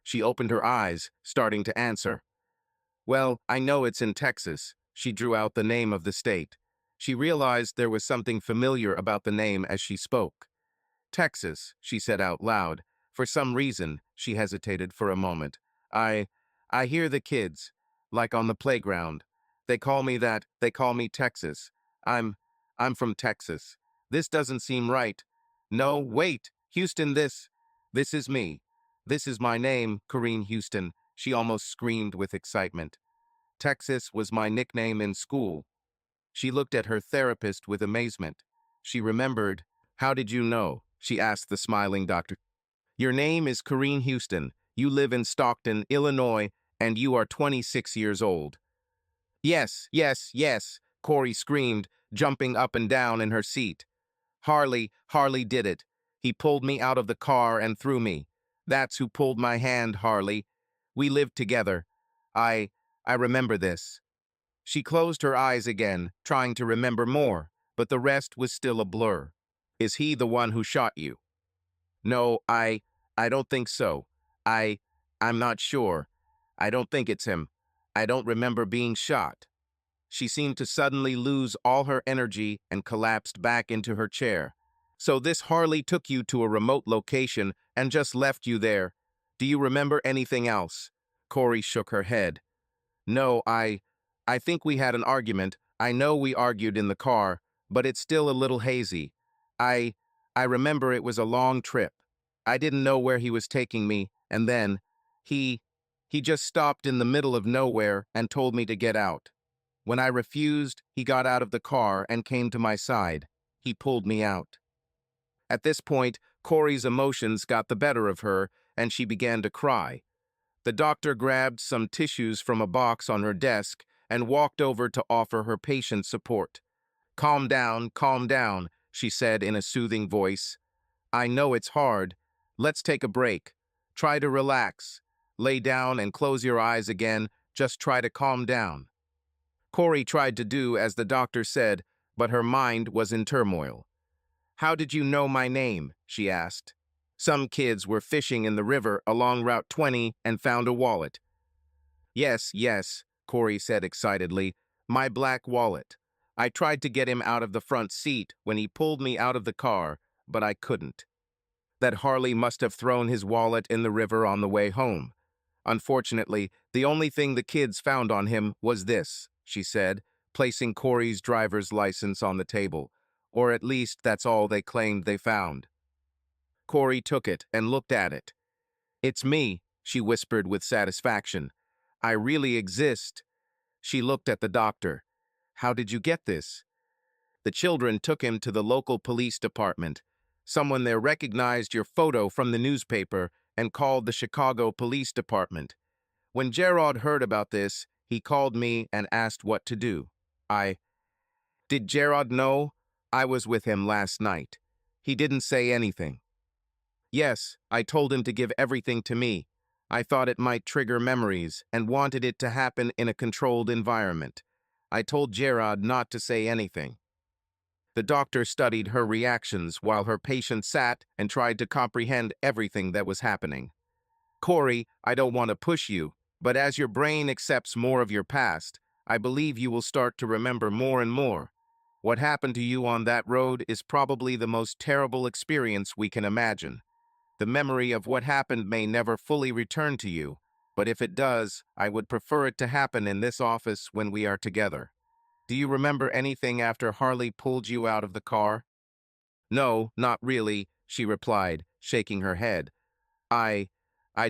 She opened her eyes, starting to answer. Well, I know it's in Texas. She drew out the name of the state. She realized there was something familiar about the name as she spoke. Texas, she said out loud. For some reason, she hesitated for a moment. I hear the kids, like on the playground. They call me that. They call me Texas. I'm from Texas. This doesn't seem right. No, wait, Houston, this is me. This is my name, Corrine Houston, she almost screamed with excitement. Texas was my nickname in school. She looked at her therapist with amazement. She remembered. How did you know? She asked the smiling doctor. Your name is Corrine Houston. You live in Stockton, Illinois, and you are 26 years old. Yes, yes, yes, Corey screamed, jumping up and down in her seat. Harley did it. He pulled me out of the car and threw me. That's who pulled my hand, Harley. We lived together. I remember this. She closed her eyes again, trying to remember more, but the rest was still a blur. Is he the one who shot you? No, I don't think so. I'm not sure. I don't think it's him. I don't remember being shot. She seemed to suddenly lose all her energy and collapsed back into her chair. So this Harley took you to a remote location and just left you there. Do you remember anything else? Corey shook her head. No, I think we had an argument. I know we argued in the car, but it's still a little hazy. I, I remember it was a long trip. I didn't know where he was taking me, and then, he, he just stopped in the middle of nowhere and told me to get out. When I refused, he got out of the car and came to my side. He pulled me out. At this point, Corey's emotions got the better of her, and she began to cry. The doctor grabbed some tissues from a box on her desk and walked over to offer her patient support. Calm down, she said in a soothing voice. I know it's hard. Let's take a break. Try to relax. Lay down and close your eyes again. Just try to calm down. Corey tried to do as the doctor said, but her mind was in turmoil. How did you know my name? She asked. Some kids were fishing in the river along Route 20 and found a wallet. Yes, Corey said excitedly. My black wallet. I tried to get him out of the front seat when he pulled me out of the car, but I couldn't. That Harley must have thrown his wallet in the river on the way home. Unfortunately, the only thing the kids found on him was this, she said, placing Corey's driver's license on the table. Or at least that's all they claimed they found. Corey took it and looked at it. It's me, she whispered with satisfaction. I really exist. She looked at the doctor. How did you get this? The children took him to the local police department. Someone there recognized your photo from the newspaper and called the Chicago Police Department. When Gerard heard about this, he called me and asked what to do. Did Gerard know? I was with him last night. He didn't say anything. Yes, I told him to give everything to me. I thought it might trigger memories and wanted it to happen in a controlled environment. I told Gerard not to say anything. The doctor studied her reactions while her patient sat and tried to comprehend everything that was happening. Corey, I don't want to push you, but as your brain accepts more of your past, I believe you will start to remember more and more. What happened to you on that road is probably the most terrible experience we can imagine. The memory of what happened may never fully return to you, but if it does, I would prefer it to happen in this office when we are together. Do you remember anything after Harley pulled you out of the car? No, not really, she replied, shaking her head. I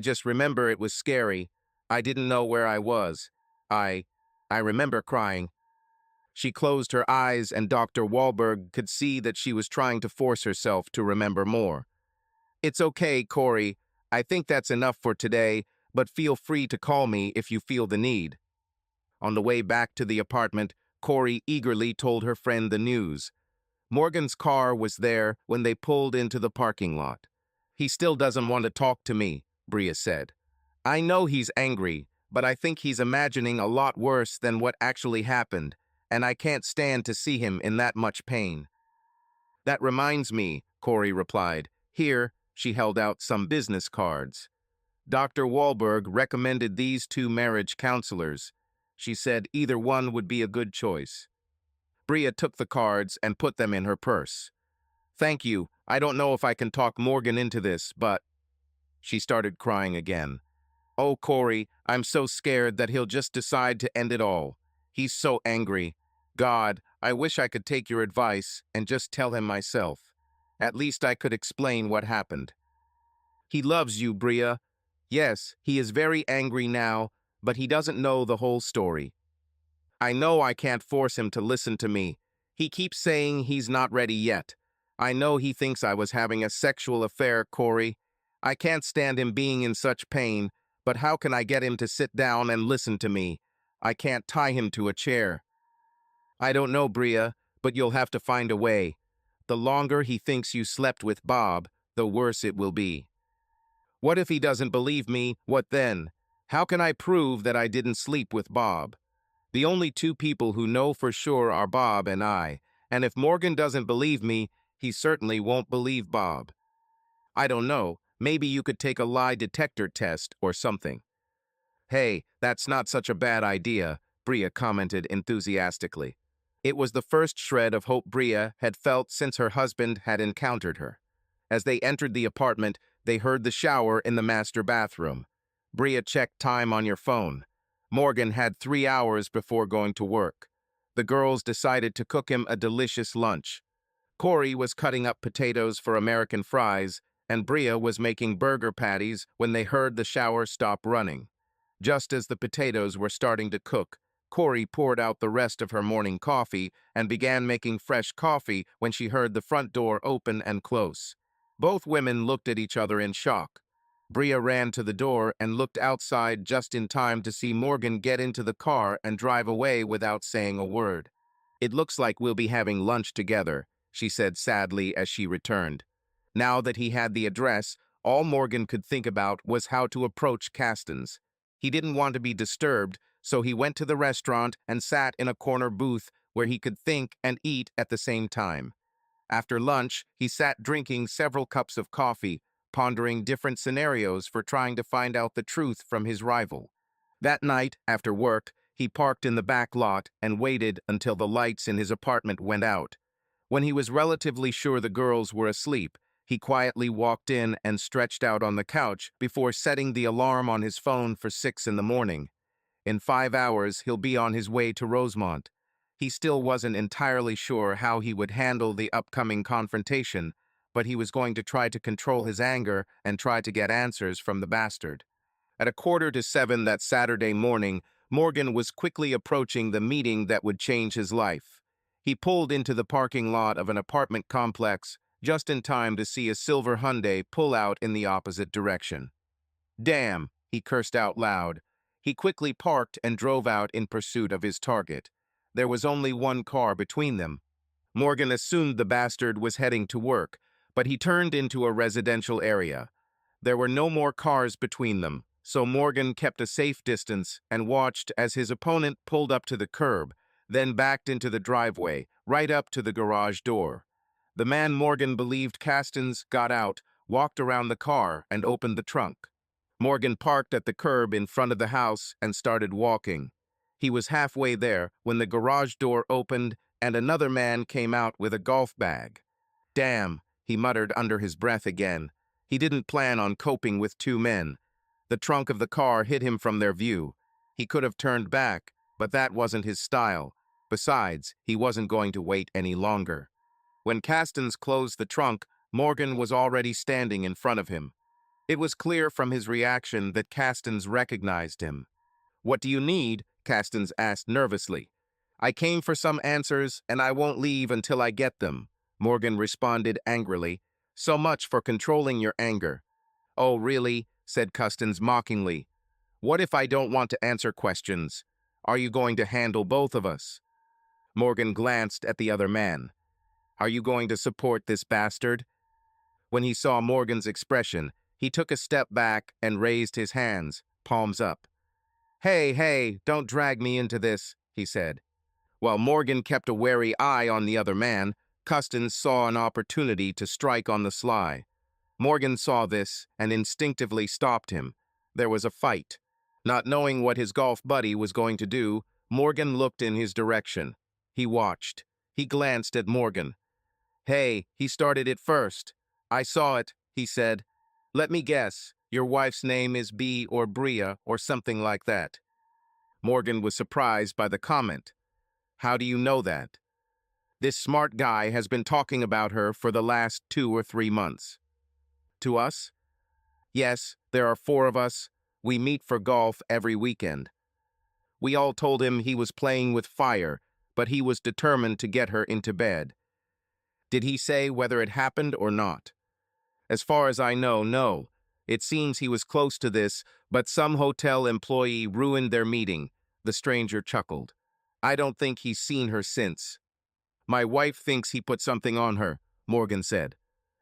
just remember it was scary. I didn't know where I was. I remember crying. She closed her eyes and Dr. Wahlberg could see that she was trying to force herself to remember more. It's okay, Corey. I think that's enough for today, but feel free to call me if you feel the need. On the way back to the apartment, Corey eagerly told her friend the news. Morgan's car was there when they pulled into the parking lot. He still doesn't want to talk to me, Bria said. I know he's angry, but I think he's imagining a lot worse than what actually happened, and I can't stand to see him in that much pain. That reminds me, Corey replied. Here, she held out some business cards. Dr. Wahlberg recommended these two marriage counselors. She said either one would be a good choice. Bria took the cards and put them in her purse. Thank you. I don't know if I can talk Morgan into this, but... She started crying again. Oh, Corey, I'm so scared that he'll just decide to end it all. He's so angry. God, I wish I could take your advice and just tell him myself. At least I could explain what happened. He loves you, Bria. Yes, he is very angry now, but he doesn't know the whole story. I know I can't force him to listen to me. He keeps saying he's not ready yet. I know he thinks I was having a sexual affair, Corey. I can't stand him being in such pain, but how can I get him to sit down and listen to me? I can't tie him to a chair. I don't know, Bria, but you'll have to find a way. The longer he thinks you slept with Bob, the worse it will be. What if he doesn't believe me? What then? How can I prove that I didn't sleep with Bob? The only two people who know for sure are Bob and I, and if Morgan doesn't believe me, he certainly won't believe Bob. I don't know, maybe you could take a lie detector test or something. Hey, that's not such a bad idea, Bria commented enthusiastically. It was the first shred of hope Bria had felt since her husband had encountered her. As they entered the apartment, They heard the shower in the master bathroom. Bria checked time on your phone. Morgan had 3 hours before going to work. The girls decided to cook him a delicious lunch. Corey was cutting up potatoes for American fries, and Bria was making burger patties when they heard the shower stop running. Just as the potatoes were starting to cook, Corey poured out the rest of her morning coffee and began making fresh coffee when she heard the front door open and close. Both women looked at each other in shock. Bria ran to the door and looked outside just in time to see Morgan get into the car and drive away without saying a word. "It looks like we'll be having lunch together," she said sadly as she returned. Now that he had the address, all Morgan could think about was how to approach Caston's. He didn't want to be disturbed, so he went to the restaurant and sat in a corner booth where he could think and eat at the same time. After lunch, he sat drinking several cups of coffee, pondering different scenarios for trying to find out the truth from his rival. That night, after work, he parked in the back lot and waited until the lights in his apartment went out. When he was relatively sure the girls were asleep, he quietly walked in and stretched out on the couch before setting the alarm on his phone for 6 in the morning. In 5 hours, he'll be on his way to Rosemont. He still wasn't entirely sure how he would handle the upcoming confrontation, but he was going to try to control his anger and try to get answers from the bastard. At 6:45 that Saturday morning, Morgan was quickly approaching the meeting that would change his life. He pulled into the parking lot of an apartment complex just in time to see a silver Hyundai pull out in the opposite direction. "Damn," he cursed out loud. He quickly parked and drove out in pursuit of his target. There was only one car between them. Morgan assumed the bastard was heading to work, but he turned into a residential area. There were no more cars between them, so Morgan kept a safe distance and watched as his opponent pulled up to the curb, then backed into the driveway, right up to the garage door. The man Morgan believed Caston's got out, walked around the car, and opened the trunk. Morgan parked at the curb in front of the house and started walking. He was halfway there when the garage door opened and another man came out with a golf bag. "Damn," he muttered under his breath again. He didn't plan on coping with two men. The trunk of the car hid him from their view. He could have turned back, but that wasn't his style. Besides, he wasn't going to wait any longer. When Caston's closed the trunk, Morgan was already standing in front of him. It was clear from his reaction that Caston's recognized him. "What do you need?" Caston's asked nervously. "I came for some answers, and I won't leave until I get them," Morgan responded angrily. "So much for controlling your anger." "Oh, really?" said Caston's mockingly. "What if I don't want to answer questions? Are you going to handle both of us?" Morgan glanced at the other man. "Are you going to support this bastard?" When he saw Morgan's expression, he took a step back and raised his hands, palms up. Hey, don't drag me into this," he said. While Morgan kept a wary eye on the other man, Caston saw an opportunity to strike on the sly. Morgan saw this and instinctively stopped him. There was a fight. Not knowing what his golf buddy was going to do, Morgan looked in his direction. He watched. He glanced at Morgan. "Hey, he started it first." "I saw it," he said. "Let me guess. Your wife's name is B or Bria or something like that." Morgan was surprised by the comment. "How do you know that?" "This smart guy has been talking about her for the last 2 or 3 months." "To us?" "Yes, there are 4 of us. We meet for golf every weekend." We all told him he was playing with fire, but he was determined to get her into bed. "Did he say whether it happened or not?" "As far as I know, no. It seems he was close to this, but some hotel employee ruined their meeting," the stranger chuckled. "I don't think he's seen her since." "My wife thinks he put something on her," Morgan said.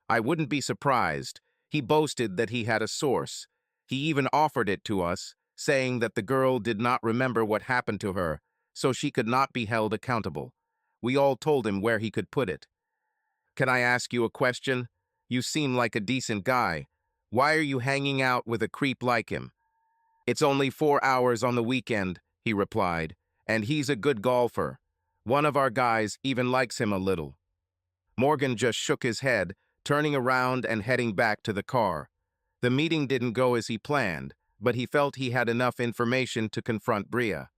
"I wouldn't be surprised. He boasted that he had a source. He even offered it to us, saying that the girl did not remember what happened to her, so she could not be held accountable. We all told him where he could put it." "Can I ask you a question? You seem like a decent guy. Why are you hanging out with a creep like him?" "It's only 4 hours on the weekend," he replied, "and he's a good golfer. One of our guys even likes him a little." Morgan just shook his head, turning around and heading back to the car. The meeting didn't go as he planned, but he felt he had enough information to confront Bria.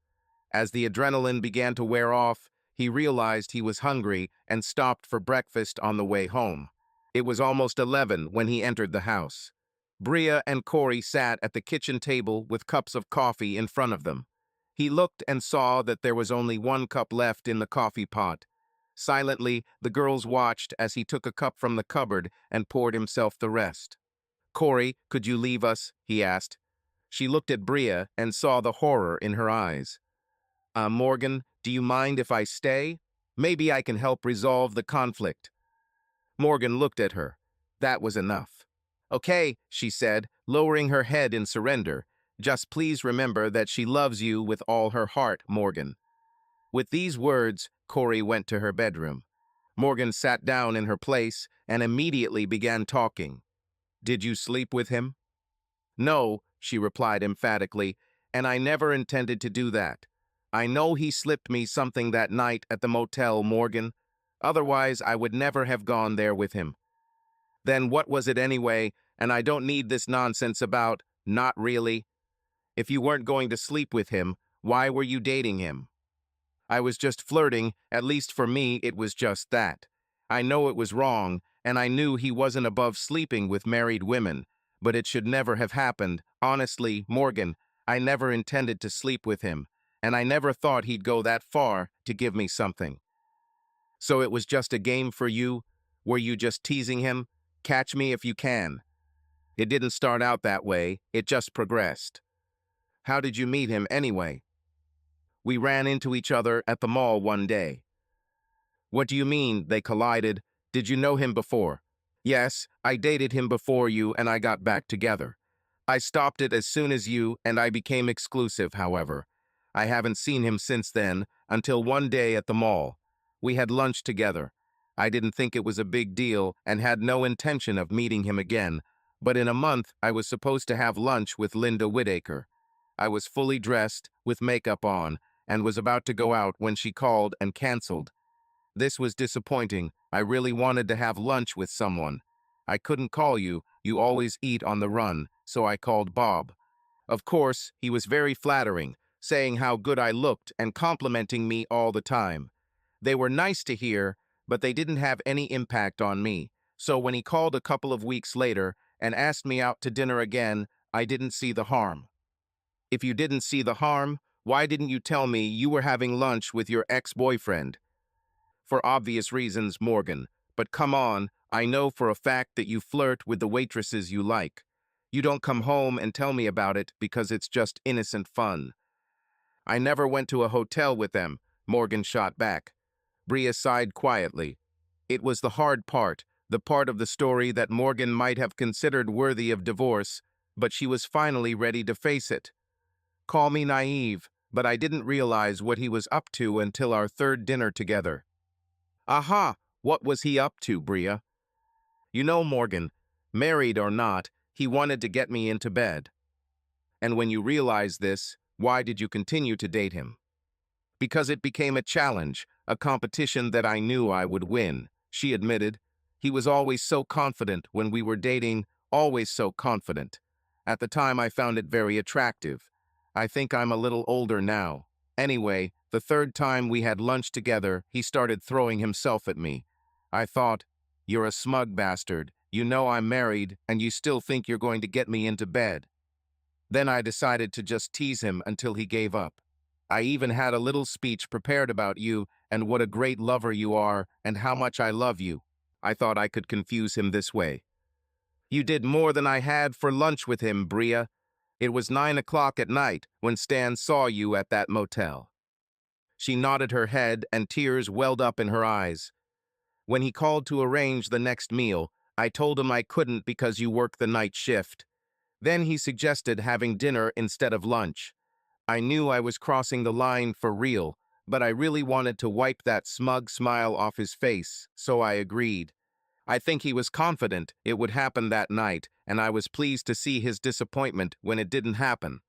As the adrenaline began to wear off, he realized he was hungry and stopped for breakfast on the way home. It was almost 11 when he entered the house. Bria and Corey sat at the kitchen table with cups of coffee in front of them. He looked and saw that there was only one cup left in the coffee pot. Silently, the girls watched as he took a cup from the cupboard and poured himself the rest. "Corey, could you leave us?" he asked. She looked at Bria and saw the horror in her eyes. Morgan, do you mind if I stay? Maybe I can help resolve the conflict." Morgan looked at her. That was enough. "Okay," she said, lowering her head in surrender. "Just please remember that she loves you with all her heart, Morgan." With these words, Corey went to her bedroom. Morgan sat down in her place and immediately began talking. "Did you sleep with him?" "No," she replied emphatically, "and I never intended to do that. I know he slipped me something that night at the motel, Morgan. Otherwise, I would never have gone there with him." "Then what was it anyway? And I don't need this nonsense about, not really. If you weren't going to sleep with him, why were you dating him?" "I was just flirting, at least for me it was just that. I know it was wrong, and I knew he wasn't above sleeping with married women, but it should never have happened. Honestly, Morgan, I never intended to sleep with him, and I never thought he'd go that far to give me something." "So it was just a game for you? Were you just teasing him? Catch me if you can." "It didn't start out that way, it just progressed." "How did you meet him anyway?" "We ran into each other at the mall one day." "What do you mean, they collided? Did you know him before?" "Yes, I dated him before you and I got back together. I stopped it as soon as you and I became exclusive, however. I haven't seen him since then, until one day at the mall. We had lunch together. I didn't think it was a big deal and had no intention of meeting him again, but in a month I was supposed to have lunch with Linda Whittaker. I was fully dressed, with makeup on, and was about to go out when she called and canceled. This was disappointing. I really wanted to have lunch with someone. I couldn't call you, you always eat on the run, so I called Bob. Of course, he was very flattering, saying how good I looked and complimenting me all the time. They were nice to hear, but they didn't have any impact on me. So when he called a couple of weeks later and asked me out to dinner again, I didn't see the harm. If you didn't see the harm, why didn't you tell me you were having lunch with your ex-boyfriend? For obvious reasons, Morgan. But come on, I know for a fact that you flirt with the waitresses you like. You don't come home and tell me about it because it's just innocent fun." "I never went to a hotel with them," Morgan shot back. Bria sighed quietly. It was the hard part, the part of the story that Morgan might have considered worthy of divorce, but she was finally ready to face it. "Call me naive, but I didn't realize what he was up to until our third dinner together." "Aha! What was he up to, Bria?" "You know, Morgan, married or not, he wanted to get me into bed." "And when you realized this, why did you continue to date him?" "Because it became a challenge, a competition that I knew I would win," she admitted. "He was always so confident when we were dating, always so confident. At the time, I found it very attractive. I think I'm a little older now. Anyway, the third time we had lunch together, he started throwing himself at me. I thought, you're a smug bastard. You know I'm married, and you still think you're going to get me into bed. Then I decided to just tease him until he gave up. I even had a little speech prepared about you and what a great lover you are and how much I love you. I thought I could confuse him this way." "You did more than I had for lunch with him, Bria. It was 9 o'clock at night when Stan saw you at that motel." She nodded her head and tears welled up in her eyes. "When he called to arrange the next meal, I told him I couldn't because you work the night shift. Then he suggested having dinner instead of lunch. I knew I was crossing the line for real, but I really wanted to wipe that smug smile off his face, so I agreed. I think he was confident it would happen that night, and I was pleased to see his disappointment when it didn't happen.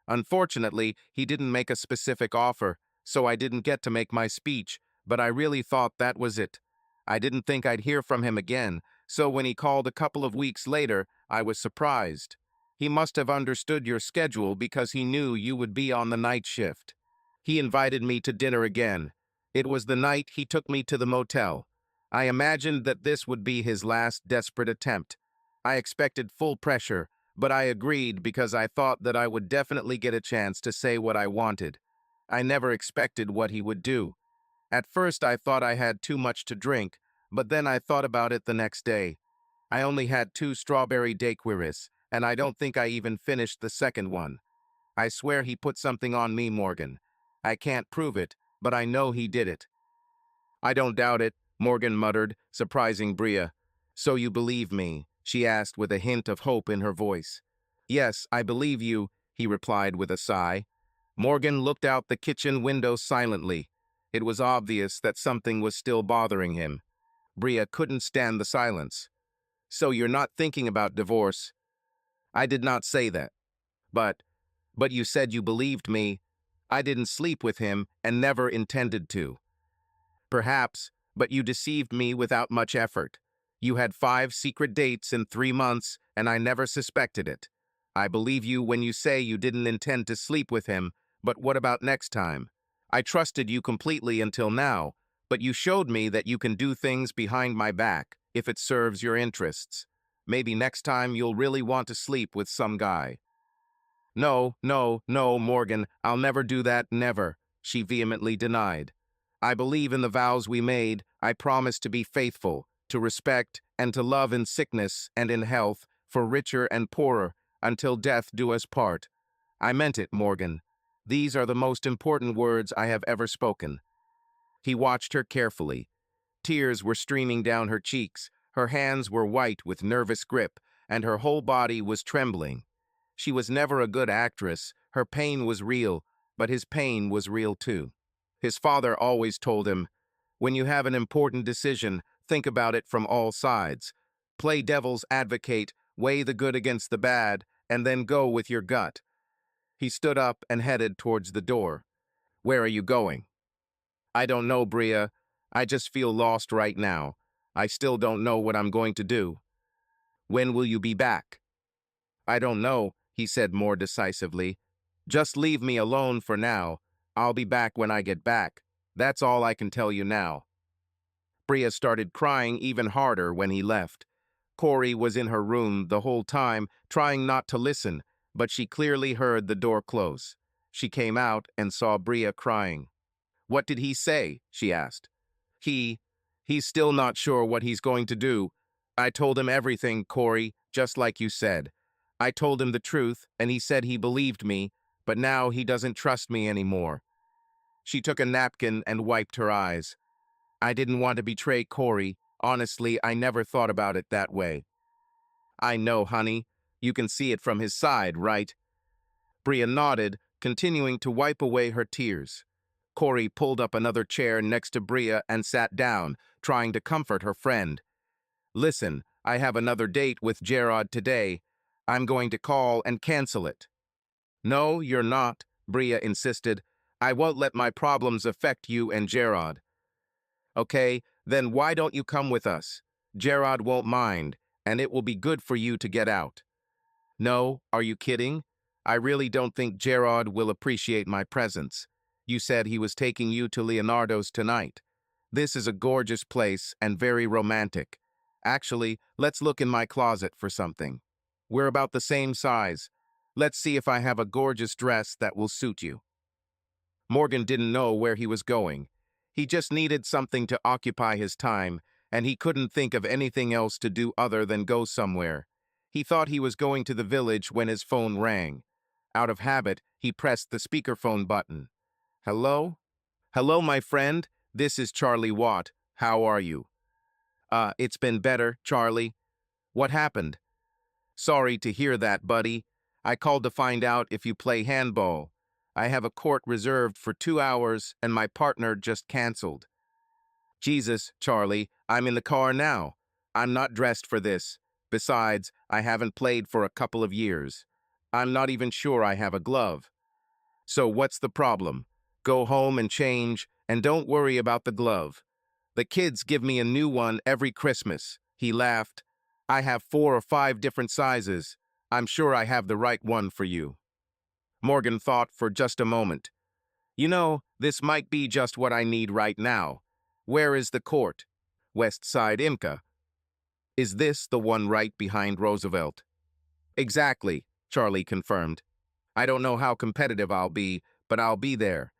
Unfortunately, he didn't make a specific offer, so I didn't get to make my speech, but I really thought that was it. I didn't think I'd hear from him again, so when he called a couple of weeks later, I was surprised. He must have understood your schedule because he knew you would be on the night shift. He invited me to dinner again. It was the night he took me to the motel. I imagined that this would be his last desperate attempt. I expected full pressure, but I agreed because I thought that I would definitely get a chance to say what I wanted. I never expected what he would do. At first I thought I had too much to drink, but then I thought about it the next day. I only had 2 strawberry daiquiris, and I don't think I even finished the second one. I swear he put something on me, Morgan. I can't prove it, but I know he did it. I don't doubt it, Morgan muttered, surprising Bria. So you believe me? She asked with a hint of hope in her voice. Yes, I believe you, he replied with a sigh. Morgan looked out the kitchen window silently. It was obvious that something was still bothering him. Bria couldn't stand the silence. So you're not thinking about divorce? I did not say that. But you said you believed me. I didn't sleep with him and never intended to. Perhaps, but you deceived me without much effort. You had 5 secret dates in 3 months, and I never suspected it. I believe you when you say you didn't intend to sleep with him, but what about next time? I trusted you completely until now, but you showed me that you can do things behind my back, if it serves your interests. Maybe next time you'll really want to sleep with some guy. No, no, no, Morgan, I'll never do that, never, she vehemently denied. I believe in the vows we made. I promise to be faithful, to respect, and to love in sickness and in health, for richer and poorer, until death do us part. I meant it, Morgan. These are the most important words I have ever spoken. He watched her carefully. Tears were streaming down her cheeks, her hands were white with nervous grip, and her whole body was trembling. She was never a good actress. Her pain was real, but his pain was real too. His father always told him, when you have an important decision, think about it from all sides. Play devil's advocate, weigh the good against the bad, and then go with your gut. He stood up and headed towards the door. Where are you going? I don't know, Bria. I just feel lost right now. I still don't know what I'm going to do. When will you be back? I don't know, he said more decisively. Just leave me alone for now. I'll be back when I get back. That's all I can tell you now. Bria started crying even harder when he left. Corey was in her room the whole time, trying not to listen, but she clearly heard the door close. She came out and saw Bria crying. What did he say? She asked. He's still not sure what he's going to do. I told him everything, Corey, just like you said. I told him the truth, and he said he believed me, but now he doesn't trust me anymore. She took a napkin and wiped her eyes. I didn't want to betray Corey. Honestly, I never thought about it that way. I know, honey. You can see it from his side, right? Bria nodded, continuing to wipe away her tears. Corey pulled up another chair next to Bria and sat down, trying to comfort her friend. Listen, I have another date with Gerard today. I'm going to call and cancel it. No, you're not, Bria insisted. I won't let my problems affect you and Gerard. Okay, then why don't you come with us? Gerard won't mind, and it will be good for you to get out. No, are you kidding? I really don't think Gerard will appreciate my presence. You said he was taking you to Leonardo's tonight. This is a gorgeous place and very romantic. Actually, let's look in my closet for something. We're about the same size. Let's see if I have a gorgeous dress that will suit you. Morgan didn't know where he was going. He just needed something to occupy his time, and he couldn't think of anything else to do other than go somewhere. He thought he was going to the village when his phone rang. Out of habit, he pressed the speakerphone button. Hello? Hello, my friend. This is Charlie Watt. How are you? It's been better, Charlie. What happened? Sorry to hear that, buddy. I called to find out if you play handball. I have a court reserved for 2 hours, and my partner just canceled. Jesus, Charlie, I'm in the car now. I'm not dressed for this. Besides, I haven't played for a couple of years. I'm not even sure I have a glove. So what's the problem? Go home and change, and don't worry about the glove. The kids give me a new one every Christmas. He laughed. I have 4 or 5 different sizes. I'm sure I have the right one for you. Morgan thought for just a moment. You know, this might be just what I need right now. Where is the court? West Side Imca. Is this the one right behind Roosevelt? Exactly, Charlie confirmed. I don't know how competitive I'll be, but I'll be there.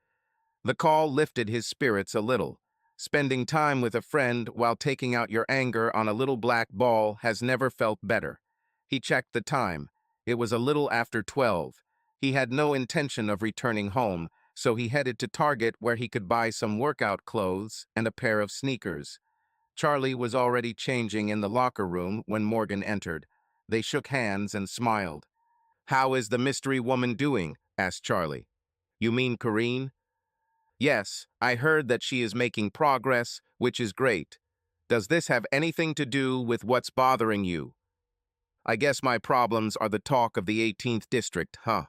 The call lifted his spirits a little. Spending time with a friend while taking out your anger on a little black ball has never felt better. He checked the time. It was a little after 12. He had no intention of returning home, so he headed to Target where he could buy some workout clothes and a pair of sneakers. Charlie was already changing in the locker room when Morgan entered. They shook hands and smiled. "How is the mystery woman doing?" asked Charlie. "You mean Corrine?" "Yes, I heard that she is making progress, which is great. Does this have anything to do with what's bothering you?" "I guess my problems are the talk of the 18th District, huh?"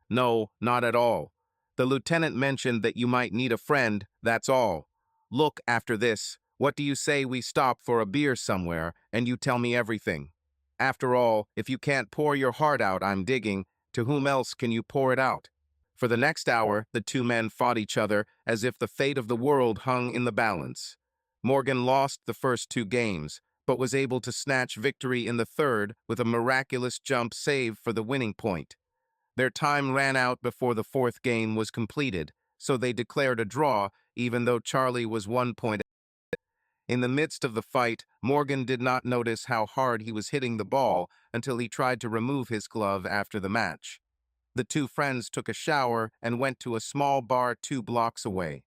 "No, not at all. The lieutenant mentioned that you might need a friend, that's all. Look, after this, what do you say we stop for a beer somewhere and you tell me everything? After all, if you can't pour your heart out, I'm digging, to whom else can you pour it out?" For the next hour, the two men fought each other as if the fate of the world hung in the balance. Morgan lost the first 2 games, but was able to snatch victory in the third with a miraculous jump save for the winning point. Their time ran out before the 4th game was completed, so they declared a draw, even though Charlie was 1 point. In the midst of the fight, Morgan did not notice how hard he was hitting the ball until he tried to remove his glove after the match. The two friends took a shower and went to a small bar 2 blocks away.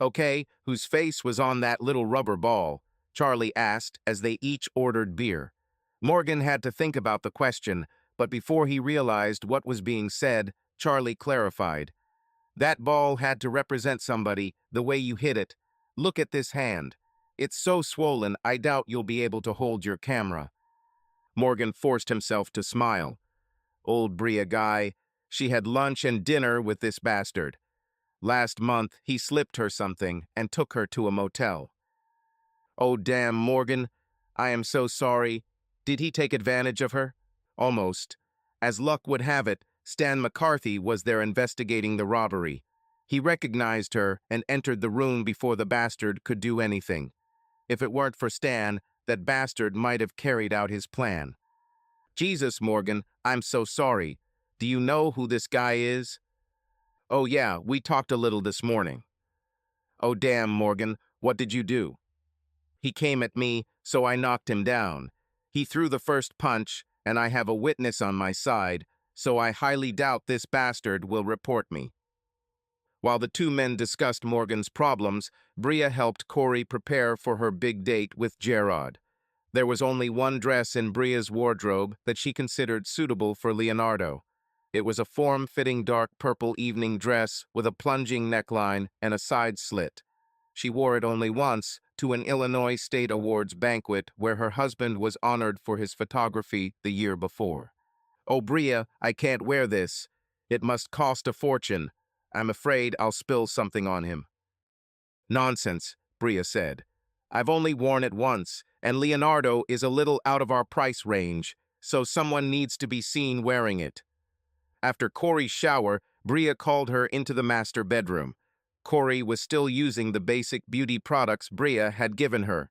"Okay, whose face was on that little rubber ball?" Charlie asked as they each ordered beer. Morgan had to think about the question, but before he realized what was being said, Charlie clarified. "That ball had to represent somebody, the way you hit it. Look at this hand. It's so swollen, I doubt you'll be able to hold your camera." Morgan forced himself to smile. Old Bria guy. She had lunch and dinner with this bastard. Last month, he slipped her something and took her to a motel. "Oh, damn, Morgan. I am so sorry. Did he take advantage of her?" "Almost. As luck would have it, Stan McCarthy was there investigating the robbery. He recognized her and entered the room before the bastard could do anything. If it weren't for Stan, that bastard might have carried out his plan." "Jesus, Morgan, I'm so sorry. Do you know who this guy is?" "Oh yeah, we talked a little this morning." "Oh damn, Morgan, what did you do?" "He came at me, so I knocked him down. He threw the first punch, and I have a witness on my side, so I highly doubt this bastard will report me." While the two men discussed Morgan's problems, Bria helped Corey prepare for her big date with Gerard. There was only one dress in Bria's wardrobe that she considered suitable for Leonardo. It was a form-fitting dark purple evening dress with a plunging neckline and a side slit. She wore it only once, to an Illinois State Awards banquet where her husband was honored for his photography the year before. "Oh, Bria, I can't wear this. It must cost a fortune. I'm afraid I'll spill something on him." "Nonsense," Bria said. "I've only worn it once, and Leonardo is a little out of our price range, so someone needs to be seen wearing it." After Corey's shower, Bria called her into the master bedroom. Corey was still using the basic beauty products Bria had given her.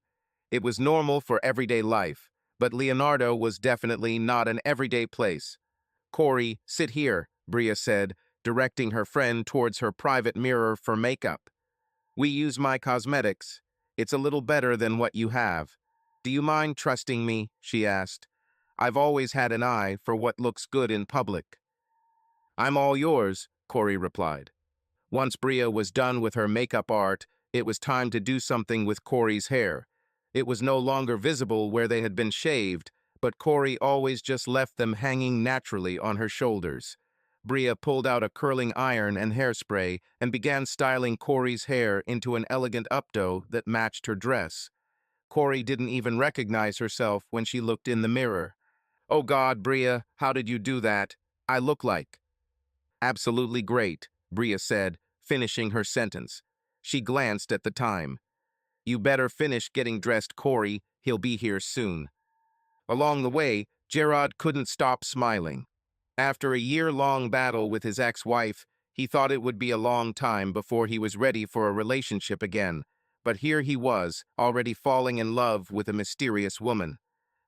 It was normal for everyday life, but Leonardo was definitely not an everyday place. "Corey, sit here," Bria said, directing her friend towards her private mirror for makeup. "We use my cosmetics. It's a little better than what you have. Do you mind trusting me?" she asked. "I've always had an eye for what looks good in public." "I'm all yours," Corey replied. Once Bria was done with her makeup art, it was time to do something with Corey's hair. It was no longer visible where they had been shaved, but Corey always just left them hanging naturally on her shoulders. Bria pulled out a curling iron and hairspray and began styling Corey's hair into an elegant updo that matched her dress. Corey didn't even recognize herself when she looked in the mirror. "Oh God, Bria, how did you do that? I look like—" "Absolutely great," Bria said, finishing her sentence. She glanced at the time. "You better finish getting dressed, Corey. He'll be here soon." Along the way, Gerard couldn't stop smiling. After a year-long battle with his ex-wife, he thought it would be a long time before he was ready for a relationship again. But here he was, already falling in love with a mysterious woman.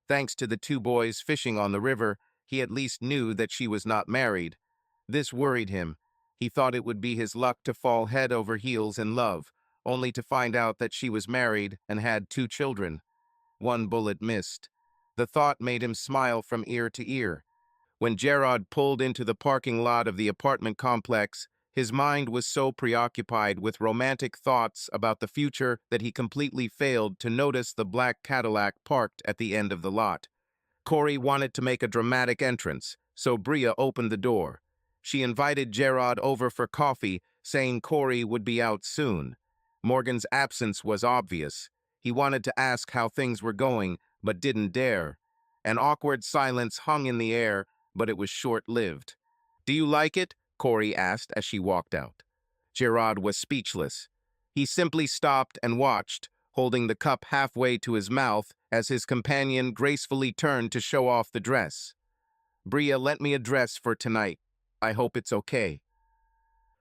Thanks to the two boys fishing on the river, he at least knew that she was not married. This worried him. He thought it would be his luck to fall head over heels in love, only to find out that she was married and had two children. One bullet missed. The thought made him smile from ear to ear. When Gerard pulled into the parking lot of the apartment complex, his mind was so preoccupied with romantic thoughts about the future that he completely failed to notice the black Cadillac parked at the end of the lot. Corey wanted to make a dramatic entrance, so Bria opened the door. She invited Gerard over for coffee, saying Corey would be out soon. Morgan's absence was obvious. He wanted to ask how things were going, but didn't dare. An awkward silence hung in the air, but it was short-lived. "Do you like it?" Corey asked as she walked out. Gerard was speechless. He simply stopped and watched, holding the cup halfway to his mouth as his companion gracefully turned to show off the dress. "Bria lent me a dress for tonight. I hope it's okay."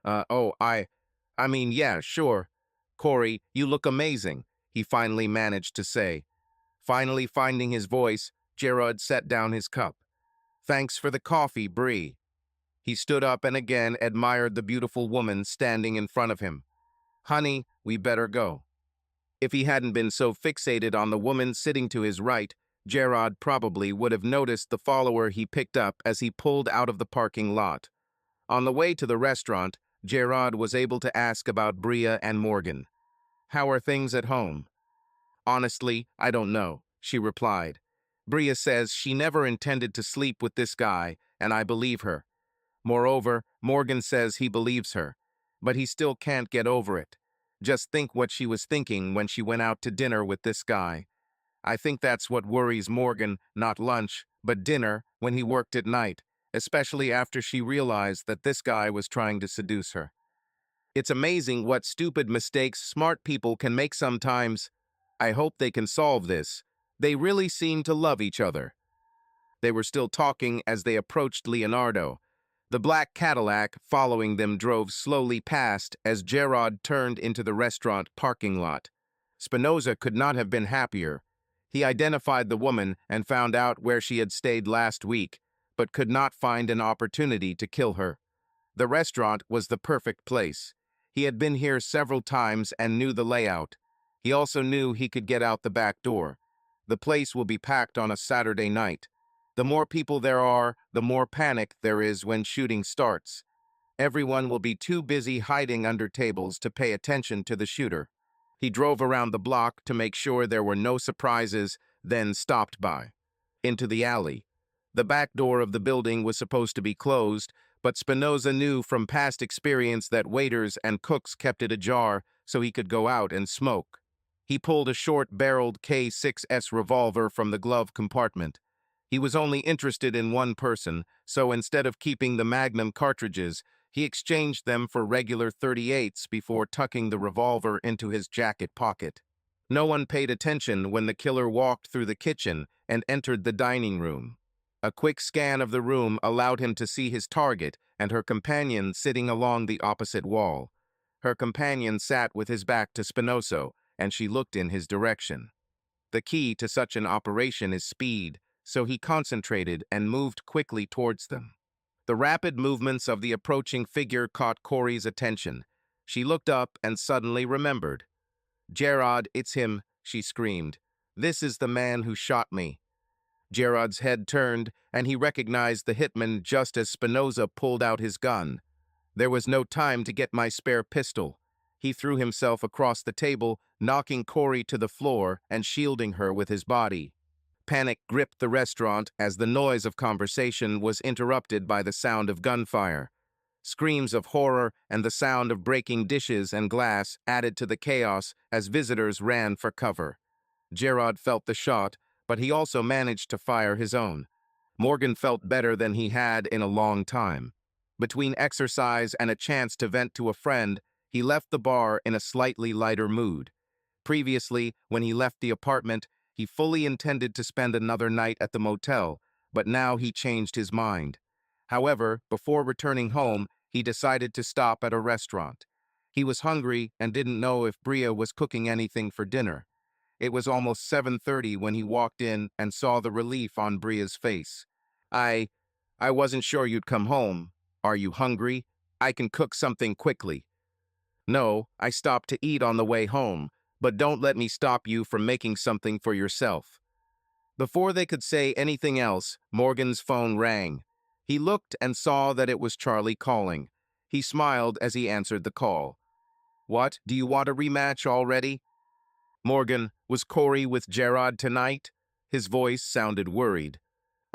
Yeah, sure. Corey, you look amazing," he finally managed to say. Finally finding his voice, Gerard set down his cup. "Thanks for the coffee, Brie." He stood up and again admired the beautiful woman standing in front of him. "Honey, we better go." If he hadn't been so fixated on the woman sitting to his right, Gerard probably would have noticed the follower he picked up as he pulled out of the parking lot. On the way to the restaurant, Gerard was able to ask about Bria and Morgan. "How are things at home?" "Honestly, I don't know," she replied. "Bria says she never intended to sleep with this guy, and I believe her. Moreover, Morgan says he believes her, but he still can't get over it. Just think what she was thinking when she went out to dinner with this guy. I think that's what worries Morgan, not lunch, but dinner when he worked at night, especially after she realized that this guy was trying to seduce her. It's amazing what stupid mistakes smart people can make sometimes. I hope they can solve this. They really seem to love each other." They were still talking as they approached Leonardo. The black Cadillac following them drove slowly past as Gerard turned into the restaurant parking lot. Spinoza could not have been happier. He identified the woman and found out where she had stayed last week, but could not find an opportunity to kill her. The restaurant was the perfect place. He had been here several times and knew the layout. He also knew he could get out the back door. The place will be packed on a Saturday night. The more people there are, the more panic there is when shooting starts. Everyone will be too busy hiding under tables to pay attention to the shooter. He drove around the block to make sure there were no surprises, then stopped by. Into the alley. The back door of the building was supposed to be closed, but Spinoza knew from past experience that waiters and cooks kept it ajar so he could go out and smoke. He pulled a short-barreled K6S revolver from the glove compartment. He was only interested in one person, so instead of keeping the Magnum cartridges, he exchanged them for regular .38s before tucking the revolver into his jacket pocket. No one paid attention when the killer walked through the kitchen and entered the dining room. A quick scan of the room allowed him to see his target and her companion sitting along the opposite wall. Her companion sat with his back to Spinoza, and she looked in his direction. The key to such an operation is speed, so he concentrated and moved quickly towards them. The rapid movements of the approaching figure caught Corey's attention. She looked up and suddenly remembered. "Gerard, it's him," she screamed. "This is the man who shot me." Gerard's head turned, and he recognized the hitman just as Spinoza pulled out his gun. "There was no time to get my spare pistol." He threw himself across the table, knocking Corey to the floor and shielding her with his body. Panic gripped the restaurant as the noise of conversation was interrupted by the sound of gunfire. Screams of horror and the sound of breaking dishes and glass added to the chaos as visitors ran for cover. Gerard felt the shot, but he also managed to fire his own. Morgan felt better than he had in a long time. Between exercise and a chance to vent to a friend, he left the bar in a slightly lighter mood. Previously, when he left the apartment, He fully intended to spend another night at the motel, but now he changed his mind. However, before returning home, he decided to stop at a restaurant. He was hungry and didn't know if Bria was cooking anything for dinner. It was almost 7:30 when he walked in and saw the relief on Bria's face. I... I wasn't sure you'd come home. Are you hungry? I can cook something quickly. No, I stopped to eat on the way home, but don't let me stop you from making something for yourself. Before they could say anything else, Morgan's phone rang. He looked and saw that it was Charlie calling. He smiled as he answered the call. What, do you want a rematch already? Morgan, was Corey with Gerard tonight? His voice sounded worried.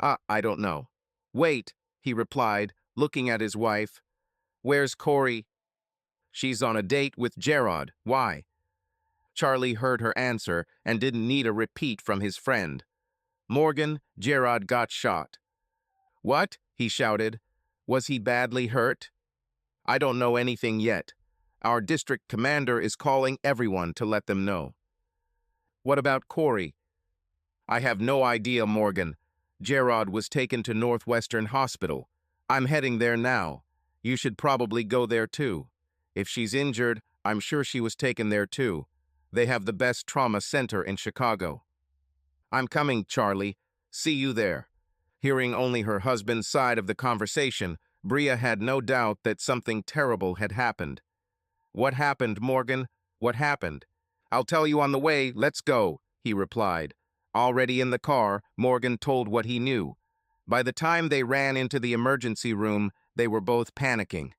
I don't know. Wait, he replied, looking at his wife. Where's Corey? She's on a date with Gerard. Why? Charlie heard her answer and didn't need a repeat from his friend. Morgan, Gerard got shot. What? He shouted. Was he badly hurt? I don't know anything yet. Our district commander is calling everyone to let them know. What about Corey? I have no idea, Morgan. Gerard was taken to Northwestern Hospital. I'm heading there now. You should probably go there too. If she's injured, I'm sure she was taken there too. They have the best trauma center in Chicago. I'm coming, Charlie. See you there. Hearing only her husband's side of the conversation, Bria had no doubt that something terrible had happened. What happened, Morgan? What happened? I'll tell you on the way, let's go, he replied. Already in the car, Morgan told what he knew. By the time they ran into the emergency room, they were both panicking.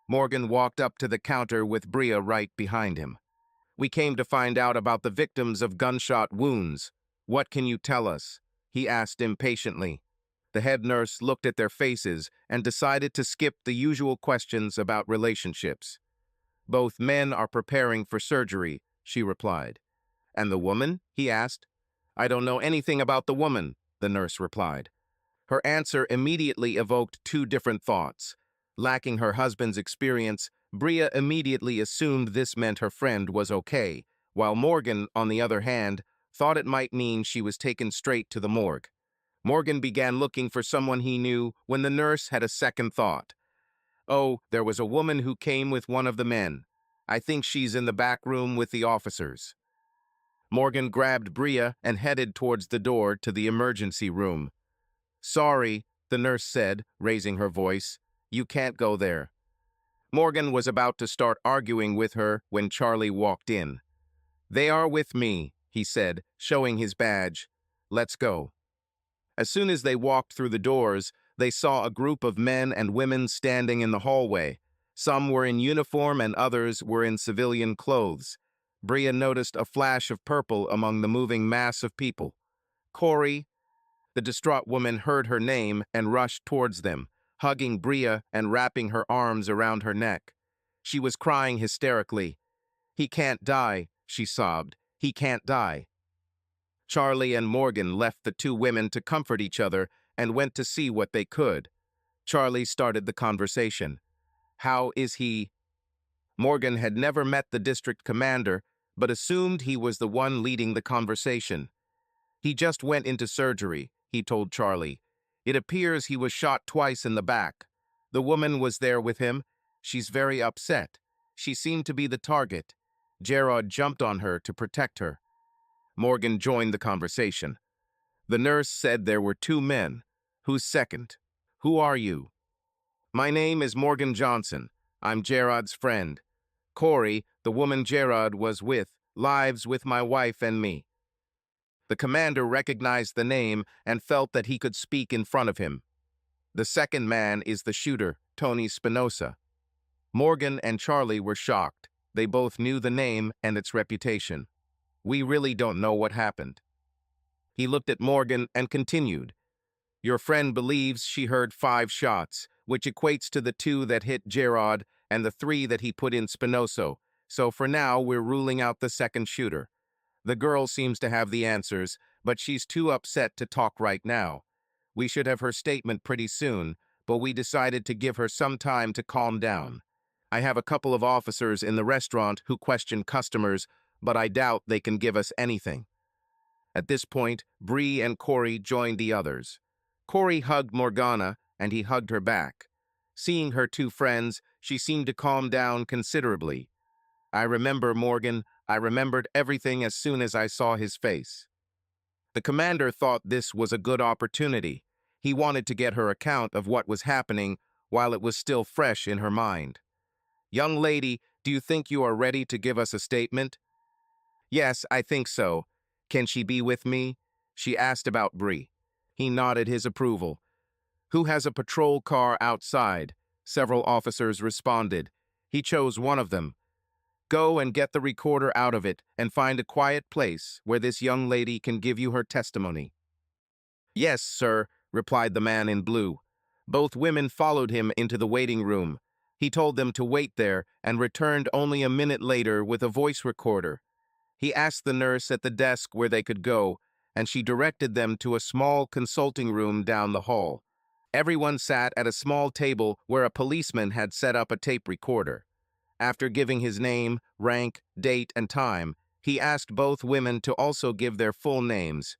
Morgan walked up to the counter with Bria right behind him. We came to find out about the victims of gunshot wounds. What can you tell us? He asked impatiently. The head nurse looked at their faces and decided to skip the usual questions about relationships. Both men are preparing for surgery, she replied. And the woman? He asked. I don't know anything about the woman, the nurse replied. Her answer immediately evoked two different thoughts. Lacking her husband's experience, Bria immediately assumed this meant her friend was okay, while Morgan, on the other hand, thought it might mean she was taken straight to the morgue. Morgan began looking for someone he knew when the nurse had a second thought. Oh, there was a woman who came with one of the men. I think she's in the back room with the officers. Morgan grabbed Bria and headed towards the door to the emergency room. Sorry, the nurse said, raising her voice. You can't go there. Morgan was about to start arguing with her when Charlie walked in. They are with me, he said, showing his badge. Let's go. As soon as they walked through the doors, they saw a group of men and women standing in the hallway. Some were in uniform and others were in civilian clothes. Bria noticed a flash of purple among the moving mass of people. Corey. The distraught woman heard her name and rushed towards them, hugging Bria and wrapping her arms around her neck. She was crying hysterically. He can't die, she sobbed. He can't die. Charlie and Morgan left the two women to comfort each other and went to see what they could. Charlie started the conversation. How is he? Morgan had never met the district commander, but assumed he was the one leading the conversation. He just went into surgery, he told Charlie. It appears he was shot twice in the back. The woman was there with him. She's very upset. She seemed to be the target. Gerard jumped on her to protect her. Morgan joined the conversation. The nurse said there were two men. Who's second? Who are you? My name is Morgan Johnson. I'm Gerard's friend. Corey, the woman Gerard was with, lives with my wife and me. The commander recognized the name and felt that he could speak in front of him. The second man is the shooter, Tony Spinoza. Morgan and Charlie were shocked. They both knew the name and its reputation. We really don't know what happened. He looked at Morgan and continued. Your friend believes she heard 5 shots, which equates to the 2 that hit Gerard and the 3 that he put in Spinoza. So for now, we're ruling out the second shooter. The girl seems to have the answers, but she's too upset to talk right now. We should have her statement pretty soon, but we decided to give her some time to calm down. I have a couple of officers in the restaurant who question customers, but I doubt they can give us anything. At this point, Bree and Corey joined the others. Corey hugged Morgana, and he hugged her back. Seeing her two friends, she seemed to calm down considerably. I remember Morgan. I remembered everything as soon as I saw his face. The commander thought this was a good opportunity. He wanted to get her account of what was happening while it was still fresh in her mind. Young lady, do you think you are ready to give us a statement? Yes, I think so. Can she be with me? She asked about Bree. He nodded his approval. Who has a patrol car outside? Several officers responded. He chose one of them. Go and get the recorder out of it and find a quiet place where this young lady can give you her testimony. Yes, sir, replied the man in blue. Both women followed him into the waiting room. He told them to wait there and returned only a minute later with a voice recorder. He asked the nurse at the desk where they could go, and she directed them to a small consulting room down the hall. Everyone sat at a small table where a policeman had set up a tape recorder. After giving his name, rank, date, and time, he asked both women to also give their full names.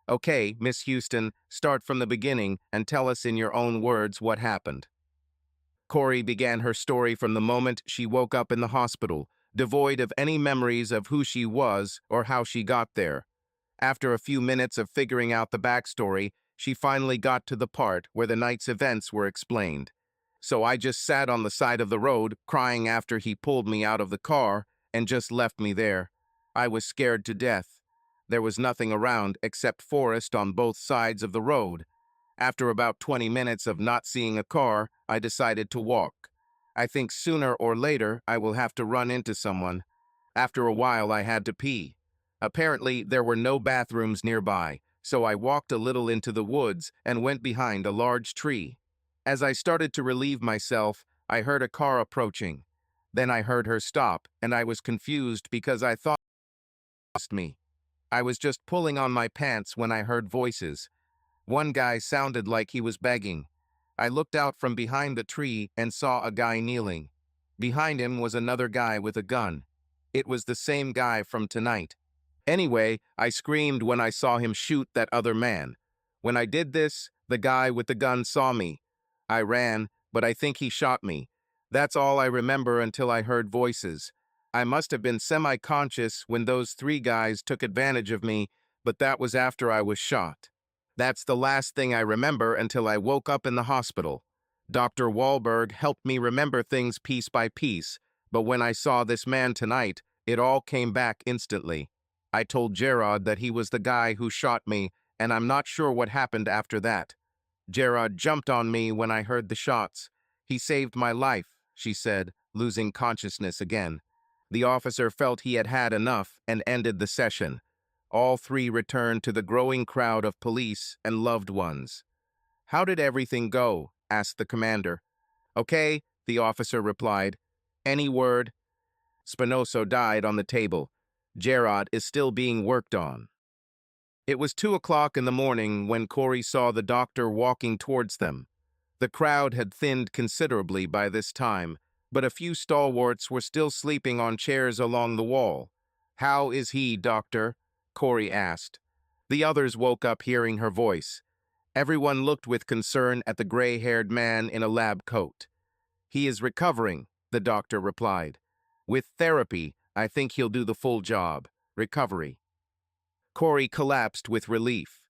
Okay, Miss Houston, start from the beginning and tell us in your own words what happened. Corey began her story from the moment she woke up in the hospital, devoid of any memories of who she was or how she got there. After a few minutes of figuring out the backstory, she finally got to the part where the night's events were explained. So I just sat on the side of the road, crying after he pulled me out of the car and just left me there. I was scared to death. There was nothing around except forest on both sides of the road. After about 20 minutes of not seeing a car, I decided to walk. I think sooner or later I will have to run into someone. After a while I had to pee. Apparently there were no bathrooms nearby, so I walked a little into the woods and went behind a large tree. As I started to relieve myself, I heard a car approaching. Then I heard her stop, and I was confused because I thought she lost me. I was just pulling on my pants when I heard voices. One guy sounded like he was begging. I looked out from behind the tree and saw a guy kneeling. Behind him was another guy with a gun. It was the same guy from tonight. Anyway, I screamed when I saw him shoot that other man. When I did this, the guy with the gun saw me. I ran, but I think he shot me. That's all I remember until I heard voices. I must have been semi-conscious when those three guys took advantage of me, but that was after I was shot. That's the last thing I remember until I woke up in the hospital. Dr. Wahlberg helped me remember things piece by piece, but when I saw this man tonight, it all came back instantly. I told Gerard that he was the guy who shot me, and I'm not sure what happened after that. Gerard jumped on me when I heard the shots. He saved my life, she said, losing consciousness again. The officer felt he had had enough and ended the session. All three returned to the growing crowd of police and loved ones. How did everything go? Asked the commander. Okay, the officer replied. Any word? Spinoso died on the table. Gerard is still being worked on. It was 2 o'clock in the morning when Corey saw the doctor walking towards them. The crowd had thinned considerably by this time, but a few stalwarts were still sleeping on chairs along the wall. How is he, doctor? Corey asked. The others woke up hearing her voice. Everyone looked with concern at the gray-haired man in a lab coat. He is recovering, the doctor replied. With therapy, I think he'll do the full job. Recovery. Corey collapsed with relief.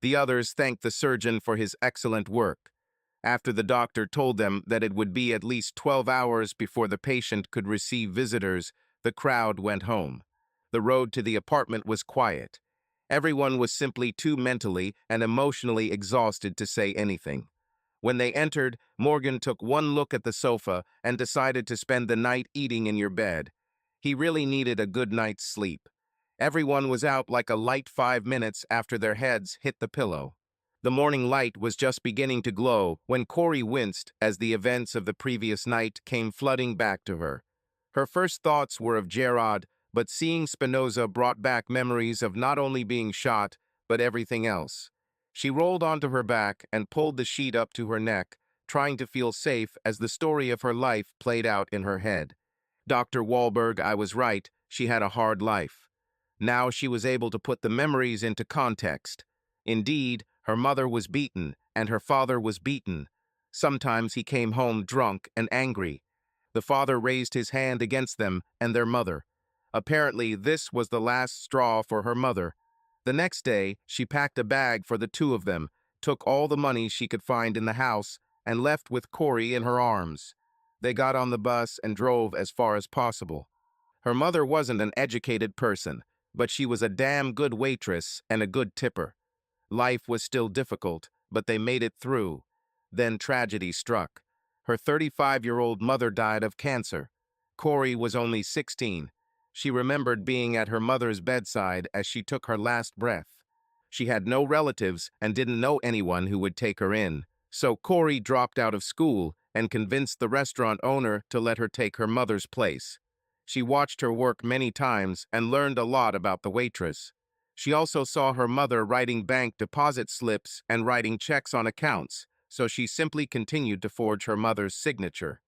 The others thanked the surgeon for his excellent work. After the doctor told them that it would be at least 12 hours before the patient could receive visitors, the crowd went home. The road to the apartment was quiet. Everyone was simply too mentally and emotionally exhausted to say anything. When they entered, Morgan took one look at the sofa and decided to spend the night eating in your bed. He really needed a good night's sleep. Everyone was out like a light 5 minutes after their heads hit the pillow. The morning light was just beginning to glow when Corey winced as the events of the previous night came flooding back to her. Her first thoughts were of Gerard, but seeing Spinoza brought back memories of not only being shot, but everything else. She rolled onto her back and pulled the sheet up to her neck, trying to feel safe as the story of her life played out in her head. Dr. Wahlberg, I was right, she had a hard life. Now she was able to put the memories into context. Indeed, her mother was beaten, and her father was beaten. Sometimes he came home drunk and angry. The father raised his hand against them and their mother. Apparently, this was the last straw for her mother. The next day, she packed a bag for the two of them, took all the money she could find in the house, and left with Corey in her arms. They got on the bus and drove as far as possible. Her mother wasn't an educated person, but she was a damn good waitress and a good tipper. Life was still difficult, but they made it through. Then tragedy struck. Her 35-year-old mother died of cancer. Corey was only 16. She remembered being at her mother's bedside as she took her last breath. She had no relatives and didn't know anyone who would take her in. So Corey dropped out of school and convinced the restaurant owner to let her take her mother's place. She watched her work many times and learned a lot about the waitress. She also saw her mother writing bank deposit slips and writing checks on accounts, so she simply continued to forge her mother's signature.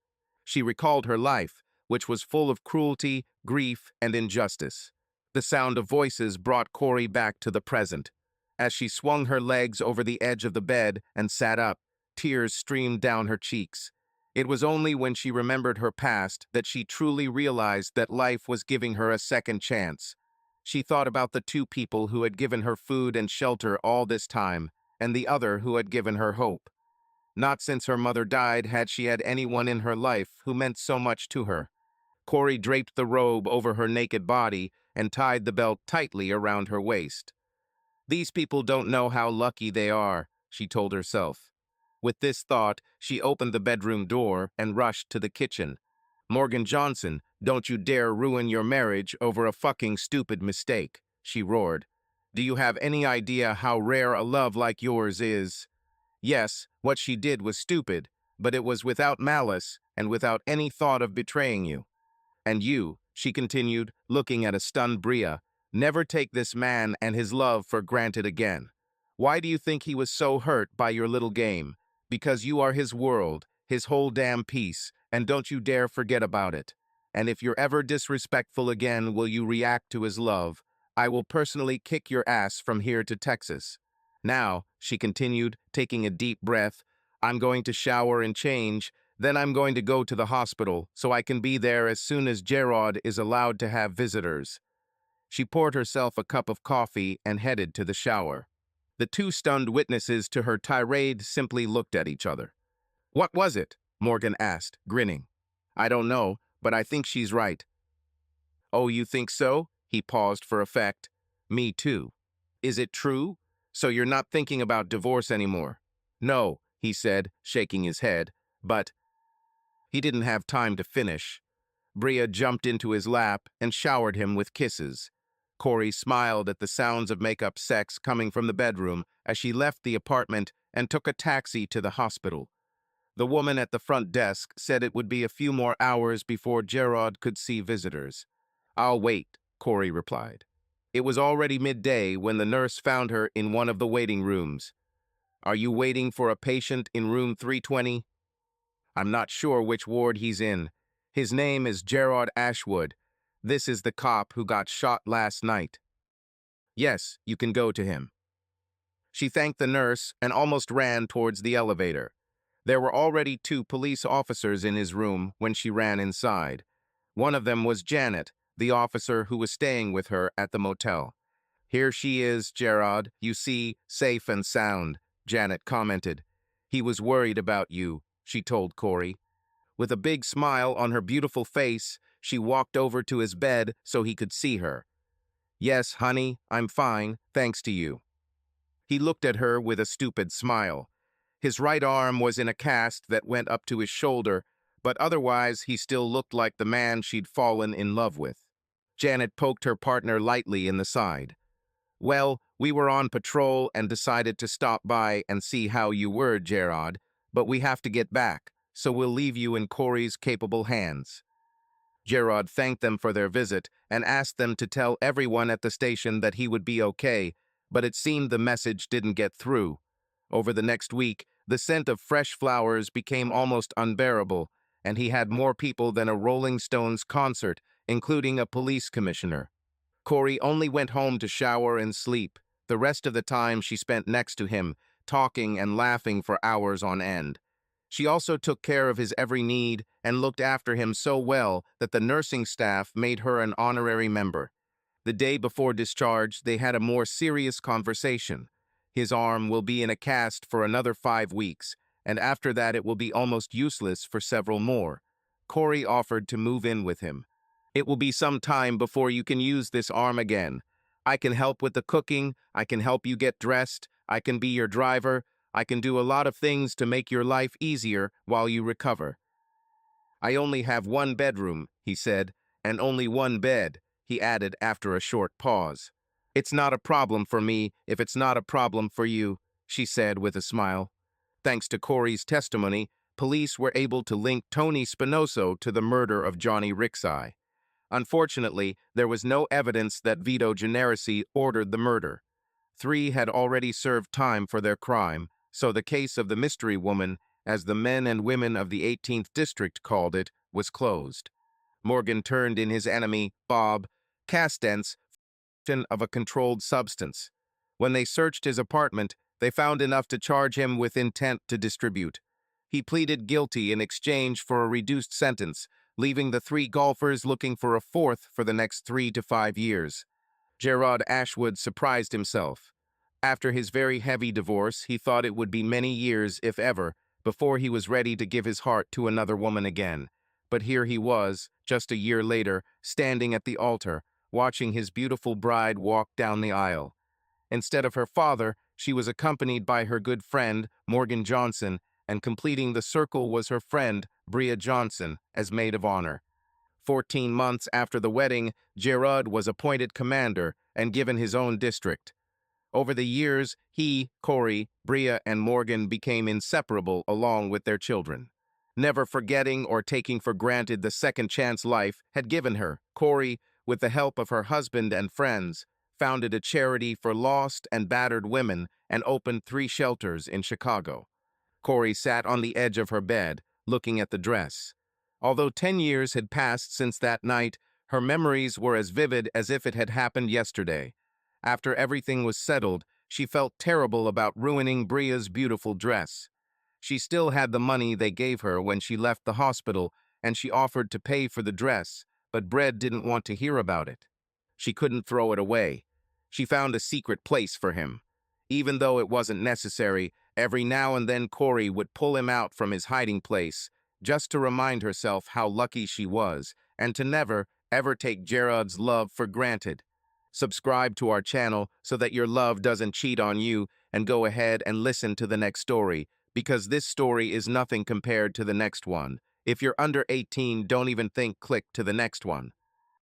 She recalled her life, which was full of cruelty, grief, and injustice. The sound of voices brought Corey back to the present. As she swung her legs over the edge of the bed and sat up, tears streamed down her cheeks. It was only when she remembered her past that she truly realized that life was giving her a second chance. She thought about the two people who had given her food and shelter all this time, and the other who had given her hope. Not since her mother died had she had anyone in her life who meant so much to her. Corey draped the robe over her naked body and tied the belt tightly around her waist. These people don't know how lucky they are, she told herself. With this thought, she opened the bedroom door and rushed to the kitchen. Morgan Johnson, don't you dare ruin your marriage over a fucking stupid mistake, she roared. Do you have any idea how rare a love like yours is? Yes, what she did was stupid, but it was without malice and without any thought of betraying you. And you, she continued, looking at a stunned Bria, never take this man and his love for granted again. Why do you think he was so hurt by your little game? Because you are his world, his whole damn piece, and don't you dare forget about it. And if you're ever disrespectful again, will you react to his love? I will personally kick your ass from here to Texas. Now, she continued, taking a deep breath, I'm going to shower and change, then I'm going to go to the hospital so I can be there as soon as Gerard is allowed to have visitors. She poured herself a cup of coffee and headed to the shower. The two stunned witnesses to her tirade simply looked at each other. What was it? Morgan asked, grinning. I don't know, but I think she's right. Oh, you think so? He paused for effect. Me too. Is it true? So you're not thinking about divorce anymore? No, he said, shaking his head, but he didn't have time to finish. Bria jumped into his lap and showered him with kisses. Corey smiled at the sounds of make-up sex coming from the bedroom as she left the apartment and took a taxi to the hospital. The woman at the front desk said it would be a few more hours before Gerard could see visitors. I'll wait, Corey replied. It was already midday when the nurse found her in one of the waiting rooms. Are you waiting for a patient in room 320? I'm not sure which ward he's in. His name is Gerard Ashwood. This is the cop who got shot last night. Yes, you can go to him. She thanked the nurse and almost ran towards the elevator. There were already two police officers in his room when she ran inside. One of them was Janet, the officer who was staying with her at the motel. Here she is, Gerard, you see, safe and sound, Janet commented. He was worried about you, she told Corey. With a big smile on her beautiful face, she walked over to his bed so he could see her. Yes, honey, I'm fine, thanks to you. He looked at her with a stupid smile. His right arm was in a cast that went up to his shoulder, but otherwise he still looked like the man she'd fallen in love with. Janet poked her partner lightly in the side. Well, we were on patrol and decided to stop by and see how you were, Gerard, but we have to get back, so we'll leave you in Corey's capable hands. Gerard thanked them for their visit and asked them to tell everyone at the station that he would be okay, but it seemed the message didn't get through. Over the next week, the scent of fresh flowers became almost unbearable, and he had more people than a Rolling Stones concert, including a police commissioner. Corey only went home to shower and sleep. The rest of the time she spent next to him, talking and laughing for hours on end. She also took care of his every need and looked after him so well that the nursing staff made her an honorary member. The day before discharge, they had a more serious conversation. His arm will be in a cast for another 5 weeks, and after that it will be almost useless for several more. Corey offered to move in with him. It will be some time before you can use this arm again. I can help with the cooking, I can help you get dressed, I can be your driver, I can do a lot of things to make your life easier while you recover. I only have one bedroom, he said, and only one bed, he added after a short pause. It's not a problem for me if it's not a problem for you, she said with a smile. Thanks to Corey's testimony, police were able to link Tony Spinoso to the murder of Johnny Rixey. Unfortunately, there was no evidence that Vito Generici ordered the murder. 3 had already served time for their crime, so the case of the mystery woman, as the men and women of the 18th District called it, was closed. Morgan turned in his enemy, Bob Castent's, of a controlled substance. When they searched his apartment, they found enough to charge him with intent to distribute. He pleaded guilty in exchange for a reduced sentence, leaving the 3 golfers looking for a 4th for the next 3 to 5 years. Gerard Ashwood surprised himself. After his very heavy divorce, he thought it would be many years, if ever, before he was ready to give his heart to another woman again. But here he was, just a year later, standing at the altar, watching his beautiful bride walk down the aisle. Instead of her father, she was accompanied by her good friend, Morgan Johnson, and completing the circle was her friend, Bria Johnson, as maid of honor. 14 months after the wedding, Gerard was appointed commander and given his own district. Over the years, he, Corey, Bria, and Morgan became inseparable along with their children. Never forgetting or taking for granted the second chance life had given her, Corey, with the help of her husband and friends, founded a charity for lost and battered women and opened 3 shelters in Chicago. Corey sat on the edge of her bed, looking at the dress. Although 10 years had passed since that night, her memories were as vivid as if it had happened yesterday. After everything was settled, she felt terrible about ruining Bria's beautiful dress. She still had the money they gave her when she left the hospital, and she offered to pay for the dress, but Brett didn't want to hear about it. She couldn't throw it away. She found a secret place for him. Even though it wasn't necessary, every now and then Corey would pull him out from his hiding place, just to remind herself how lucky she was, and to never, ever take Gerard's love for granted. Subscribe to our channel so that your love doesn't cheat on you, and go ahead and listen to the next story, because this story is nothing compared to the next one. If you're under 18, don't even think click to the next one.